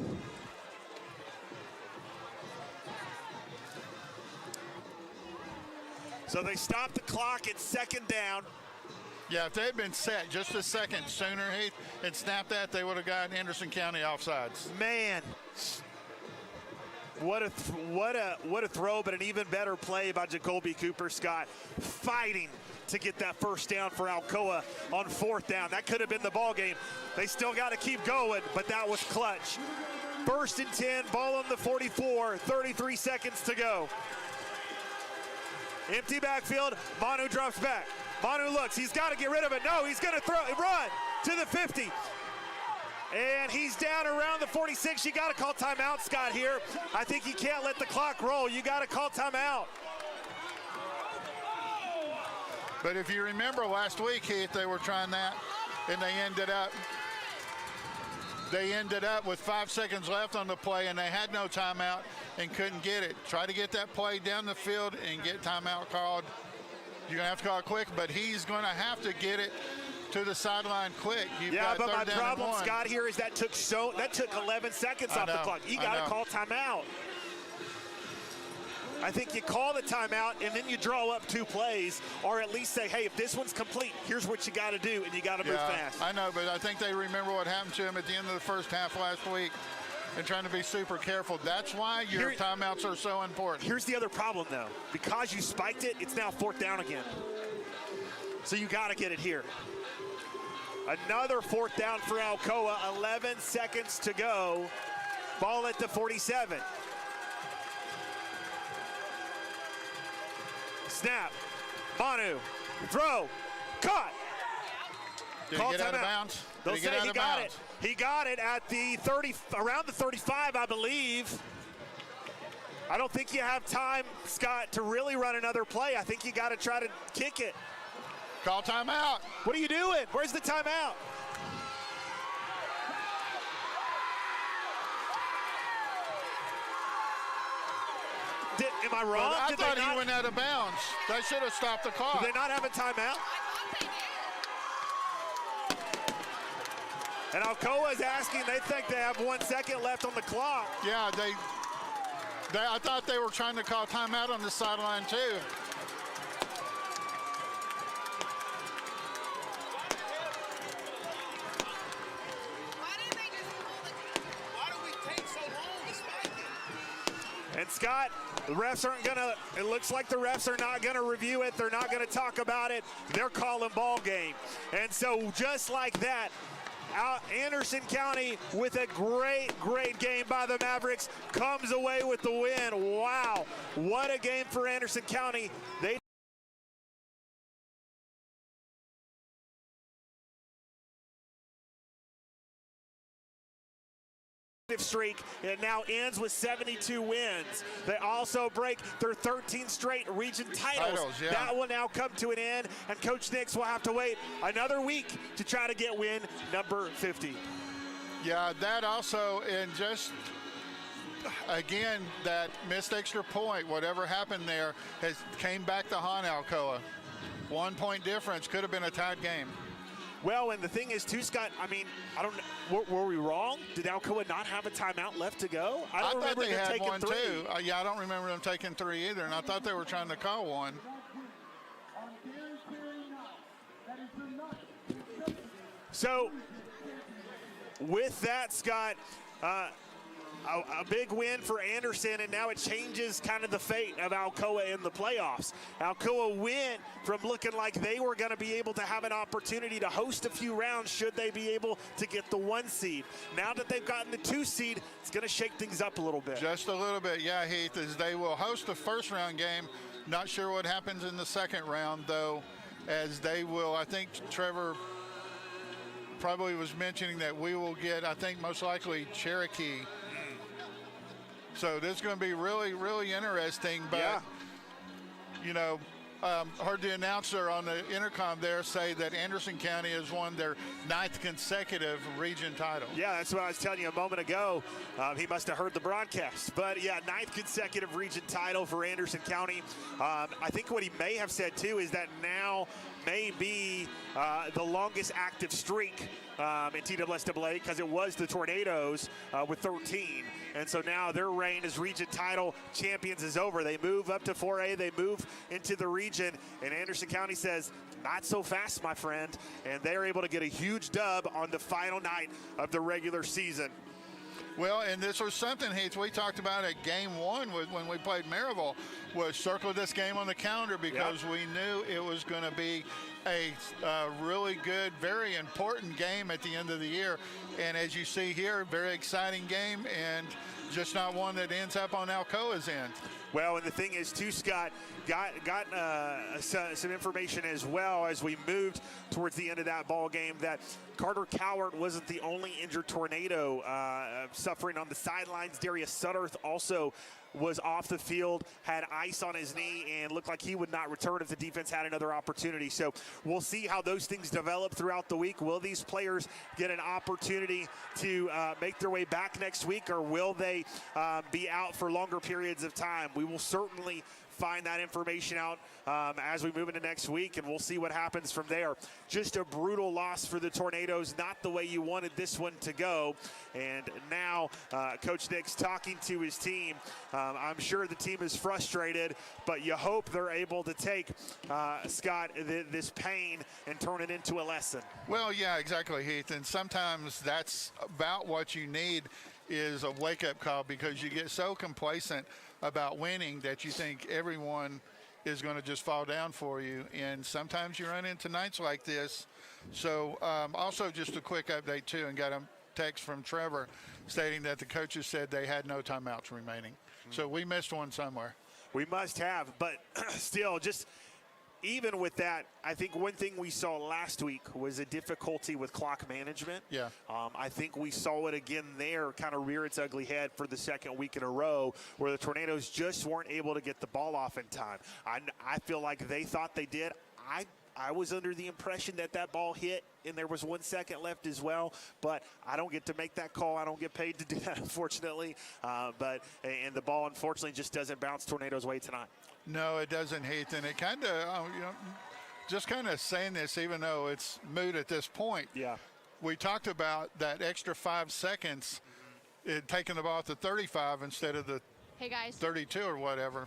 So they stop the clock at 2nd down. Yeah, if they had been set just a second sooner, Heath, and snapped that, they would have gotten Anderson County offsides. Man. What a throw, but an even better play by Jacoby Cooper, Scott, fighting to get that first down for Alcoa on 4th down. That could have been the ball game. They still got to keep going, but that was clutch. 1st and 10, ball on the 44, 33 seconds to go. Empty backfield, Manu drops back. Manu looks, he's got to get rid of it. No, he's going to run to the 50. And he's down around the 46. You got to call timeout, Scott, here. I think you can't let the clock roll. You got to call timeout. But if you remember last week, Heath, they were trying that, and they ended up with 5 seconds left on the play, and they had no timeout and couldn't get it. Try to get that play down the field and get timeout called. You're going to have to call it quick, but he's going to have to get it to the sideline quick. Yeah, but my problem, Scott, here is that took 11 seconds off the clock. You got to call timeout. I think you call the timeout and then you draw up 2 plays, or at least say, hey, if this one's complete, here's what you got to do, and you got to move fast. I know, but I think they remember what happened to him at the end of the first half last week and trying to be super careful. That's why your timeouts are so important. Here's the other problem, though. Because you spiked it, it's now 4th down again. So you got to get it here. Another 4th down for Alcoa, 11 seconds to go. Ball at the 47. Snap, Manu, throw, caught. Did he get out of bounds? They'll say he got it. He got it at the 30, around the 35, I believe. I don't think you have time, Scott, to really run another play. I think you got to try to kick it. Call timeout. What are you doing? Where's the timeout? Am I wrong? Well, I thought he went out of bounds. They should have stopped the clock. Did they not have a timeout? And Alcoa is asking, they think they have 1 second left on the clock. Yeah, I thought they were trying to call timeout on the sideline too. And Scott, the refs aren't gonna, it looks like the refs are not gonna review it. They're not gonna talk about it. They're calling ball game. And so just like that, Anderson County with a great game by the Mavericks comes away with the win. Wow, what a game for Anderson County. They streak. It now ends with 72 wins. They also break their 13 straight region titles. That will now come to an end, and Coach Nix will have to wait another week to try to get win number 50. Yeah, that also, and just again, that missed extra point, whatever happened there, came back to haunt Alcoa. 1 point difference, could have been a tied game. Well, and the thing is, too, Scott, I mean, I don't know, were we wrong? Did Alcoa not have a timeout left to go? I don't remember them taking 3. Too. Yeah, I don't remember them taking 3 either, and I thought they were trying to call 1. So, with that, Scott, a big win for Anderson, and now it changes kind of the fate of Alcoa in the playoffs. Alcoa went from looking like they were going to be able to have an opportunity to host a few rounds should they be able to get the 1 seed. Now that they've gotten the 2 seed, it's going to shake things up a little bit. Just a little bit, yeah, Heath, as they will host the first round game. Not sure what happens in the second round, though, as they will, I think Trevor probably was mentioning that we will get, I think, most likely Cherokee. So this is going to be really, really interesting. But, you know, heard the announcer on the intercom there say that Anderson County has won their 9th consecutive region title. Yeah, that's what I was telling you a moment ago. He must have heard the broadcast. But, yeah, 9th consecutive region title for Anderson County. I think what he may have said, too, is that now may be the longest active streak in TWSAA, because it was the Tornadoes with 13. And so now their reign as region title champions is over. They move up to 4A. They move into the region. And Anderson County says, not so fast, my friend. And they're able to get a huge dub on the final night of the regular season. Well, and this was something, Heath, we talked about at game 1 when we played Maryville, was circle this game on the calendar because we knew it was going to be a really good, very important game at the end of the year. And as you see here, very exciting game, and just not one that ends up on Alcoa's end. Well, and the thing is, too, Scott, got some information as well as we moved towards the end of that ball game that Carter Cowart wasn't the only injured Tornado suffering on the sidelines. Darius Sutterth also was off the field, had ice on his knee, and looked like he would not return if the defense had another opportunity. So we'll see how those things develop throughout the week. Will these players get an opportunity to make their way back next week, or will they be out for longer periods of time? We will certainly find that information out as we move into next week, and we'll see what happens from there. Just a brutal loss for the Tornadoes, not the way you wanted this one to go. And now Coach Nick's talking to his team. I'm sure the team is frustrated, but you hope they're able to take, Scott, this pain and turn it into a lesson. Well, yeah, exactly, Heath. And sometimes that's about what you need, is a wake-up call, because you get so complacent about winning that you think everyone is going to just fall down for you. And sometimes you run into nights like this. So also just a quick update, too, and got a text from Trevor stating that the coaches said they had no timeouts remaining. So we missed one somewhere. We must have, but still, just even with that, I think one thing we saw last week was a difficulty with clock management. Yeah. I think we saw it again there, kind of rear its ugly head for the second week in a row, where the Tornadoes just weren't able to get the ball off in time. I feel like they thought they did. I was under the impression that that ball hit and there was 1 second left as well, but I don't get to make that call. I don't get paid to do that, unfortunately. And the ball, unfortunately, just doesn't bounce Tornadoes' way tonight. No, it doesn't, Heath. And it kind of, just kind of saying this, even though it's moot at this point. Yeah. We talked about that extra 5 seconds, taking the ball at the 35 instead of the Hey, guys. 32 or whatever.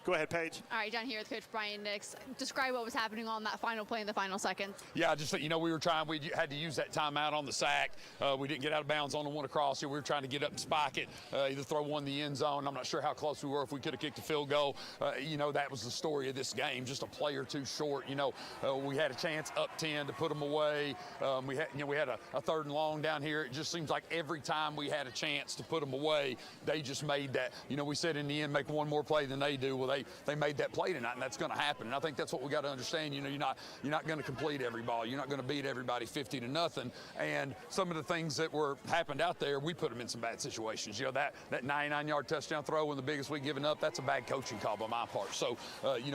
Go ahead, Paige. All right, down here with Coach Brian Nix. Describe what was happening on that final play in the final second. Yeah, just that, we had to use that timeout on the sack. We didn't get out of bounds on the one across here. We were trying to get up and spike it, either throw one in the end zone. I'm not sure how close we were, if we could have kicked a field goal. That was the story of this game, just a play or two short. We had a chance up 10 to put them away. We had a third and long down here. It just seems like every time we had a chance to put them away, they just made that. We said in the end, make one more play than they do. Well, they made that play tonight, and that's going to happen. And I think that's what we got to understand. You're not going to complete every ball. You're not going to beat everybody 50-0. And some of the things that happened out there, we put them in some bad situations. That 99-yard touchdown throw, when the biggest we given up, that's a bad coaching call by my part. So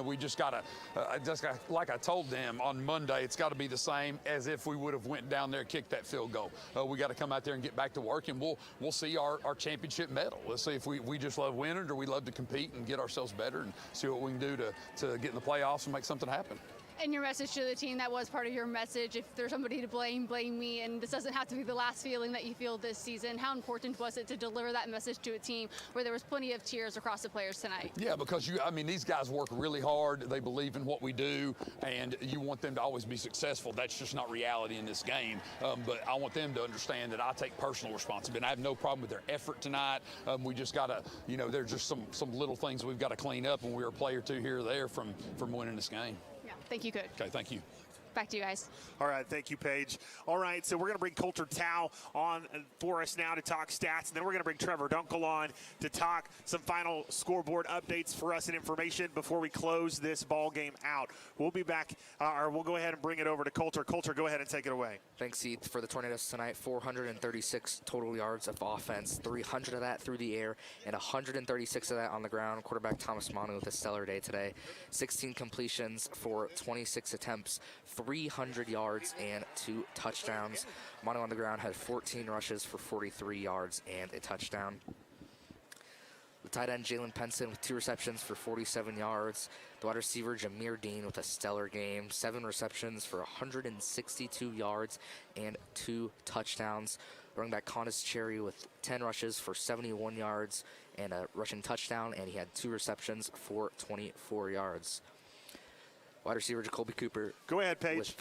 we just got to, like I told them on Monday, it's got to be the same as if we would have went down there and kicked that field goal. We got to come out there and get back to work, and we'll see our championship medal. Let's see if we just love winning, or we love to compete and get ourselves better and see what we can do to get in the playoffs and make something happen. And your message to the team, that was part of your message. If there's somebody to blame me. And this doesn't have to be the last feeling that you feel this season. How important was it to deliver that message to a team where there was plenty of tears across the players tonight? Yeah, because these guys work really hard. They believe in what we do, and you want them to always be successful. That's just not reality in this game. But I want them to understand that I take personal responsibility. I have no problem with their effort tonight. We just got to, there's just some little things we've got to clean up, and we're a play or two here or there from winning this game. Yeah, thank you, Coach. Okay, thank you. Back to you guys. All right, thank you, Paige. All right, so we're going to bring Coulter Tao on for us now to talk stats, and then we're going to bring Trevor Dunkel on to talk some final scoreboard updates for us and information before we close this ball game out. We'll be back, or we'll go ahead and bring it over to Coulter. Coulter, go ahead and take it away. Thanks, Heath. For the Tornadoes tonight, 436 total yards of offense, 300 of that through the air, and 136 of that on the ground. Quarterback Thomas Manu with a stellar day today. 16 completions for 26 attempts, 300 yards and 2 touchdowns. Manu on the ground had 14 rushes for 43 yards and a touchdown. The tight end Jalen Penson with 2 receptions for 47 yards. The wide receiver Jameer Dean with a stellar game, 7 receptions for 162 yards and 2 touchdowns. Running back Condis Cherry with 10 rushes for 71 yards and a rushing touchdown, and he had 2 receptions for 24 yards. Wide receiver Jacoby Cooper. Go ahead, Paige.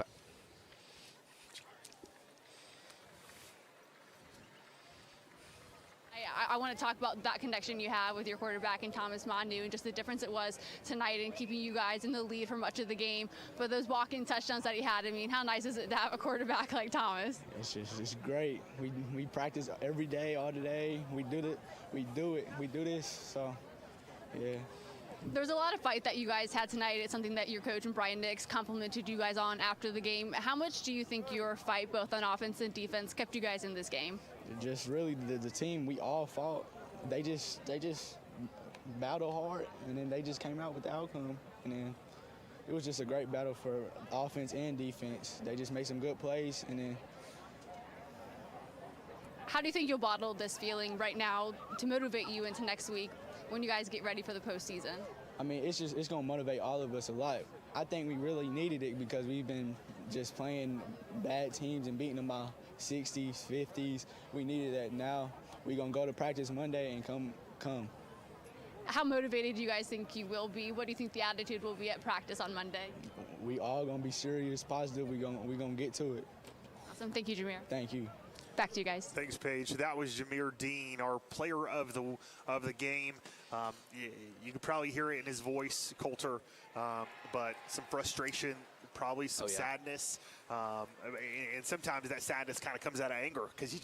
I want to talk about that connection you have with your quarterback and Thomas Manu and just the difference it was tonight in keeping you guys in the lead for much of the game. But those walk-in touchdowns that he had, I mean, how nice is it to have a quarterback like Thomas? It's great. We practice every day, all day. We do this. So, yeah. There's a lot of fight that you guys had tonight. It's something that your coach and Brian Nix complimented you guys on after the game. How much do you think your fight, both on offense and defense, kept you guys in this game? Just really the team, we all fought. They just battled hard, and then they just came out with the outcome. And then it was just a great battle for offense and defense. They just made some good plays, and then. How do you think you'll bottle this feeling right now to motivate you into next week when you guys get ready for the postseason? I mean, it's going to motivate all of us a lot. I think we really needed it because we've been just playing bad teams and beating them by 60s, 50s. We needed that. Now we're going to go to practice Monday and come. How motivated do you guys think you will be? What do you think the attitude will be at practice on Monday? We all going to be serious, positive. We're going to get to it. Awesome. Thank you, Jameer. Thank you. Back to you guys. Thanks, Paige. That was Jameer Dean, our player of the game. You could probably hear it in his voice, Coulter, but some frustration, probably some sadness, and sometimes that sadness kind of comes out of anger because you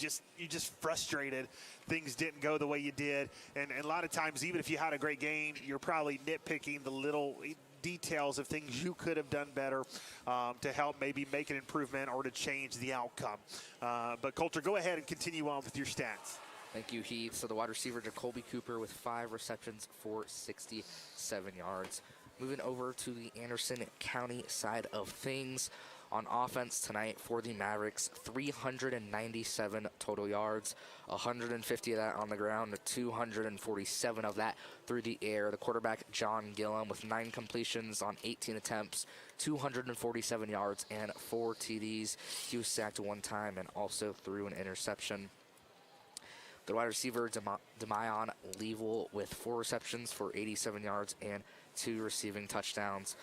just frustrated. Things didn't go the way you did, and a lot of times, even if you had a great game, you're probably nitpicking the little details of things you could have done better to help maybe make an improvement or to change the outcome. But Coulter, go ahead and continue on with your stats. Thank you, Heath. So the wide receiver, Jacoby Cooper, with 5 receptions for 67 yards. Moving over to the Anderson County side of things. On offense tonight for the Mavericks, 397 total yards, 150 of that on the ground, 247 of that through the air. The quarterback, John Gillum, with 9 completions on 18 attempts, 247 yards and 4 TDs. He was sacked 1 time and also threw an interception. The wide receiver, Demayon Leavell, with 4 receptions for 87 yards and 2 receiving touchdowns.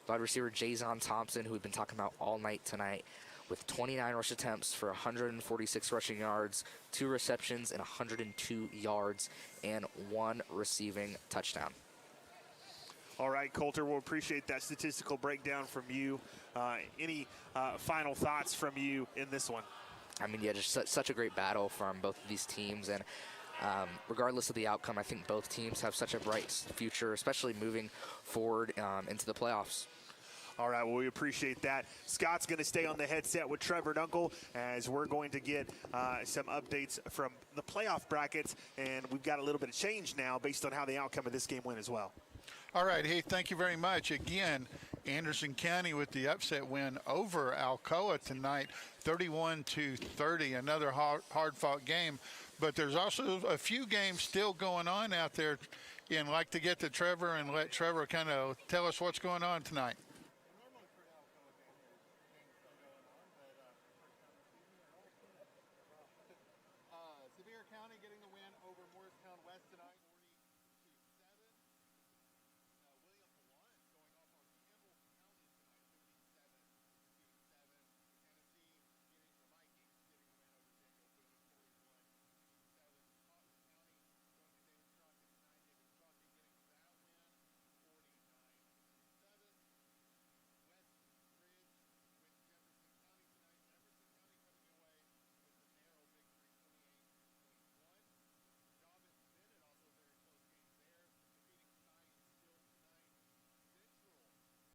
Wide receiver Jason Thompson, who we've been talking about all night tonight, with 29 rush attempts for 146 rushing yards, 2 receptions and 102 yards, and 1 receiving touchdown. All right, Coulter, we'll appreciate that statistical breakdown from you. Any final thoughts from you in this one? I mean, yeah, just such a great battle from both of these teams, and regardless of the outcome, I think both teams have such a bright future, especially moving forward into the playoffs. All right, well, we appreciate that. Scott's going to stay on the headset with Trevor Dunkel as we're going to get some updates from the playoff brackets, and we've got a little bit of change now based on how the outcome of this game went as well. All right, Heath, thank you very much. Again, Anderson County with the upset win over Alcoa tonight, 31-30, another hard-fought game. But there's also a few games still going on out there, and I'd like to get to Trevor and let Trevor kind of tell us what's going on tonight.